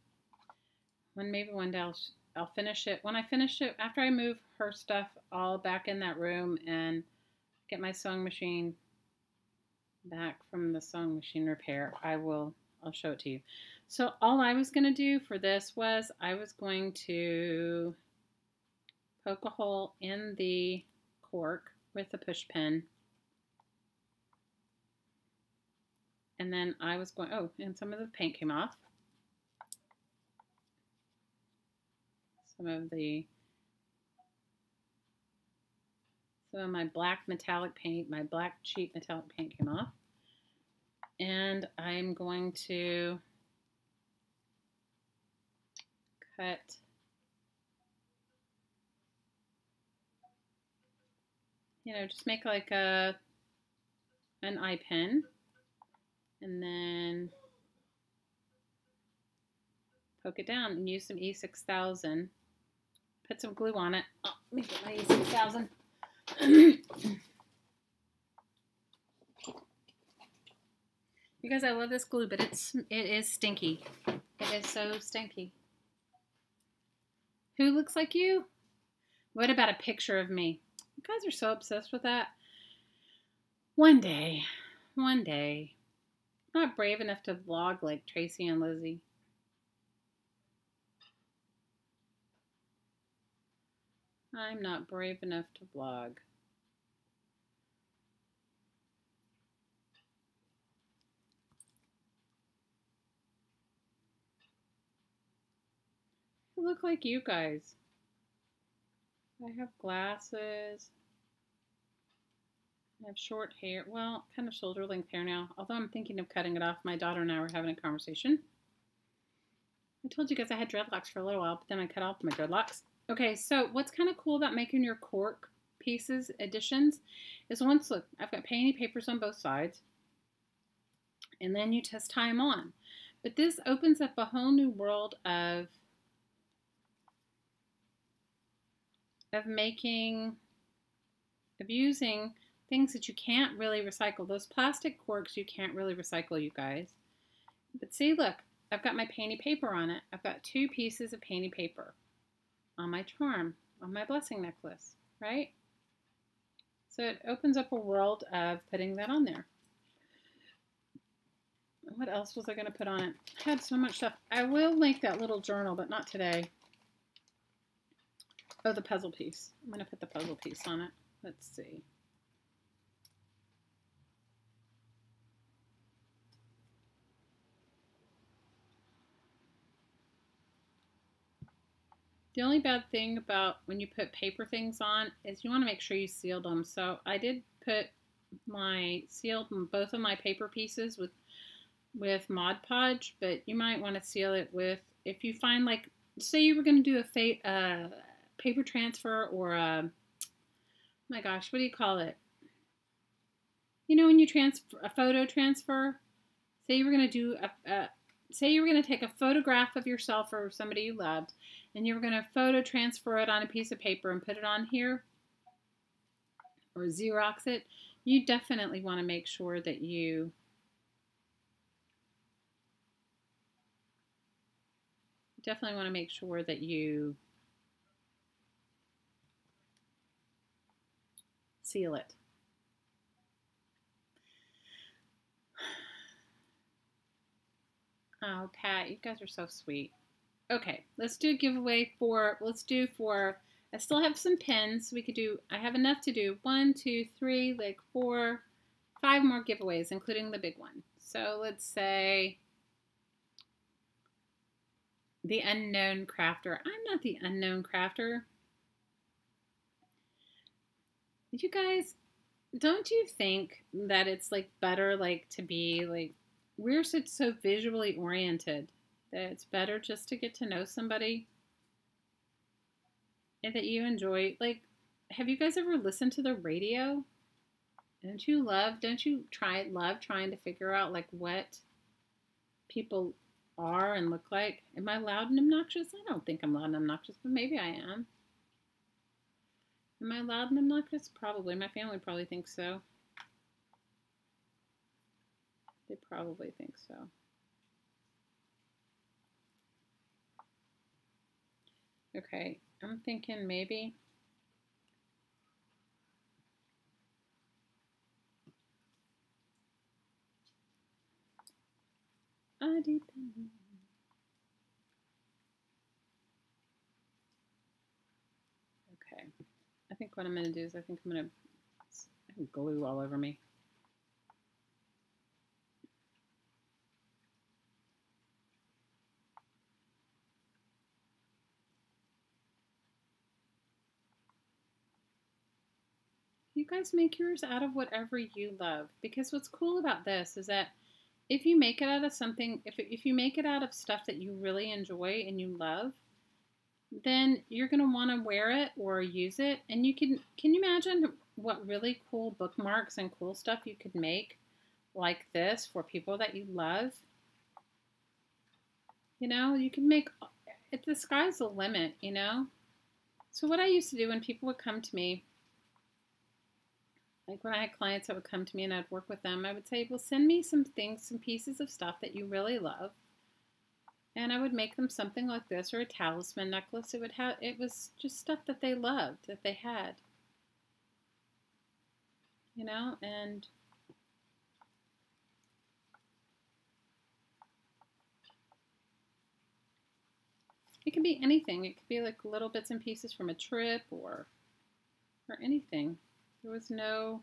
Maybe one day I'll finish it. When I finish it, after I move her stuff all back in that room and get my sewing machine back from the sewing machine repair, I'll show it to you. So all I was going to do for this was I was going to poke a hole in the cork with a push pin. And then I was going, oh, and some of the paint came off. Some of my black metallic paint, my black cheap metallic paint came off. And I'm going to cut just make like an eye pin, and then poke it down and use some E6000. Put some glue on it. Oh, let me get my E6000. You guys, I love this glue, but it is stinky. It is so stinky. Who looks like you? What about a picture of me? You guys are so obsessed with that. One day, One day. I'm not brave enough to vlog like Tracy and Lizzie. I'm not brave enough to vlog. I look like you guys. I have glasses. I have short hair. Well, kind of shoulder length hair now. Although I'm thinking of cutting it off. My daughter and I were having a conversation. I told you guys I had dreadlocks for a little while, but then I cut off my dreadlocks. Okay, so what's kind of cool about making your cork pieces, additions, is once, look, I've got painty papers on both sides. And then you just tie them on. But this opens up a whole new world of using things that you can't really recycle. Those plastic corks you can't really recycle, you guys. But see, look, I've got my painty paper on it. I've got 2 pieces of painty paper on my charm, on my blessing necklace, right? So it opens up a world of putting that on there. What else was I going to put on it? I had so much stuff. I will make that little journal, but not today. Oh, the puzzle piece. I'm going to put the puzzle piece on it. Let's see. The only bad thing about when you put paper things on is you want to make sure you sealed them. So I did put sealed both of my paper pieces with Mod Podge, but you might want to seal it with, if you find, like, say you were going to do a paper transfer or a, my gosh, what do you call it? You know, when you transfer a photo transfer, say you were going to do say you were going to take a photograph of yourself or somebody you loved, and you were going to photo transfer it on a piece of paper and put it on here, or Xerox it, you definitely want to make sure that you seal it. Oh, Pat, you guys are so sweet. Okay, let's do a giveaway for, I still have some pins. I have enough to do 1, 2, 3, like 4, 5 more giveaways, including the big one. So let's say the unknown crafter. I'm not the unknown crafter. You guys, don't you think that it's like better like to be like, we're so visually oriented that it's better just to get to know somebody and that you enjoy. Like, have you guys ever listened to the radio? Don't you love trying to figure out like what people are and look like? Am I loud and obnoxious? I don't think I'm loud and obnoxious, but maybe I am. Am I loud and obnoxious? Probably. My family probably thinks so. They probably think so. Okay, I'm thinking maybe okay, I think what I'm going to do is I think I'm going to have glue all over me. You guys make yours out of whatever you love, because what's cool about this is that if you make it out of something, if you make it out of stuff that you really enjoy and you love, then you're going to want to wear it or use it. And can you imagine what really cool bookmarks and cool stuff you could make like this for people that you love? You know, you can make, the sky's the limit, you know? So what I used to do when people would come to me, like when I had clients that would come to me and I'd work with them, I would say, well, send me some things, some pieces of stuff that you really love. And I would make them something like this, or a talisman necklace. It was just stuff that they loved, that they had. You know, and It can be anything. It could be like little bits and pieces from a trip or anything. There was no...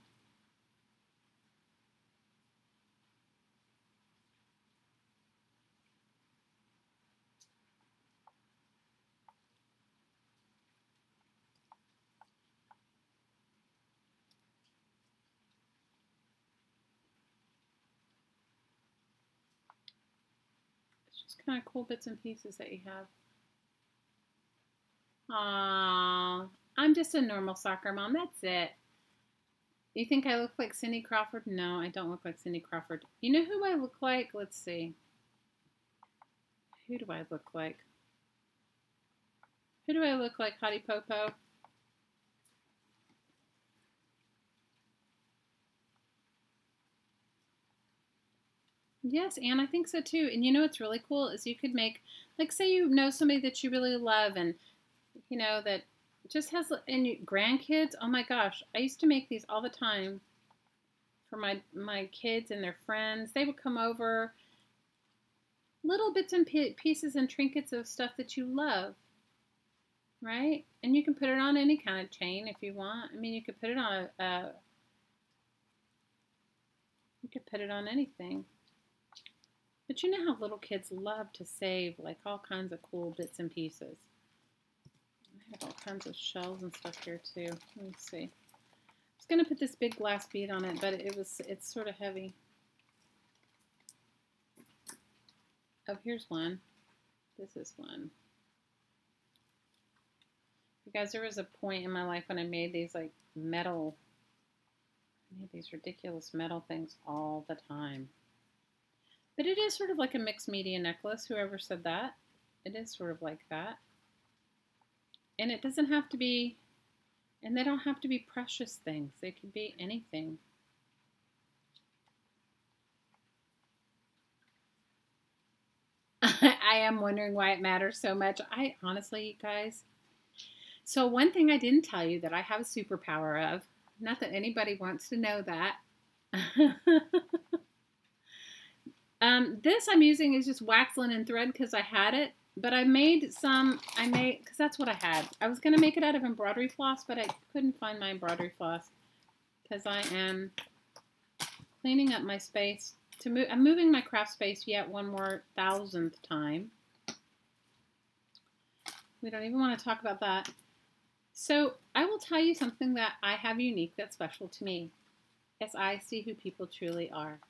It's just kind of cool bits and pieces that you have. Aww, I'm just a normal soccer mom. That's it. You think I look like Cindy Crawford? No, I don't look like Cindy Crawford. You know who I look like? Let's see. Who do I look like? Who do I look like, Hottie Popo? Yes, Anne, I think so too. And you know what's really cool is you could make, like, say you know somebody that you really love and, you know, that just has, and grandkids. Oh my gosh, I used to make these all the time for my kids and their friends. They would come over, little bits and pieces and trinkets of stuff that you love, right? And you can put it on any kind of chain if you want. I mean, you could put it on you could put it on anything. But you know how little kids love to save like all kinds of cool bits and pieces. I have all kinds of shells and stuff here too. Let me see. I was gonna put this big glass bead on it, but it's sort of heavy. Oh, here's one. This is one. You guys, there was a point in my life when I made these like metal, I made these ridiculous metal things all the time. But it is sort of like a mixed media necklace, whoever said that. It is sort of like that. And it doesn't have to be, and they don't have to be precious things. They can be anything. I am wondering why it matters so much. I honestly, you guys. So one thing I didn't tell you that I have a superpower of, not that anybody wants to know that. This I'm using is just wax linen thread because I had it, but I made some, because that's what I had. I was going to make it out of embroidery floss, but I couldn't find my embroidery floss because I am cleaning up my space. I'm moving my craft space yet one more 1,000th time. We don't even want to talk about that. So I will tell you something that I have unique that's special to me, as I see who people truly are.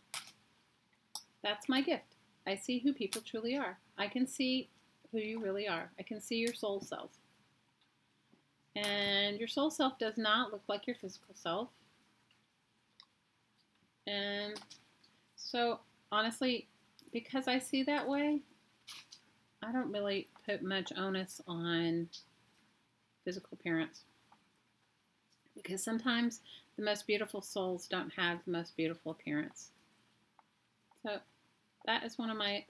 That's my gift. I see who people truly are. I can see who you really are. I can see your soul self. And your soul self does not look like your physical self. And so, honestly, because I see that way, I don't really put much onus on physical appearance. Because sometimes the most beautiful souls don't have the most beautiful appearance. So that's one of my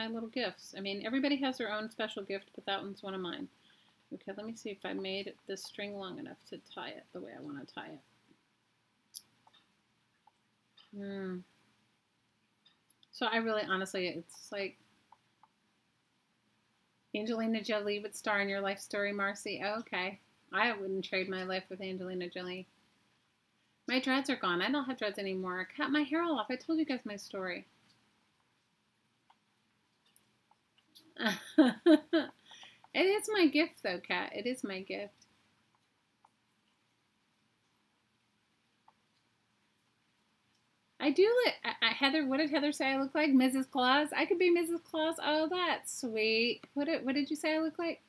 little gifts. I mean, everybody has their own special gift, but that one's one of mine. Okay, let me see if I made this string long enough to tie it the way I want to tie it. So I really, honestly, it's like Angelina Jolie would star in your life story, Marcy. Oh, okay. I wouldn't trade my life with Angelina Jolie. My dreads are gone. I don't have dreads anymore. I cut my hair all off. I told you guys my story. It is my gift, though, Kat. It is my gift. I do look. Heather, what did Heather say I look like? Mrs. Claus? I could be Mrs. Claus. Oh, that's sweet. What did you say I look like?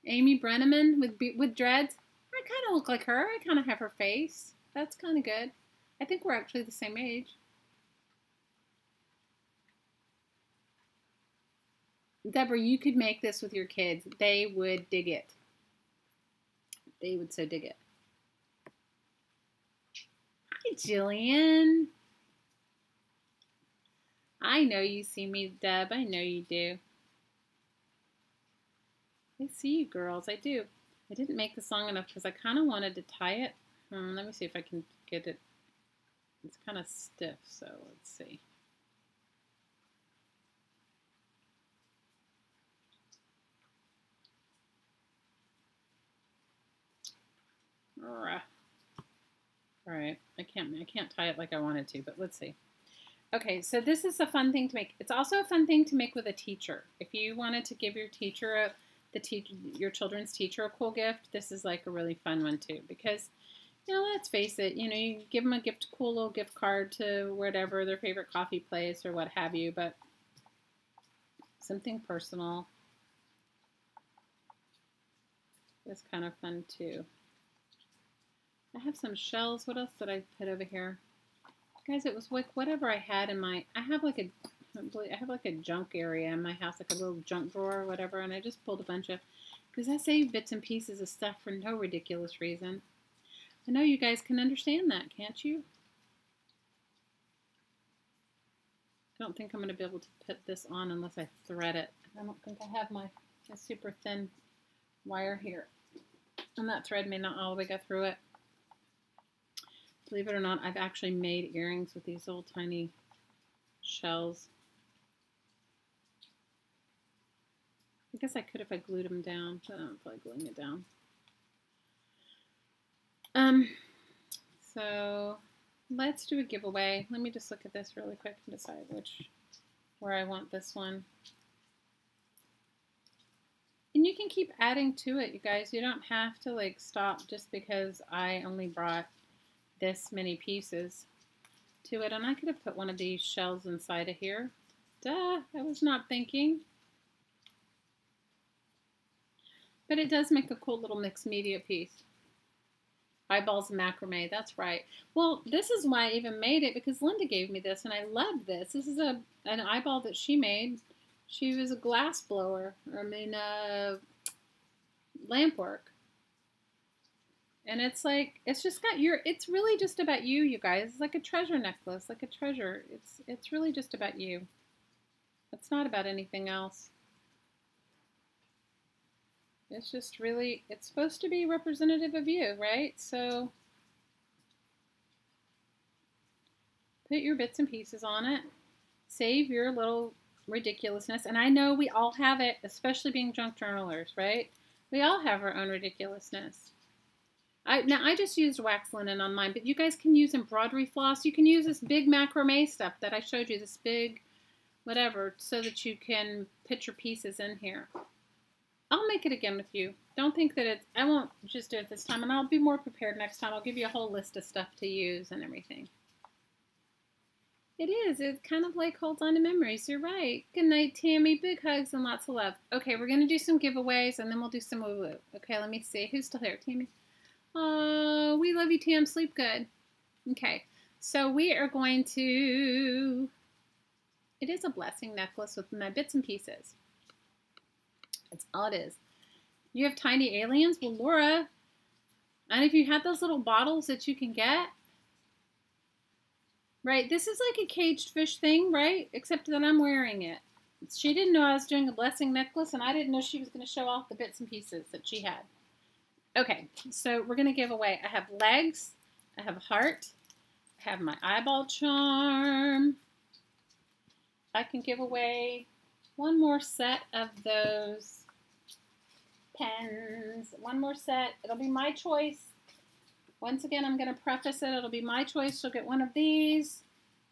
Amy Brenneman with dreads? I kind of look like her. I kind of have her face. That's kind of good. I think we're actually the same age. Deborah, you could make this with your kids. They would dig it. They would so dig it. Hi, Jillian. I know you see me, Deb. I know you do. I see you, girls. I do. I didn't make this long enough because I kind of wanted to tie it. Let me see if I can get it. It's kind of stiff, so let's see. All right, I can't tie it like I wanted to, but let's see. Okay, so this is a fun thing to make. It's also a fun thing to make with a teacher. If you wanted to give your teacher your children's teacher a cool gift, this is like a really fun one too. Because, you know, let's face it, you know, you give them a cool little gift card to whatever their favorite coffee place or what have you, but something personal is kind of fun too. I have some shells. What else did I put over here? Guys, it was like whatever I had in my, I have like a junk area in my house, like a little junk drawer or whatever, and I just pulled a bunch of, because I save bits and pieces of stuff for no ridiculous reason. I know you guys can understand that, can't you? I don't think I'm going to be able to put this on unless I thread it. I don't think I have my super thin wire here. And that thread may not all the way go through it. Believe it or not, I've actually made earrings with these little tiny shells. I guess I could if I glued them down, but I don't feel like gluing it down. So let's do a giveaway. Let me just look at this really quick and decide where I want this one. And you can keep adding to it, you guys. You don't have to like stop just because I only brought this many pieces to it. And I could have put one of these shells inside of here. Duh, I was not thinking. But it does make a cool little mixed media piece. Eyeballs and macrame, that's right. Well, this is why I even made it, because Linda gave me this and I love this. This is an eyeball that she made. She was a glass blower, lamp work. And it's like, it's just got it's really just about you, you guys. It's like a treasure necklace, like a treasure. It's really just about you. It's not about anything else. It's just really, it's supposed to be representative of you, right? So put your bits and pieces on it. Save your little ridiculousness. And I know we all have it, especially being junk journalers, right? We all have our own ridiculousness. Now, I just used wax linen on mine, but you guys can use embroidery floss. You can use this big macrame stuff that I showed you, this big whatever, so that you can put your pieces in here. I'll make it again with you. Don't think that I won't just do it this time, and I'll be more prepared next time. I'll give you a whole list of stuff to use and everything. It is. It kind of like holds on to memories. You're right. Good night, Tammy. Big hugs and lots of love. Okay, we're going to do some giveaways, and then we'll do some woo-woo. Okay, let me see. Who's still here? Tammy? Oh, we love you, Tam. Sleep good. Okay, so we are going to... It is a blessing necklace with my bits and pieces. That's all it is. You have tiny aliens? Well, Laura, and if you had those little bottles that you can get, right? This is like a caged fish thing, right? Except that I'm wearing it. She didn't know I was doing a blessing necklace, and I didn't know she was going to show off the bits and pieces that she had. Okay, so we're going to give away. I have legs. I have a heart. I have my eyeball charm. I can give away one more set of those pens. One more set. It'll be my choice. Once again, I'm going to preface it. It'll be my choice. You'll get one of these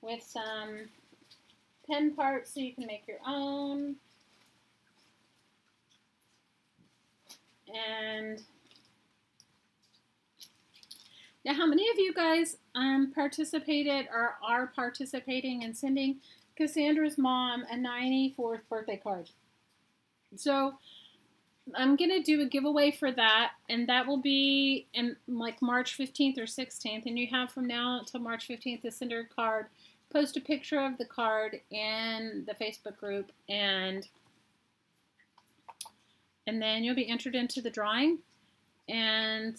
with some pen parts so you can make your own. And now, how many of you guys participated or are participating in sending Cassandra's mom a 94th birthday card? So I'm going to do a giveaway for that, and that will be in like March 15th or 16th, and you have from now until March 15th to send her a card, post a picture of the card in the Facebook group, and then you'll be entered into the drawing. And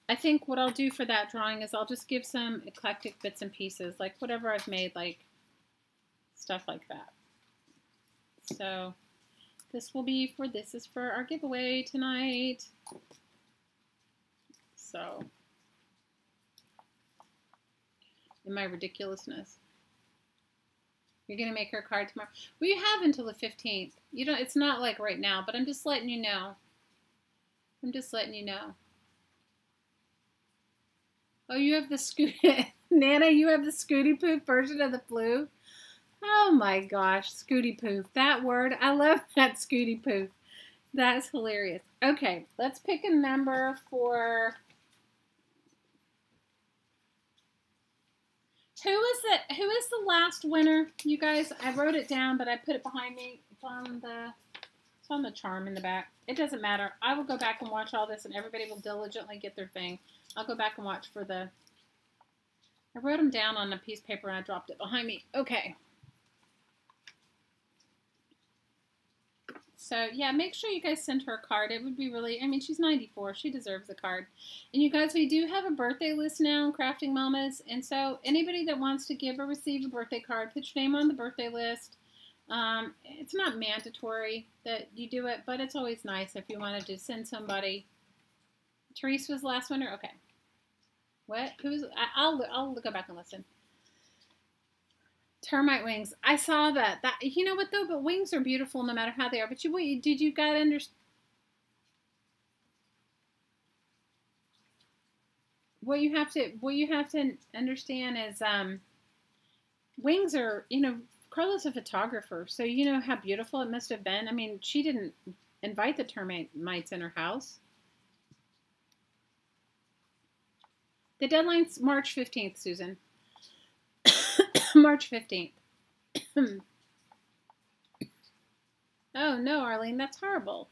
I think what I'll do for that drawing is I'll just give some eclectic bits and pieces, like whatever I've made, like stuff like that. So this is for our giveaway tonight. So, in my ridiculousness. You're going to make her a card tomorrow. Well, you have until the 15th. You don't, it's not like right now, but I'm just letting you know. I'm just letting you know. Oh, you have the Scooty. Nana, you have the Scooty Poof version of the flu? Oh my gosh, Scooty Poof. That word, I love that Scooty Poof. That's hilarious. Okay, let's pick a number for... Who is the last winner? You guys, I wrote it down, but I put it behind me. It's on the charm in the back. It doesn't matter. I will go back and watch all this, and everybody will diligently get their thing. I'll go back and watch for the... I wrote them down on a piece of paper, and I dropped it behind me. Okay. So, yeah, make sure you guys send her a card. It would be really, I mean, she's 94. She deserves a card. And you guys, we do have a birthday list now in Crafting Mamas. And so anybody that wants to give or receive a birthday card, put your name on the birthday list. It's not mandatory that you do it, but it's always nice if you wanted to send somebody. Therese was the last winner? Okay. What? I'll go back and listen. Termite wings. I saw that. You know what though? But wings are beautiful no matter how they are. But did you guys understand? What you have to understand is wings are, you know, Carla's a photographer, so you know how beautiful it must have been. I mean, she didn't invite the termites in her house. The deadline's March 15th, Susan. March 15th. Oh no, Arlene, that's horrible.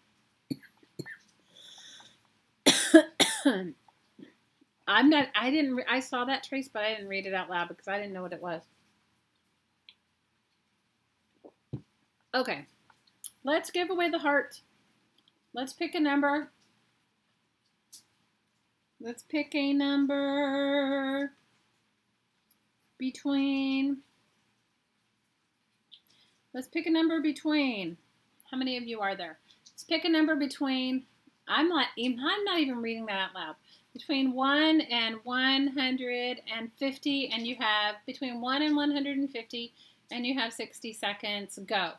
I saw that, Trace, but I didn't read it out loud because I didn't know what it was. Okay. Let's give away the heart. Let's pick a number. Let's pick a number between, how many of you are there? Let's pick a number between, I'm not even reading that out loud, between 1 and 150, and you have, between 1 and 150, and you have 60 seconds, go.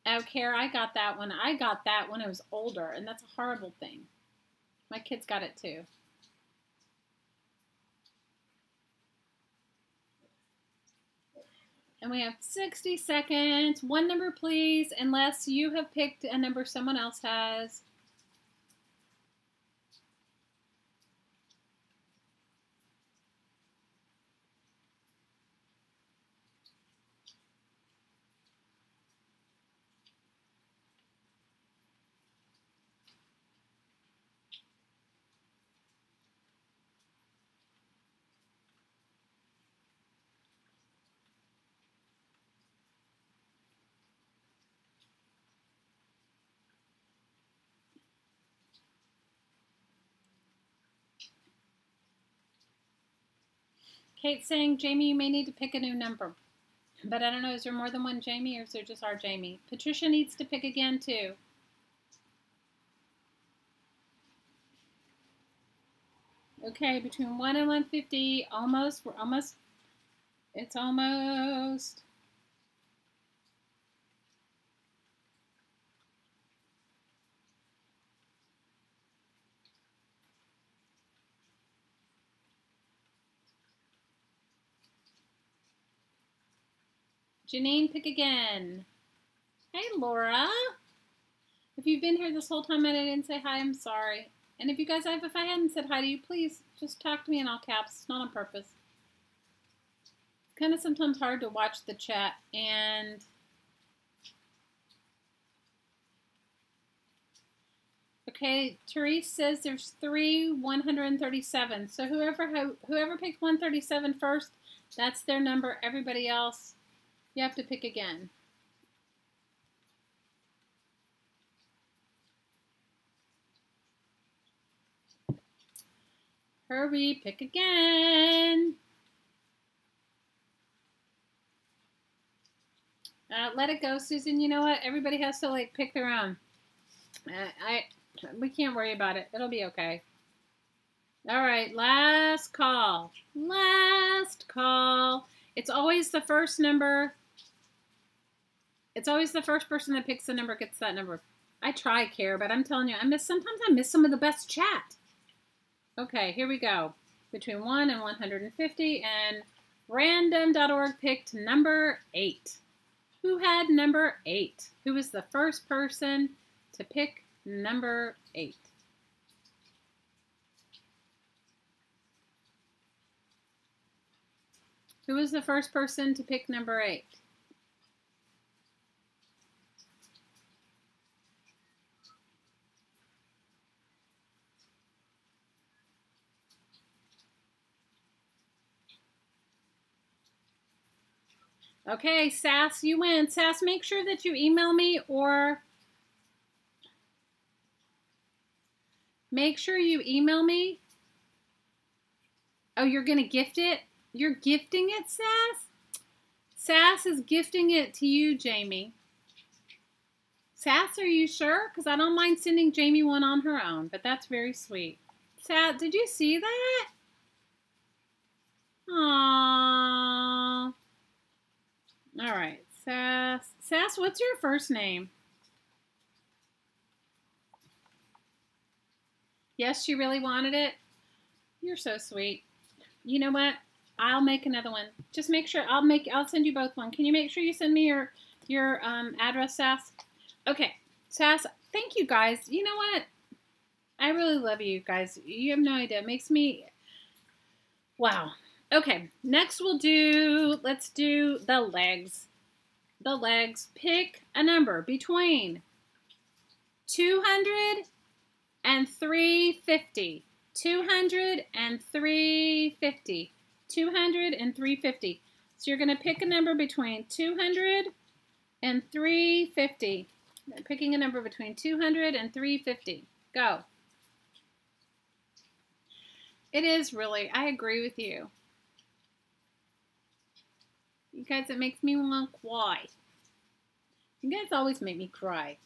Oh, Kara, I got that one. I got that when I was older, and that's a horrible thing. My kids got it too. And we have 60 seconds. One number, please, unless you have picked a number someone else has. Kate's saying, Jamie, you may need to pick a new number. But I don't know, is there more than one Jamie or is there just our Jamie? Patricia needs to pick again too. Okay, between 1 and 150, almost, we're almost, it's almost. Janine, pick again. Hey, Laura. If you've been here this whole time and I didn't say hi, I'm sorry. And if you guys if I hadn't said hi to you, please just talk to me in all caps. It's not on purpose. It's kind of sometimes hard to watch the chat. And okay, Therese says there's 3 137. So whoever picked 137 first, that's their number. Everybody else, you have to pick again. Hurry, pick again. Let it go, Susan. You know what? Everybody has to like pick their own. We can't worry about it. It'll be okay. All right, last call. Last call. It's always the first number. It's always the first person that picks the number gets that number. I try, Care, but I'm telling you, sometimes I miss some of the best chat. Okay, here we go. Between 1 and 150, and random.org picked number 8. Who had number 8? Who was the first person to pick number 8? Who was the first person to pick number 8? Okay, Sass, you win. Sass, make sure that you email me, or make sure you email me. Oh, you're going to gift it? You're gifting it, Sass? Sass is gifting it to you, Jamie. Sass, are you sure? Because I don't mind sending Jamie one on her own, but that's very sweet. Sass, did you see that? Aww. All right, Sass. Sass, what's your first name? Yes, she really wanted it. You're so sweet. You know what? I'll make another one. Just make sure I'll send you both one. Can you make sure you send me your address, Sass? Okay, Sass. Thank you, guys. You know what? I really love you guys. You have no idea. It makes me wow. Okay, next let's do the legs. The legs. Pick a number between 200 and 350. 200 and 350. 200 and 350. So you're going to pick a number between 200 and 350. Picking a number between 200 and 350. Go. It is really, I agree with you. You guys, it makes me want to cry. You guys always make me cry.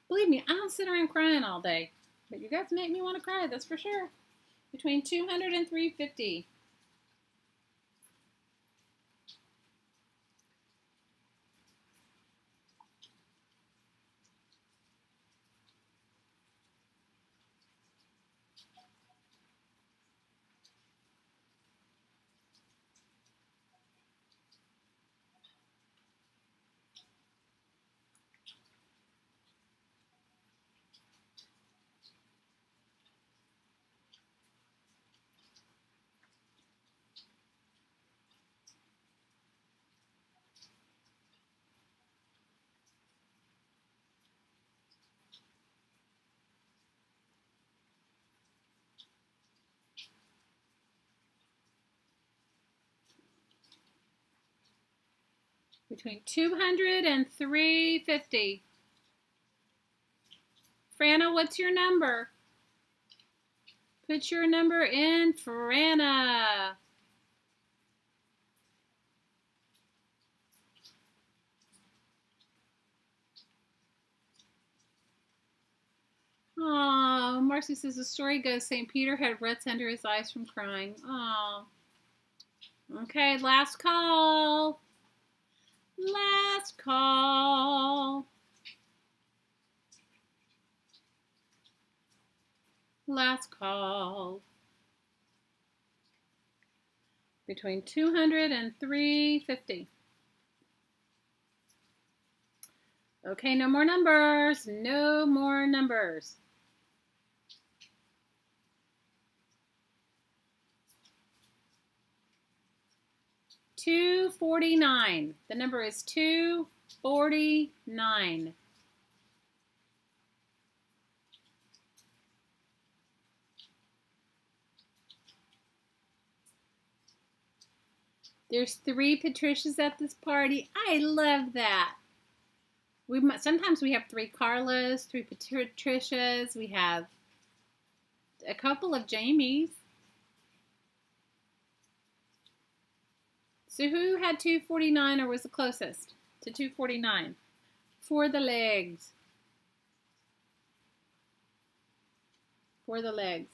Believe me, I don't sit around crying all day. But you guys make me want to cry, that's for sure. Between 200 and 350. Between 200 and 350. Franna, what's your number? Put your number in, Franna. Oh, Marcy says the story goes St. Peter had ruts under his eyes from crying. Oh. Okay, last call. Last call. Last call. Between 200 and 350. Okay, no more numbers. No more numbers. $249. The number is 249. There's 3 Patricias at this party. I love that. Sometimes we have 3 Carlas, 3 Patricias. We have a couple of Jamies. So who had 249 or was the closest to 249? For the legs. For the legs.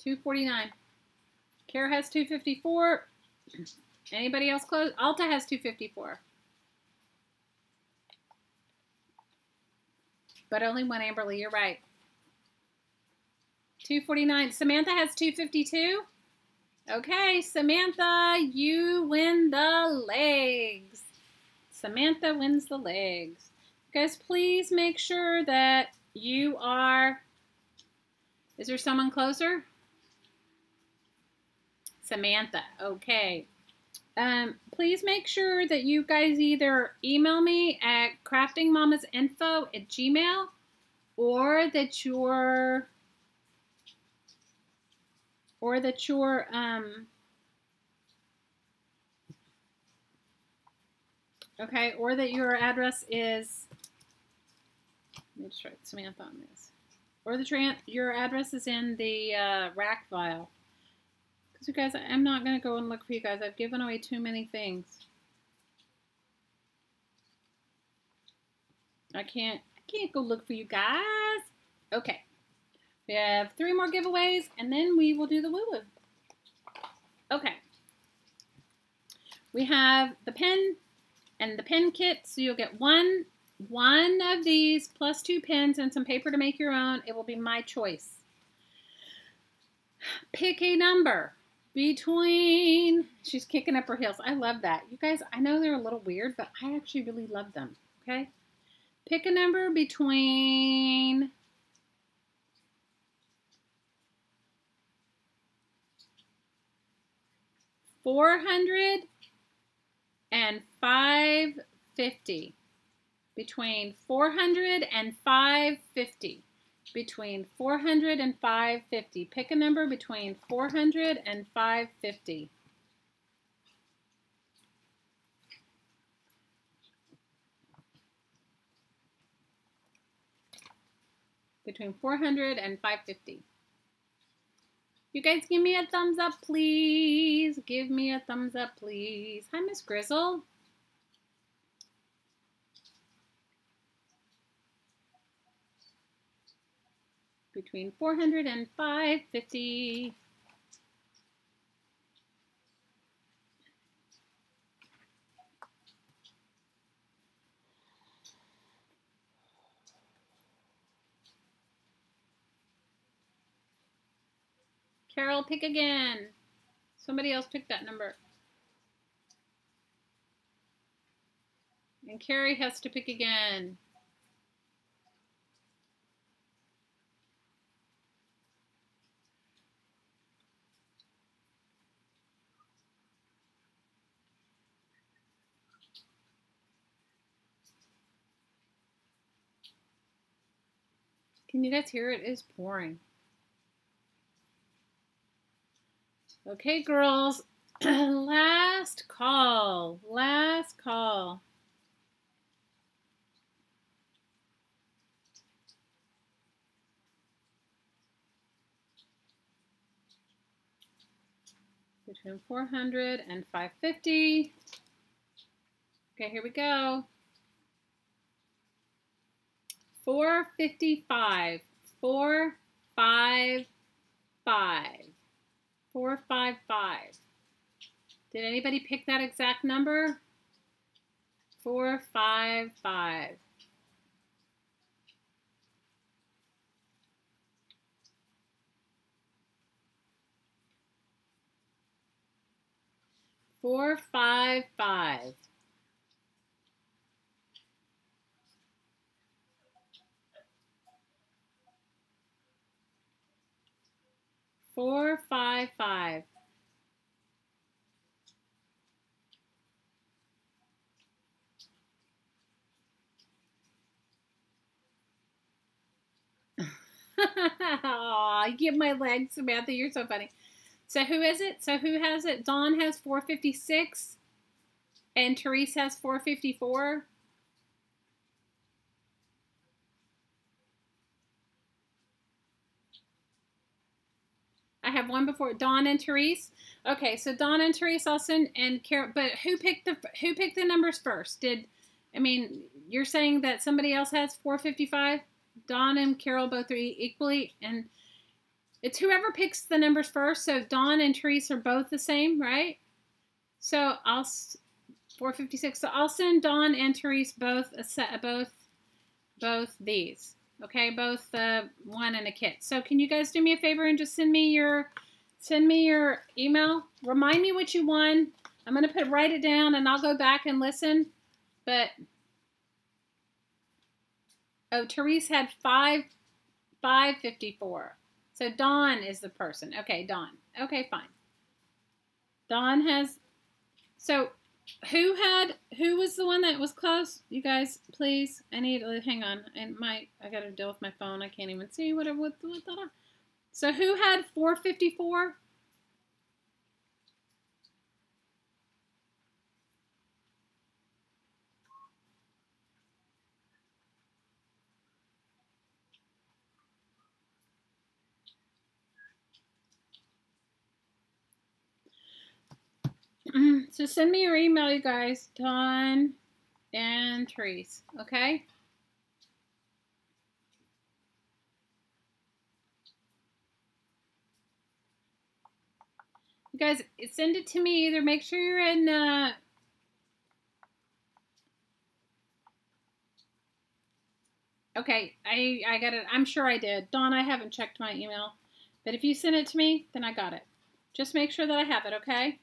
249. Kara has 254. Anybody else close? Alta has 254. But only one, Amberly. You're right. 249. Samantha has 252. Okay, Samantha, you win the legs. Samantha wins the legs. Guys, please make sure that you are... Is there someone closer? Samantha. Okay. Please make sure that you guys either email me at craftingmamasinfo@gmail.com or that you're okay, or that your address is, let me just write Samantha on this, or your address is in the rack file. Because you guys, I'm not going to go and look for you guys. I've given away too many things. I can't go look for you guys. Okay. We have 3 more giveaways, and then we will do the woo-woo. Okay. We have the pen and the pen kit, so you'll get one of these plus 2 pens and some paper to make your own. It will be my choice. Pick a number between... She's kicking up her heels. I love that. You guys, I know they're a little weird, but I actually really love them. Okay? Pick a number between... 400 and 550. Between 400 and 550. Between 400 and 550. Pick a number between 400 and 550. Between 400 and 550. You guys give me a thumbs up, please. Give me a thumbs up, please. Hi, Miss Grizzle. Between 400 and 550. Carol, pick again. Somebody else pick that number. And Carrie has to pick again. Can you guys hear it? It is pouring. Okay, girls, last call, last call. Between 400 and 550. Okay, here we go. 455, 455. 455. Did anybody pick that exact number? 455. Four, five, five. Four, five, five. Aw, you get my legs, Samantha. You're so funny. So who is it? So who has it? Dawn has 456 and Therese has 454. I have one before Dawn and Therese. Okay, so Dawn and Therese, I'll send, and Carol. But who picked the numbers first? You're saying that somebody else has 455? Dawn and Carol both are equally, and It's whoever picks the numbers first. So Dawn and Therese are both the same, right? So I'll 456. So I'll send Dawn and Therese both a set, both these. Okay, both one and a kit. So can you guys do me a favor and just send me your email? Remind me what you won. I'm gonna write it down and I'll go back and listen. But oh, Therese had 554. So Dawn is the person. Okay, Dawn. Okay, fine. Dawn has. So who was the one that was close? You guys, please. I need to hang on. And I got to deal with my phone. I can't even see what that. So who had 454? So send me your email, you guys. Dawn and Therese. Okay? You guys, send it to me. Either make sure you're in... Okay, I got it. I'm sure I did. Dawn, I haven't checked my email. But if you send it to me, then I got it. Just make sure that I have it, okay?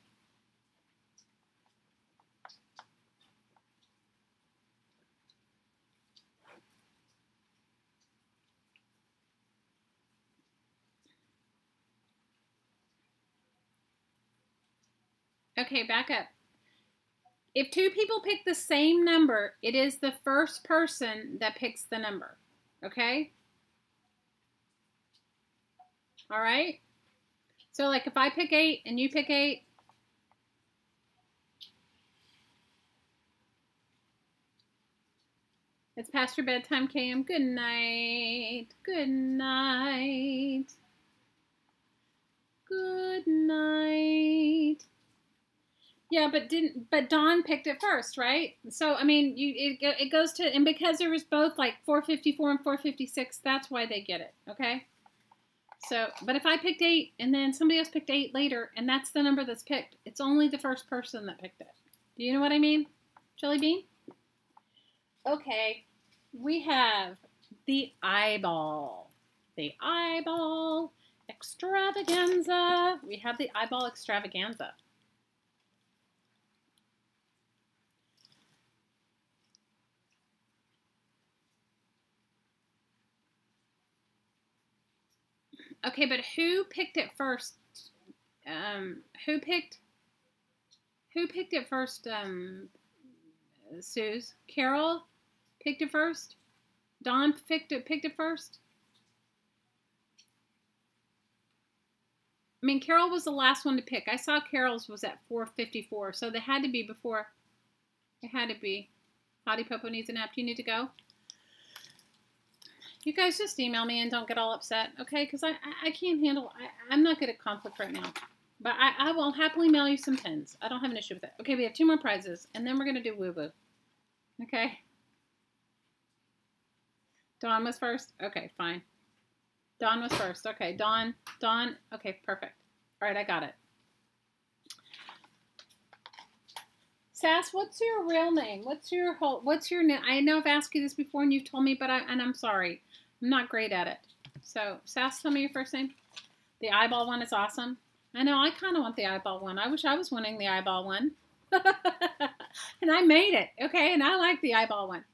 Okay, back up. If two people pick the same number, it is the first person that picks the number. Okay? All right? So, like, if I pick 8 and you pick 8, it's past your bedtime, Cam. Good night. Good night. Good night. Yeah, but Dawn picked it first, right? So I mean, it goes to, and because there was both like 454 and 456, that's why they get it, okay? So, but if I picked 8 and then somebody else picked 8 later, and that's the number that's picked, it's only the first person that picked it. Do you know what I mean, Jelly Bean? Okay, we have the eyeball. The eyeball extravaganza. We have the eyeball extravaganza. Okay, but who picked it first? Who picked it first? Suze. Carol picked it first. Dawn picked it first. I mean, Carol was the last one to pick. I saw Carol's was at 454, so they had to be before. It had to be. Hottie Popo needs a nap. Do you need to go? You guys just email me and don't get all upset, okay? Because I can't handle, I'm not good at conflict right now. But I will happily mail you some pins. I don't have an issue with it. Okay, we have 2 more prizes, and then we're going to do woo-woo. Okay? Dawn was first? Okay, fine. Dawn was first. Okay, Dawn. Okay, perfect. All right, I got it. Sass, what's your real name? What's your name? I know I've asked you this before and you've told me, but I'm sorry. I'm not great at it. So, Sass, tell me your first name. The eyeball one is awesome. I know, I kind of want the eyeball one. I wish I was winning the eyeball one. And I made it, okay? And I like the eyeball one.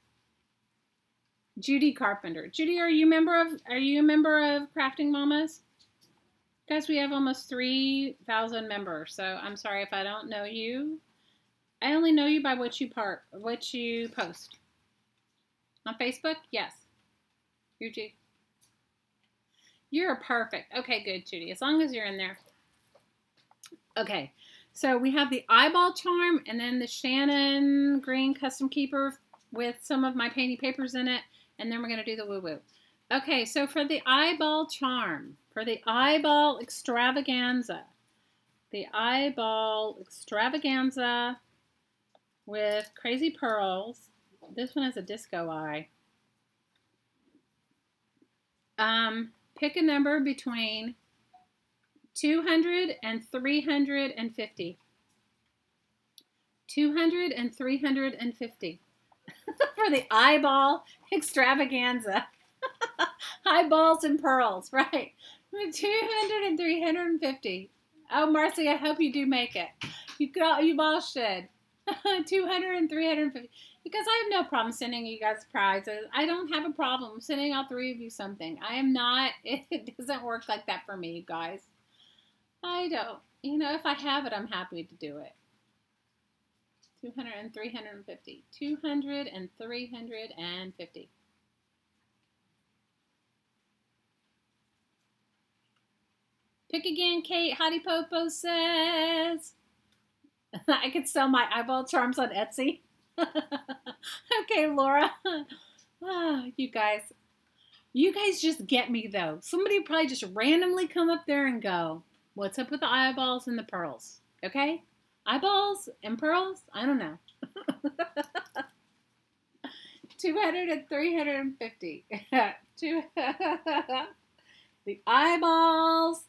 Judy Carpenter. Judy, are you a member of Crafting Mamas? Guys, we have almost 3,000 members, so I'm sorry if I don't know you. I only know you by what you post. On Facebook? Yes. You're perfect. Okay, good, Judy. As long as you're in there. Okay. So we have the eyeball charm and then the Shannon Green Custom Keeper with some of my painting papers in it. And then we're going to do the woo-woo. Okay, so for the eyeball charm, for the eyeball extravaganza, with Crazy Pearls. This one has a disco eye. Pick a number between 200 and 350. 200 and 350 for the eyeball extravaganza. Eyeballs and pearls, right? 200 and 350. Oh, Marcy, I hope you do make it. You all should. 200 and 350. Because I have no problem sending you guys prizes. I don't have a problem sending all three of you something. I am not, it doesn't work like that for me, you guys. I don't. You know, if I have it, I'm happy to do it. 200 and 350. 200 and 350. Pick again, Kate. Hottie Popo says. I could sell my eyeball charms on Etsy. Okay, Laura. Oh, you guys just get me, though. Somebody probably just randomly come up there and go, what's up with the eyeballs and the pearls? Okay? Eyeballs and pearls? I don't know. 200 and 350. The eyeballs.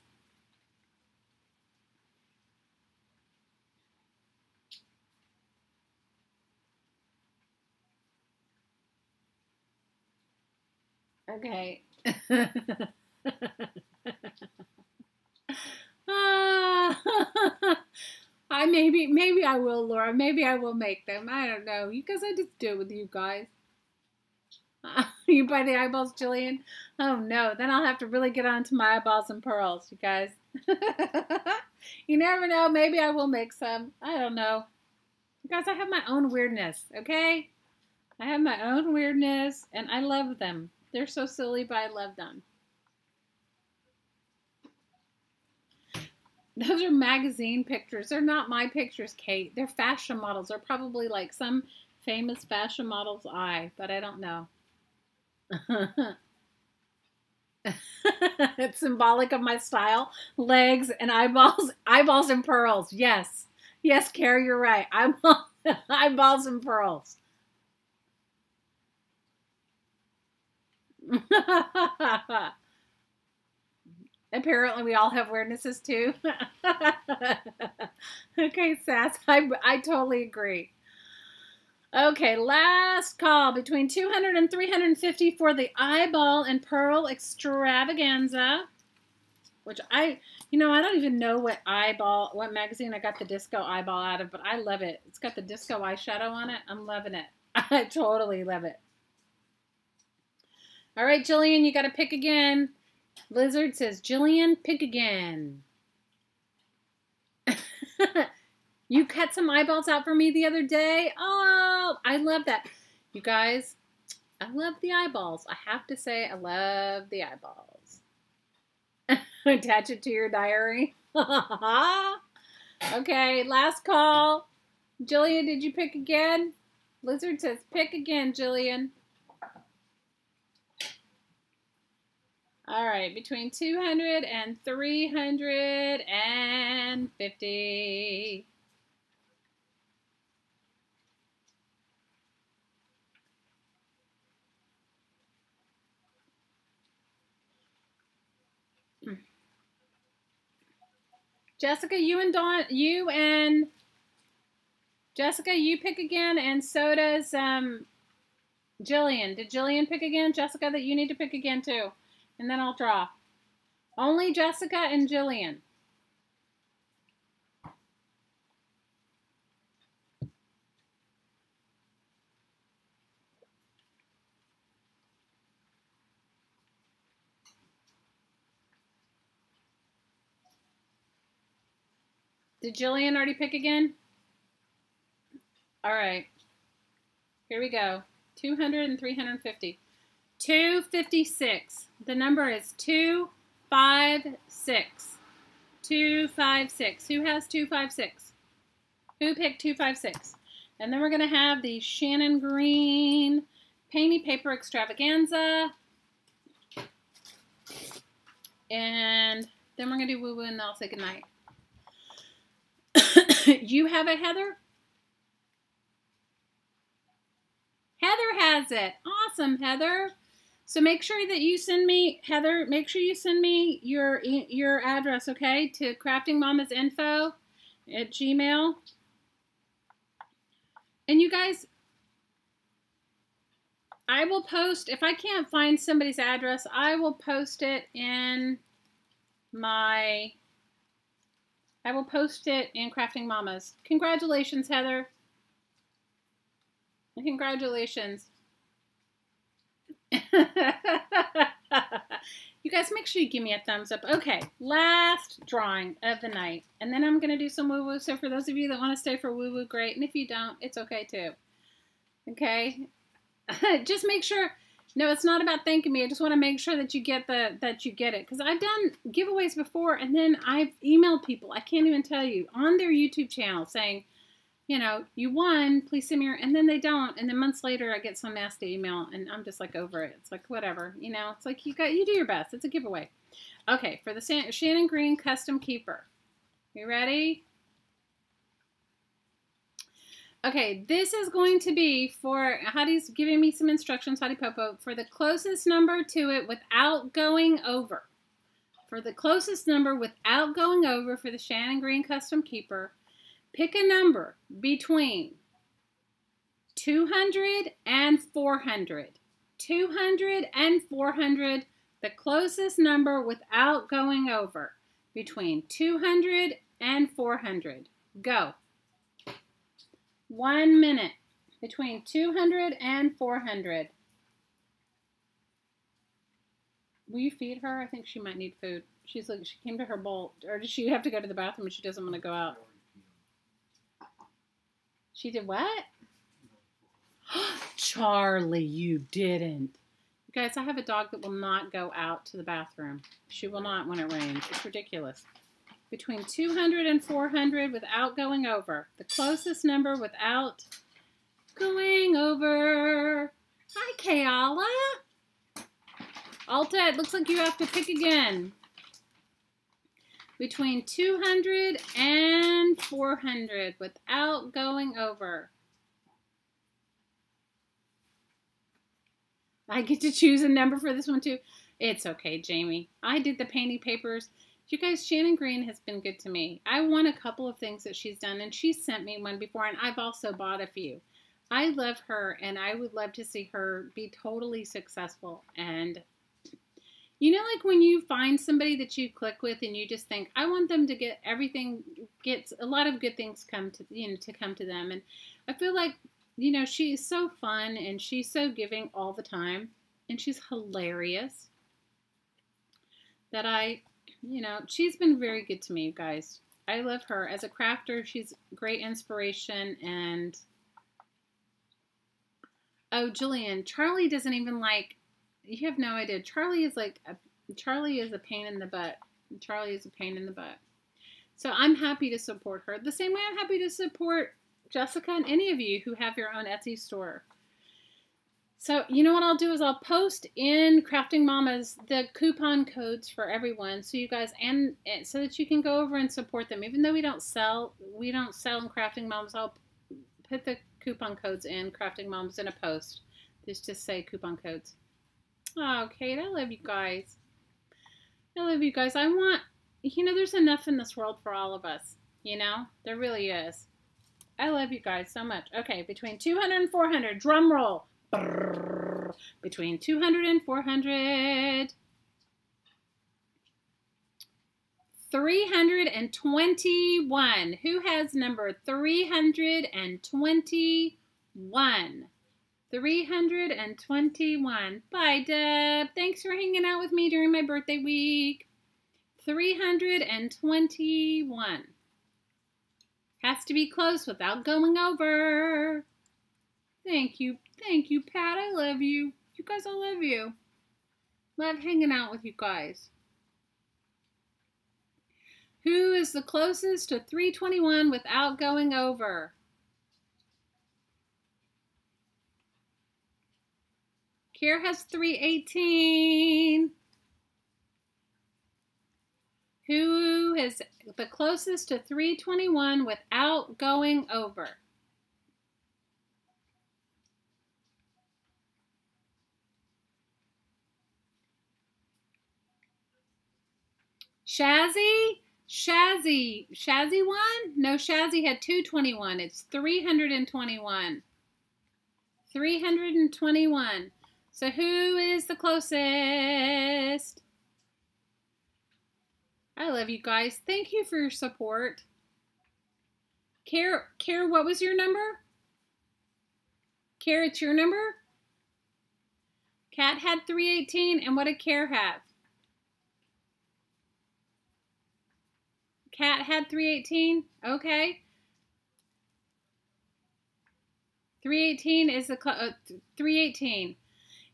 Okay. Maybe I will, Laura. Maybe I will make them. I don't know. You guys, I just do it with you guys. You buy the eyeballs, Jillian? Oh no, then I'll have to really get on to my eyeballs and pearls, you guys. You never know. Maybe I will make some. I don't know. You guys, I have my own weirdness, okay? I have my own weirdness, and I love them. They're so silly, but I love them. Those are magazine pictures. They're not my pictures, Kate. They're fashion models. They're probably like some famous fashion model's eye, but I don't know. It's symbolic of my style. Legs and eyeballs. Eyeballs and pearls. Yes. Yes, Carrie, you're right. Eyeballs and pearls. Apparently, we all have weirdnesses too. Okay, Sass, I totally agree. Okay, last call between 200 and 350 for the eyeball and pearl extravaganza. Which I don't even know what magazine I got the disco eyeball out of, but I love it. It's got the disco eyeshadow on it. I'm loving it. I totally love it. All right, Jillian, you got to pick again. Lizard says, Jillian, pick again. You cut some eyeballs out for me the other day. Oh, I love that. You guys, I love the eyeballs. I have to say, I love the eyeballs. Attach it to your diary. Okay, last call. Jillian, did you pick again? Lizard says, pick again, Jillian. All right, between 200 and 350. Jessica, you pick again, and so does Jillian. Did Jillian pick again? Jessica, that you need to pick again too. And then I'll draw. Only Jessica and Jillian. Did Jillian already pick again? All right. Here we go. 200 and 350. 256. The number is 256. 256. Who has 256? Who picked 256? And then we're going to have the Shannon Green Painty Paper Extravaganza. And then we're going to do woo-woo and then I'll say goodnight. You have it, Heather? Heather has it. Awesome, Heather. So make sure that you send me, Heather, make sure you send me your address, okay, to craftingmamasinfo@gmail. And you guys, I will post, if I can't find somebody's address, I will post it in Crafting Mamas. Congratulations, Heather. Congratulations. You guys, make sure you give me a thumbs up. Okay, last drawing of the night. And then I'm going to do some woo-woo. So for those of you that want to stay for woo-woo, great. And if you don't, it's okay too. Okay? Just make sure. No, it's not about thanking me. I just want to make sure that you get it. Because I've done giveaways before, and then I've emailed people, I can't even tell you, on their YouTube channel saying, you know, you won, please send me your, and then they don't, and then months later I get some nasty email, and I'm just like over it. It's like, whatever, you know, it's like you do your best. It's a giveaway. Okay, for the Shannon Green Custom Keeper. You ready? Okay, this is going to be for, Hottie's giving me some instructions, Hottie Popo, for the closest number to it without going over. For the closest number without going over for the Shannon Green Custom Keeper, pick a number between 200 and 400. 200 and 400, the closest number without going over. Between 200 and 400. Go. 1 minute. Between 200 and 400. Will you feed her? I think she might need food. She's like, she came to her bowl. Or does she have to go to the bathroom and she doesn't want to go out? She did what? Charlie, you didn't. You guys, I have a dog that will not go out to the bathroom. She will not when it rains. It's ridiculous. Between 200 and 400 without going over. The closest number without going over. Hi, Kayala. Alta, it looks like you have to pick again. Between 200 and 400 without going over. I get to choose a number for this one too. It's okay, Jamie. I did the painting papers. You guys, Shannon Green has been good to me. I won a couple of things that she's done, and she sent me one before, and I've also bought a few. I love her, and I would love to see her be totally successful. And you know, like when you find somebody that you click with and you just think, I want them to get everything, gets a lot of good things come to, you know, to come to them. And I feel like, you know, she's so fun and she's so giving all the time and she's hilarious that you know, she's been very good to me, you guys. I love her as a crafter. She's great inspiration. And oh, Julian, Charlie doesn't even like, you have no idea. Charlie is a pain in the butt. Charlie is a pain in the butt. So I'm happy to support her. The same way I'm happy to support Jessica and any of you who have your own Etsy store. So you know what I'll do is I'll post in Crafting Mamas the coupon codes for everyone, so you guys, and so that you can go over and support them. Even though we don't sell in Crafting Mamas, I'll put the coupon codes in Crafting Mamas in a post. Just say coupon codes. Oh, Kate, I love you guys. I love you guys. I want, you know, there's enough in this world for all of us. You know, there really is. I love you guys so much. Okay, between 200 and 400, drum roll. Brrr. Between 200 and 400. 321. Who has number 321? 321. Bye, Deb. Thanks for hanging out with me during my birthday week. 321. Has to be close without going over. Thank you. Thank you, Pat. I love you. You guys, I love you. Love hanging out with you guys. Who is the closest to 321 without going over? Kier has 318. Who is the closest to 321 without going over? Shazzy? Shazzy won? No, Shazzy had 221. It's 321. 321. So who is the closest? I love you guys. Thank you for your support. Care, what was your number? Care, it's your number? Kat had 318, and what did Care have? Kat had 318. Okay. 318 is the 318.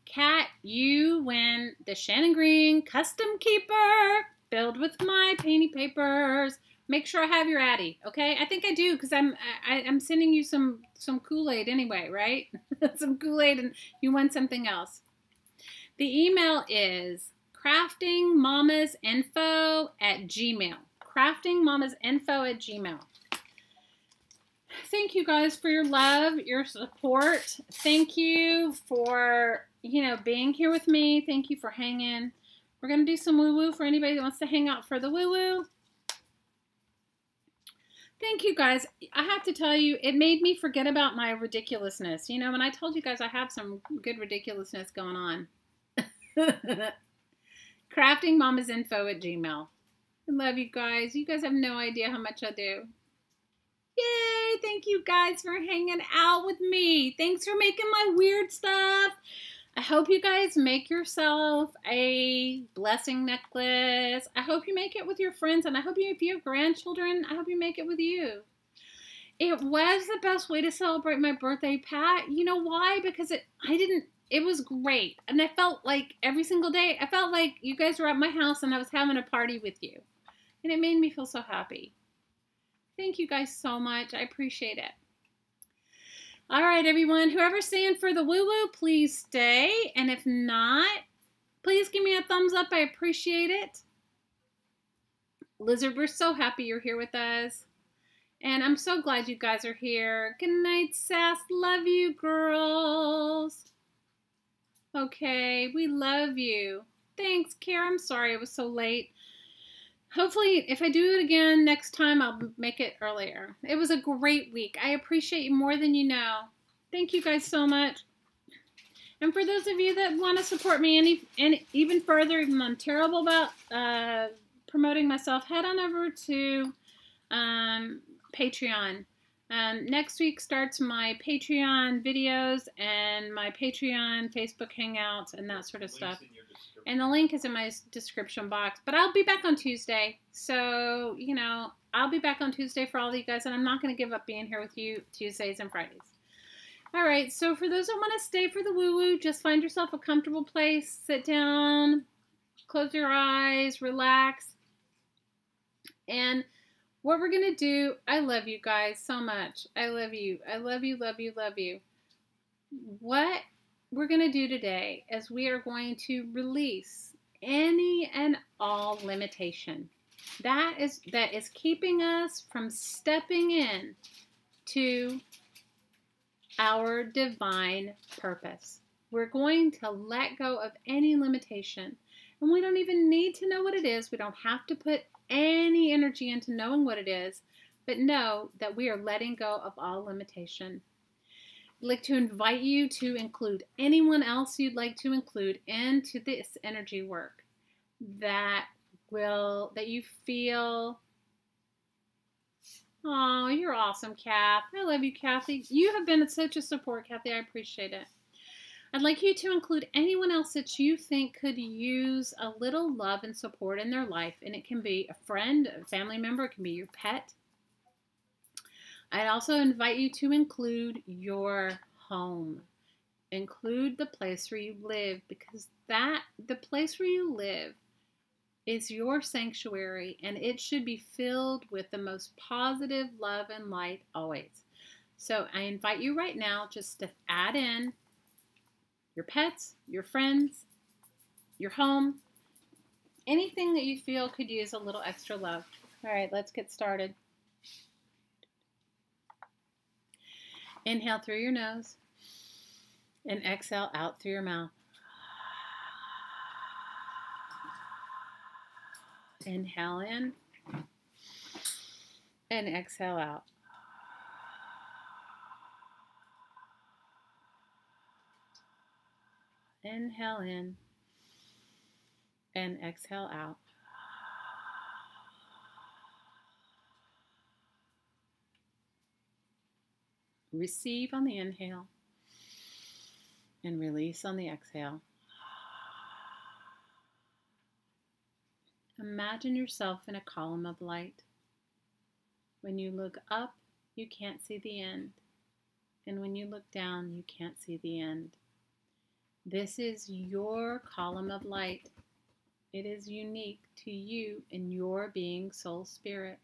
Kat, you win the Shannon Green Custom Keeper filled with my painty papers. Make sure I have your Addy, okay? I think I do because I'm sending you some Kool-Aid anyway, right? Some Kool-Aid, and you won something else. The email is craftingmamasinfo@gmail. craftingmamasinfo@gmail. Thank you guys for your love, your support. Thank you for, being here with me. Thank you for hanging. We're going to do some woo-woo for anybody that wants to hang out for the woo-woo. Thank you guys. I have to tell you, it made me forget about my ridiculousness. When I told you guys I have some good ridiculousness going on. craftingmamasinfo@gmail. I love you guys. You guys have no idea how much I do. Yay! Thank you guys for hanging out with me. Thanks for making my weird stuff. I hope you guys make yourself a blessing necklace. I hope you make it with your friends, and I hope if you have grandchildren, I hope you make it with you. It was the best way to celebrate my birthday, Pat. You know why? Because it was great. And I felt like every single day, I felt like you guys were at my house and I was having a party with you. And it made me feel so happy. Thank you guys so much. I appreciate it. All right, everyone. Whoever's staying for the woo-woo, please stay. And if not, please give me a thumbs up. I appreciate it. Lizard, we're so happy you're here with us. And I'm so glad you guys are here. Good night, Sass. Love you, girls. Okay, we love you. Thanks, Kara. I'm sorry it was so late. Hopefully, if I do it again next time, I'll make it earlier. It was a great week. I appreciate you more than you know. Thank you guys so much. And for those of you that want to support me any even further, even though I'm terrible about promoting myself, head on over to Patreon. Next week starts my Patreon videos and my Patreon Facebook Hangouts and that sort of stuff. And the link is in my description box. But I'll be back on Tuesday. So, I'll be back on Tuesday for all of you guys. And I'm not going to give up being here with you Tuesdays and Fridays. All right. So for those that want to stay for the woo-woo, just find yourself a comfortable place. Sit down. Close your eyes. Relax. And what we're going to do, I love you guys so much. I love you. I love you, love you, love you. What we're going to do today is we are going to release any and all limitation that is keeping us from stepping in to our divine purpose. We're going to let go of any limitation, and we don't even need to know what it is. We don't have to put any energy into knowing what it is, but know that we are letting go of all limitation. I'd like to invite you to include anyone else you'd like to include into this energy work that you feel. Oh, you're awesome, Kath. I love you, Kathy. You have been such a support, Kathy. I appreciate it. I'd like you to include anyone else that you think could use a little love and support in their life. And it can be a friend, a family member, it can be your pet. I'd also invite you to include your home. Include the place where you live, because the place where you live is your sanctuary, and it should be filled with the most positive love and light always. So I invite you right now just to add in your pets, your friends, your home, anything that you feel could use a little extra love. All right, let's get started. Inhale through your nose and exhale out through your mouth. Inhale in and exhale out. Inhale in and exhale out. Receive on the inhale and release on the exhale. Imagine yourself in a column of light. When you look up, you can't see the end. And when you look down, you can't see the end. This is your column of light. It is unique to you and your being, soul, spirit.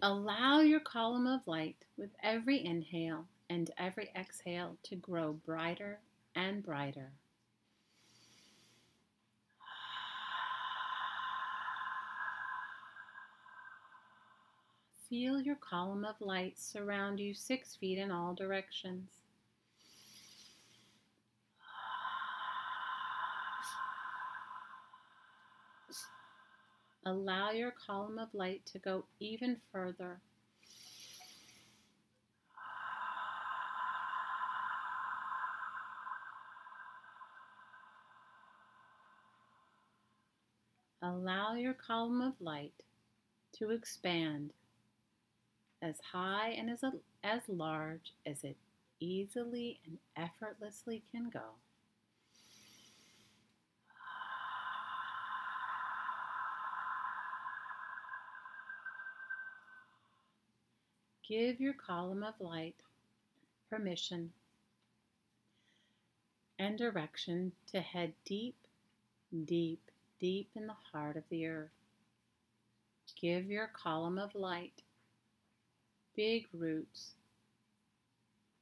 Allow your column of light with every inhale and every exhale to grow brighter and brighter. Feel your column of light surround you 6 feet in all directions. Allow your column of light to go even further. Allow your column of light to expand as high and as large as it easily and effortlessly can go. Give your column of light permission and direction to head deep, deep, deep in the heart of the earth. Give your column of light big roots.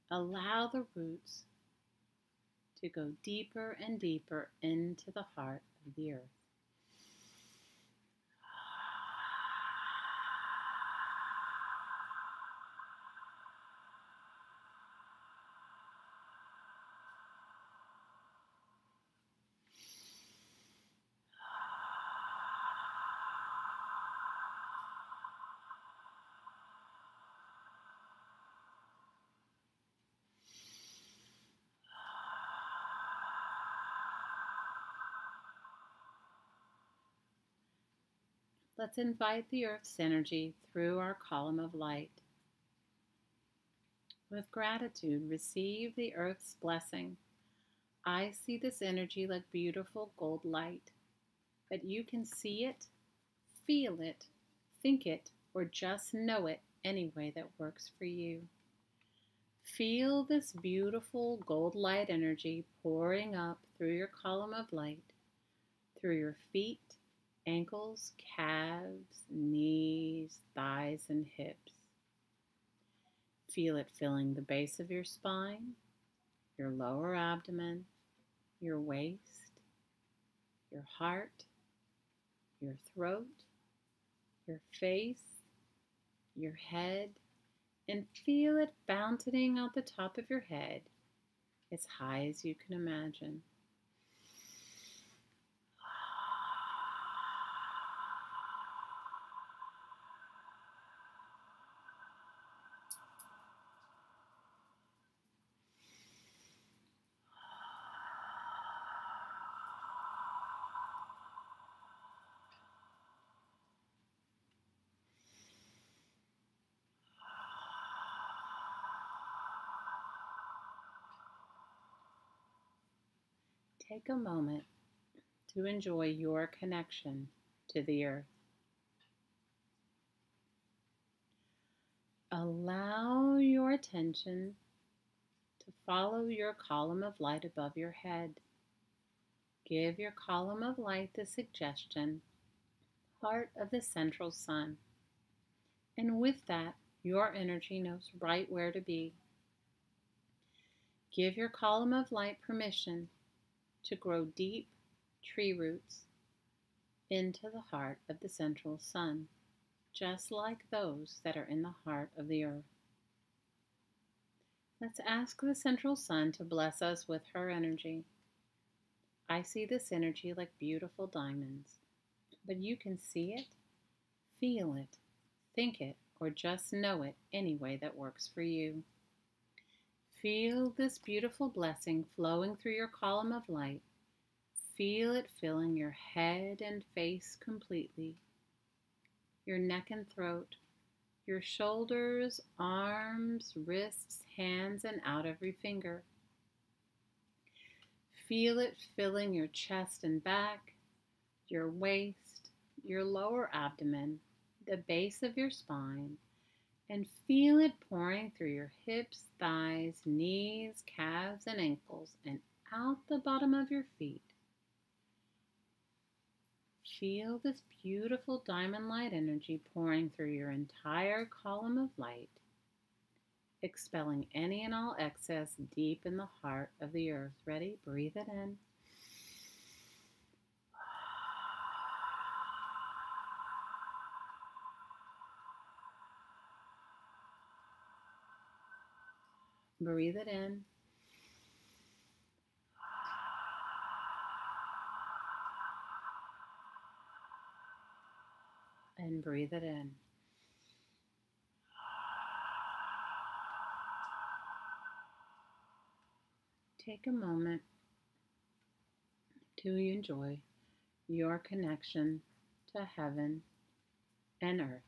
Allow the roots to go deeper and deeper into the heart of the earth. Let's invite the earth's energy through our column of light. With gratitude, receive the earth's blessing. I see this energy like beautiful gold light, but you can see it, feel it, think it, or just know it any way that works for you. Feel this beautiful gold light energy pouring up through your column of light, through your feet, ankles, calves, knees, thighs, and hips. Feel it filling the base of your spine, your lower abdomen, your waist, your heart, your throat, your face, your head, and feel it fountaining out the top of your head as high as you can imagine. Take a moment to enjoy your connection to the earth. Allow your attention to follow your column of light above your head. Give your column of light the suggestion, heart of the central sun. And with that, your energy knows right where to be. Give your column of light permission to grow deep tree roots into the heart of the central sun, just like those that are in the heart of the earth. Let's ask the central sun to bless us with her energy. I see this energy like beautiful diamonds, but you can see it, feel it, think it, or just know it any way that works for you. Feel this beautiful blessing flowing through your column of light. Feel it filling your head and face completely, your neck and throat, your shoulders, arms, wrists, hands, and out every finger. Feel it filling your chest and back, your waist, your lower abdomen, the base of your spine, and feel it pouring through your hips, thighs, knees, calves, and ankles, and out the bottom of your feet. Feel this beautiful diamond light energy pouring through your entire column of light, expelling any and all excess deep in the heart of the earth. Ready? Breathe it in. Breathe it in. And breathe it in. Take a moment to enjoy your connection to heaven and earth.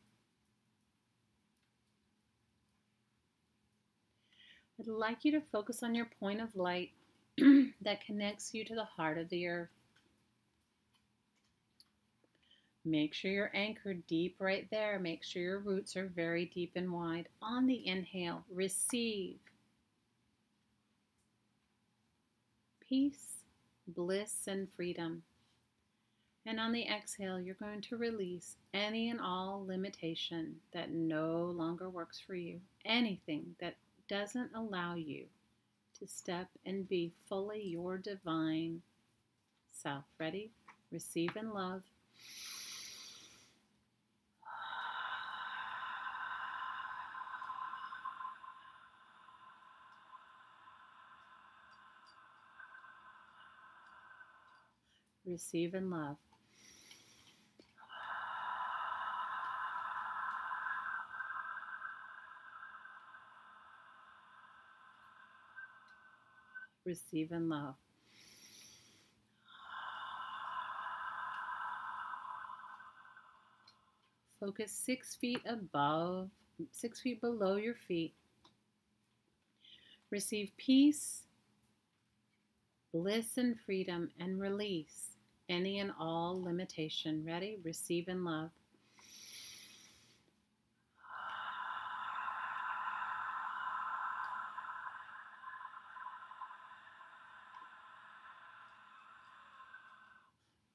I'd like you to focus on your point of light that connects you to the heart of the earth. Make sure you're anchored deep right there. Make sure your roots are very deep and wide. On the inhale, receive peace, bliss, and freedom. And on the exhale, you're going to release any and all limitation that no longer works for you. Anything that doesn't allow you to step and be fully your divine self. Ready? Receive and love. Receive and love. Receive and love. Focus 6 feet above, 6 feet below your feet. Receive peace, bliss, and freedom, and release any and all limitation. Ready? Receive and love.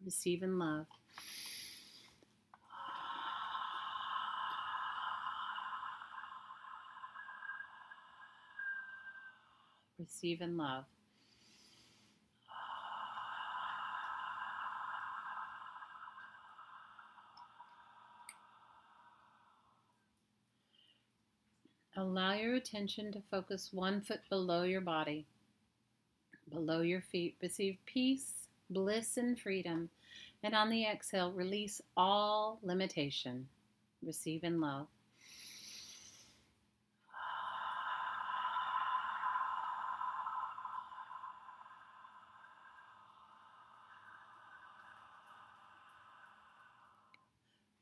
Receive and love. Receive and love. Allow your attention to focus 1 foot below your body, below your feet. Receive peace, bliss, and freedom. And on the exhale, release all limitation. Receive and love.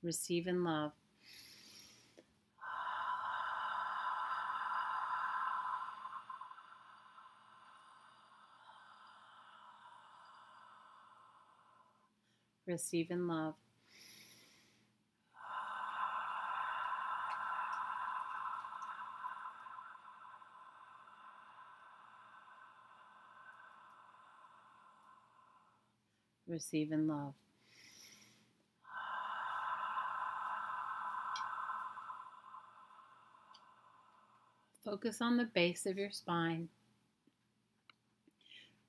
Receive and love. Receive and love. Receive and love. Focus on the base of your spine.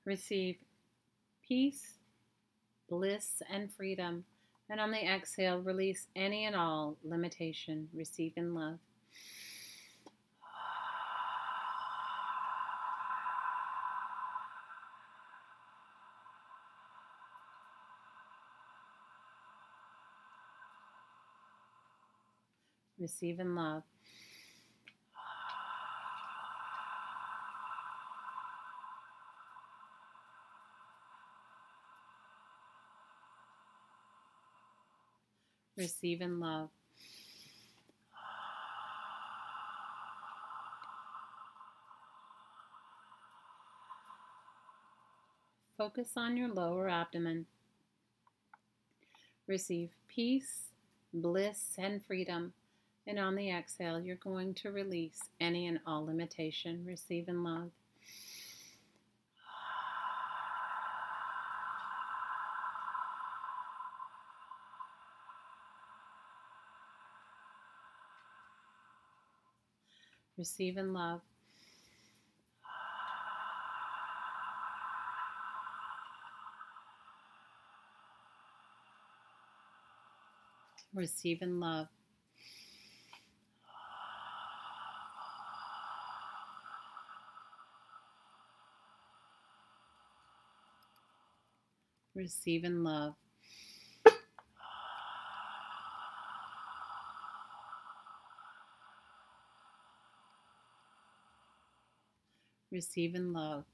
Receive peace, bliss, and freedom. And on the exhale, release any and all limitation. Receive and love. Receive in love. Receive in love. Focus on your lower abdomen. Receive peace, bliss, and freedom. And on the exhale, you're going to release any and all limitation. Receive in love. Receive in love. Receive in love. Receive in love. Receive in love.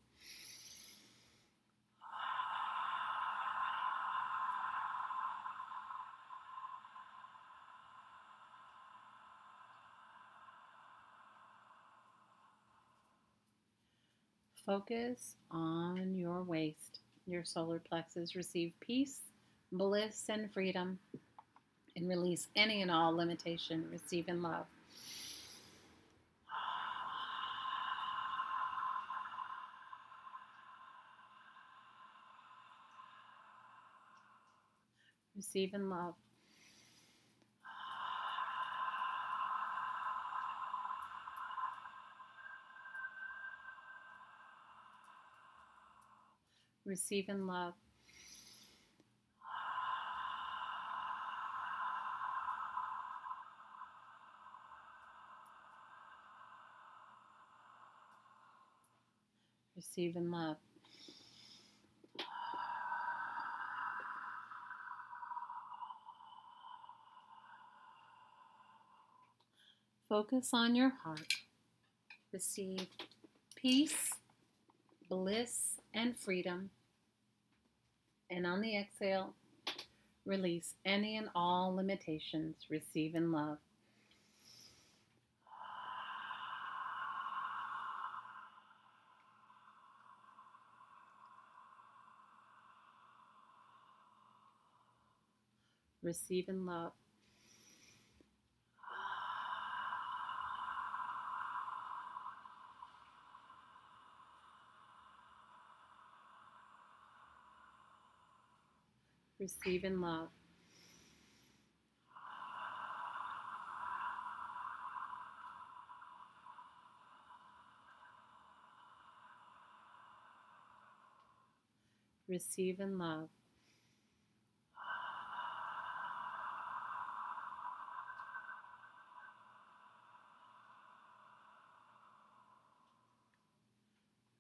Focus on your waist, your solar plexus. Receive peace, bliss, and freedom. And release any and all limitation. Receive in love. Receive in love. Receive in love. Receive in love. Focus on your heart. Receive peace, bliss, and freedom. And on the exhale, release any and all limitations. Receive in love. Receive in love. Receive in love. Receive in love.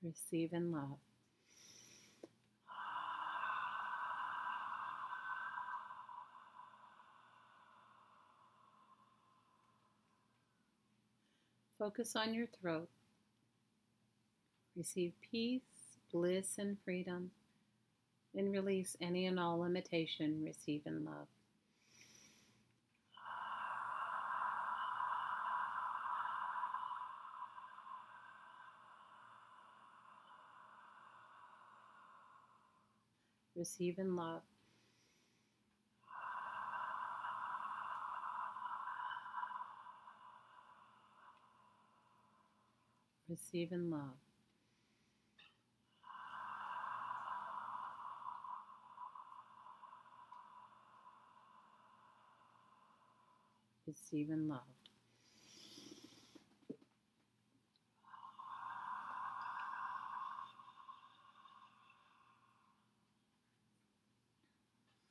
Receive in love. Focus on your throat. Receive peace, bliss, and freedom. And release any and all limitation. Receive in love. Receive in love. Receive in love. Receive in love.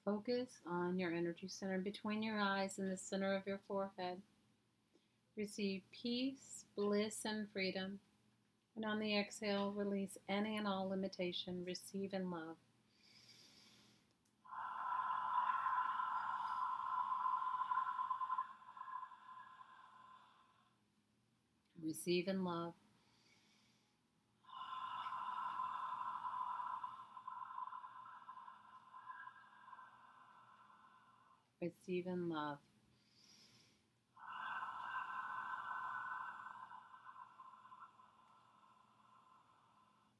Focus on your energy center between your eyes and the center of your forehead. Receive peace, bliss, and freedom. And on the exhale, release any and all limitation. Receive in love. Receive in love. Receive in love.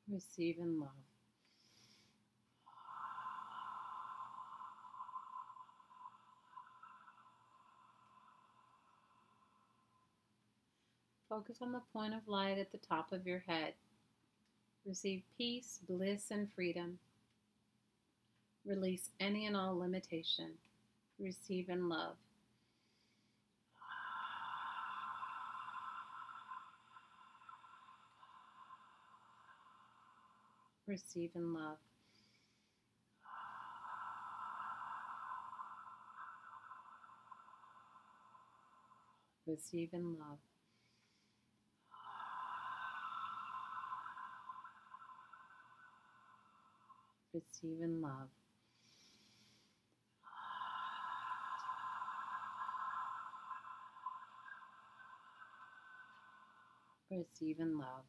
Receive in love. Focus on the point of light at the top of your head. Receive peace, bliss, and freedom. Release any and all limitation. Receive in love. Receive in love. Receive in love. Receive in love. Receive in love.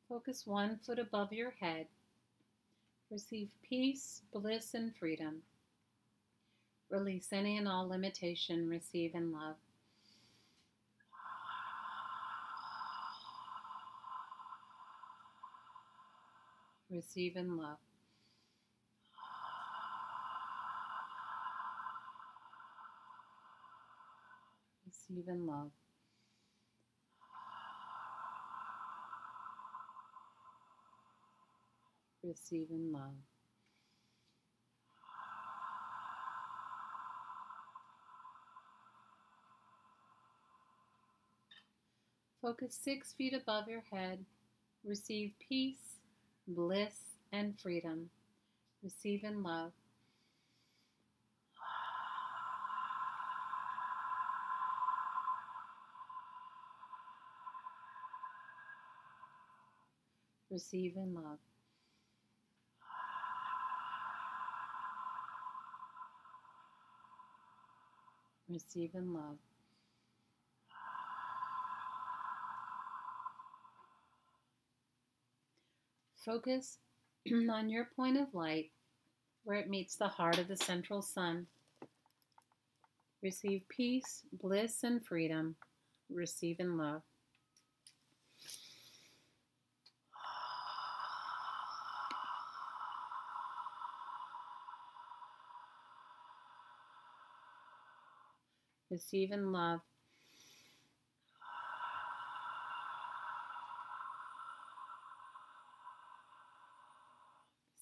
Focus 1 foot above your head. Receive peace, bliss, and freedom. Release any and all limitation. Receive in love. Receive in love. Receive in love. Receive in love. Focus 6 feet above your head. Receive peace, bliss, and freedom. Receive in love. Receive in love. Receive in love. Focus on your point of light where it meets the heart of the central sun. Receive peace, bliss, and freedom. Receive in love. Receive in love.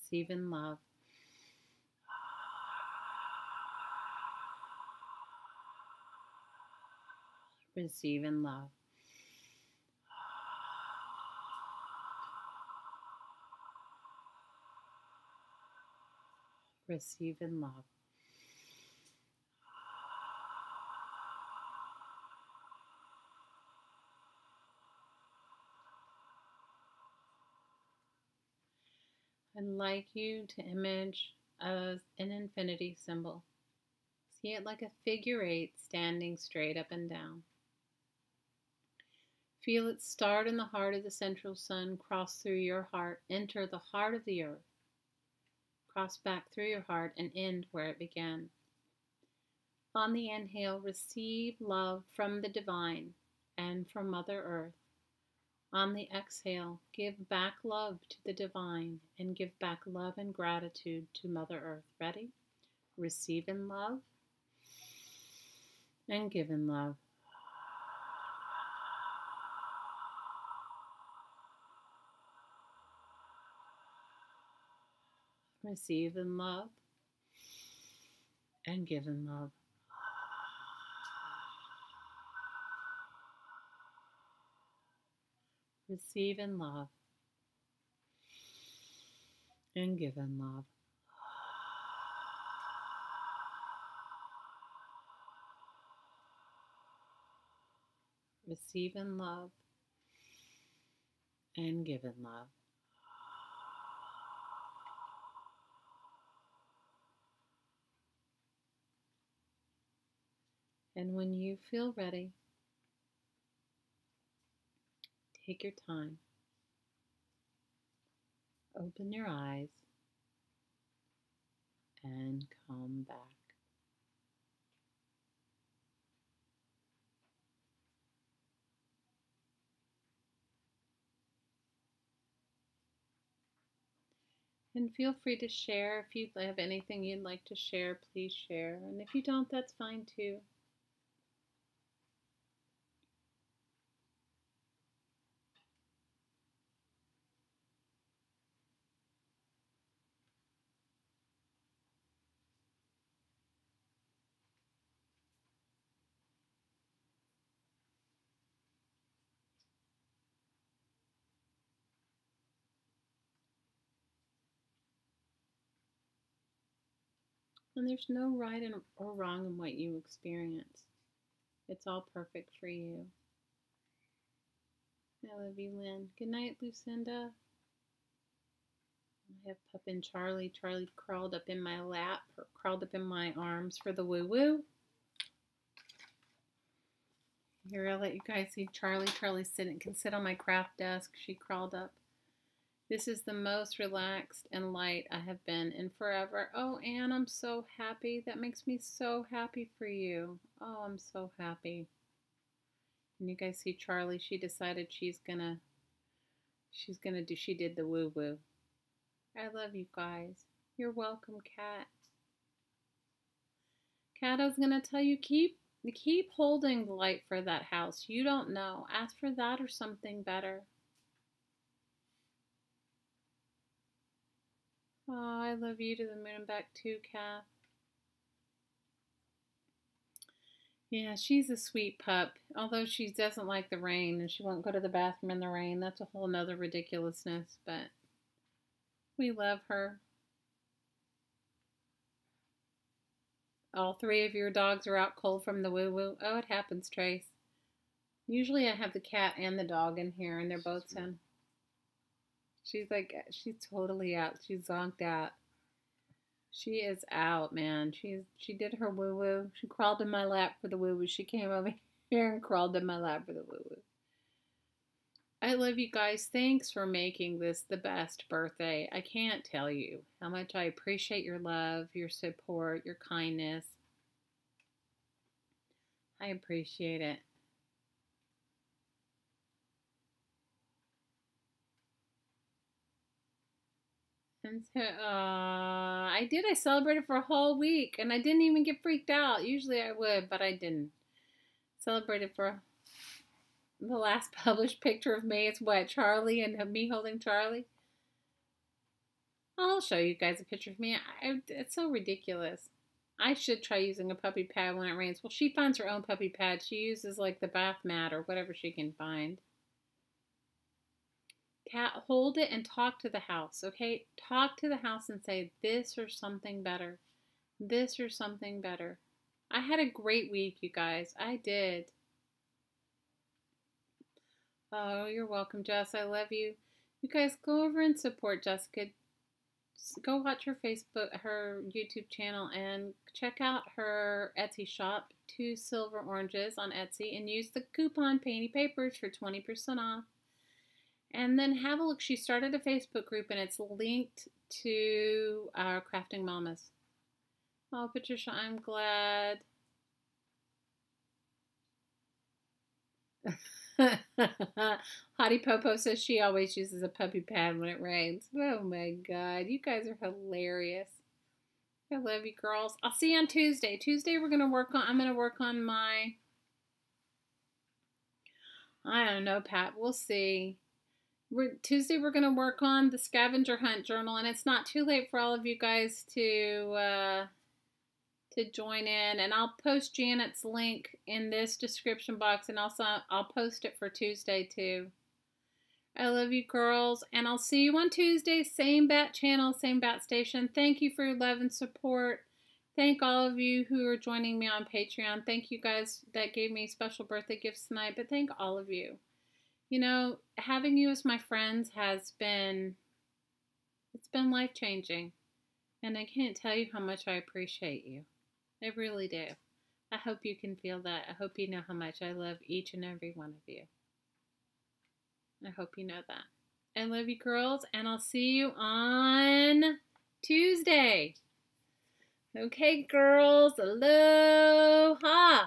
Receive in love. Receive in love. Receive in love. I'd like you to image an infinity symbol. See it like a figure 8 standing straight up and down. Feel it start in the heart of the central sun, cross through your heart, enter the heart of the earth, cross back through your heart, and end where it began. On the inhale, receive love from the divine and from Mother Earth. On the exhale, give back love to the divine and give back love and gratitude to Mother Earth. Ready? Receive in love and give in love. Receive in love and give in love. Receive in love and give in love. Receive in love and give in love. And when you feel ready, take your time. Open your eyes and come back. And feel free to share. If you have anything you'd like to share, please share. And if you don't, that's fine too. And there's no right or wrong in what you experience. It's all perfect for you. I love you, Lynn. Good night, Lucinda. I have Pup Charlie. Charlie crawled up in my lap, or crawled up in my arms for the woo-woo. Here, I'll let you guys see Charlie. Charlie can sit on my craft desk. She crawled up. This is the most relaxed and light I have been in forever. Oh, Anne, I'm so happy. That makes me so happy for you. Oh, I'm so happy. And you guys see Charlie, she decided she did the woo-woo. I love you guys. You're welcome, Kat. Kat, I was going to tell you, keep holding the light for that house. You don't know. Ask for that or something better. Oh, I love you to the moon and back too, Kat. Yeah, she's a sweet pup. Although she doesn't like the rain and she won't go to the bathroom in the rain. That's a whole nother ridiculousness, but we love her. All three of your dogs are out cold from the woo-woo. Oh, it happens, Trace. Usually I have the cat and the dog in here and they're both in. She's totally out. She's zonked out. She is out, man. She did her woo-woo. She crawled in my lap for the woo-woo. She came over here and crawled in my lap for the woo-woo. I love you guys. Thanks for making this the best birthday. I can't tell you how much I appreciate your love, your support, your kindness. I appreciate it. And so, I celebrated for a whole week, and I didn't even get freaked out. Usually I would, but I didn't. Celebrated for the last published picture of me. It's what, Charlie and me holding Charlie? I'll show you guys a picture of me. It's so ridiculous. I should try using a puppy pad when it rains. Well, she finds her own puppy pad. She uses like the bath mat or whatever she can find. Cat, hold it and talk to the house, okay? Talk to the house and say this or something better. This or something better. I had a great week, you guys. I did. Oh, you're welcome, Jess. I love you. You guys go over and support Jessica. Go watch her YouTube channel and check out her Etsy shop, 2 Silver Oranges on Etsy, and use the coupon Painty Papers for 20% off. And then have a look. She started a Facebook group and it's linked to our Crafting Mamas. Oh, Patricia, I'm glad. Hottie Popo says she always uses a puppy pad when it rains. Oh my God, you guys are hilarious. I love you girls. I'll see you on Tuesday. Tuesday I'm gonna work on my, I don't know, Pat, we'll see. Tuesday we're gonna work on the scavenger hunt journal, and it's not too late for all of you guys to join in, and I'll post Janet's link in this description box, and also I'll post it for Tuesday too. I love you girls, and I'll see you on Tuesday. Same bat channel, same bat station. Thank you for your love and support. Thank all of you who are joining me on Patreon. Thank you guys that gave me special birthday gifts tonight, but thank all of you. You know, having you as my friends it's been life-changing, and I can't tell you how much I appreciate you. I really do. I hope you can feel that. I hope you know how much I love each and every one of you. I hope you know that. I love you, girls, and I'll see you on Tuesday. Okay, girls, aloha.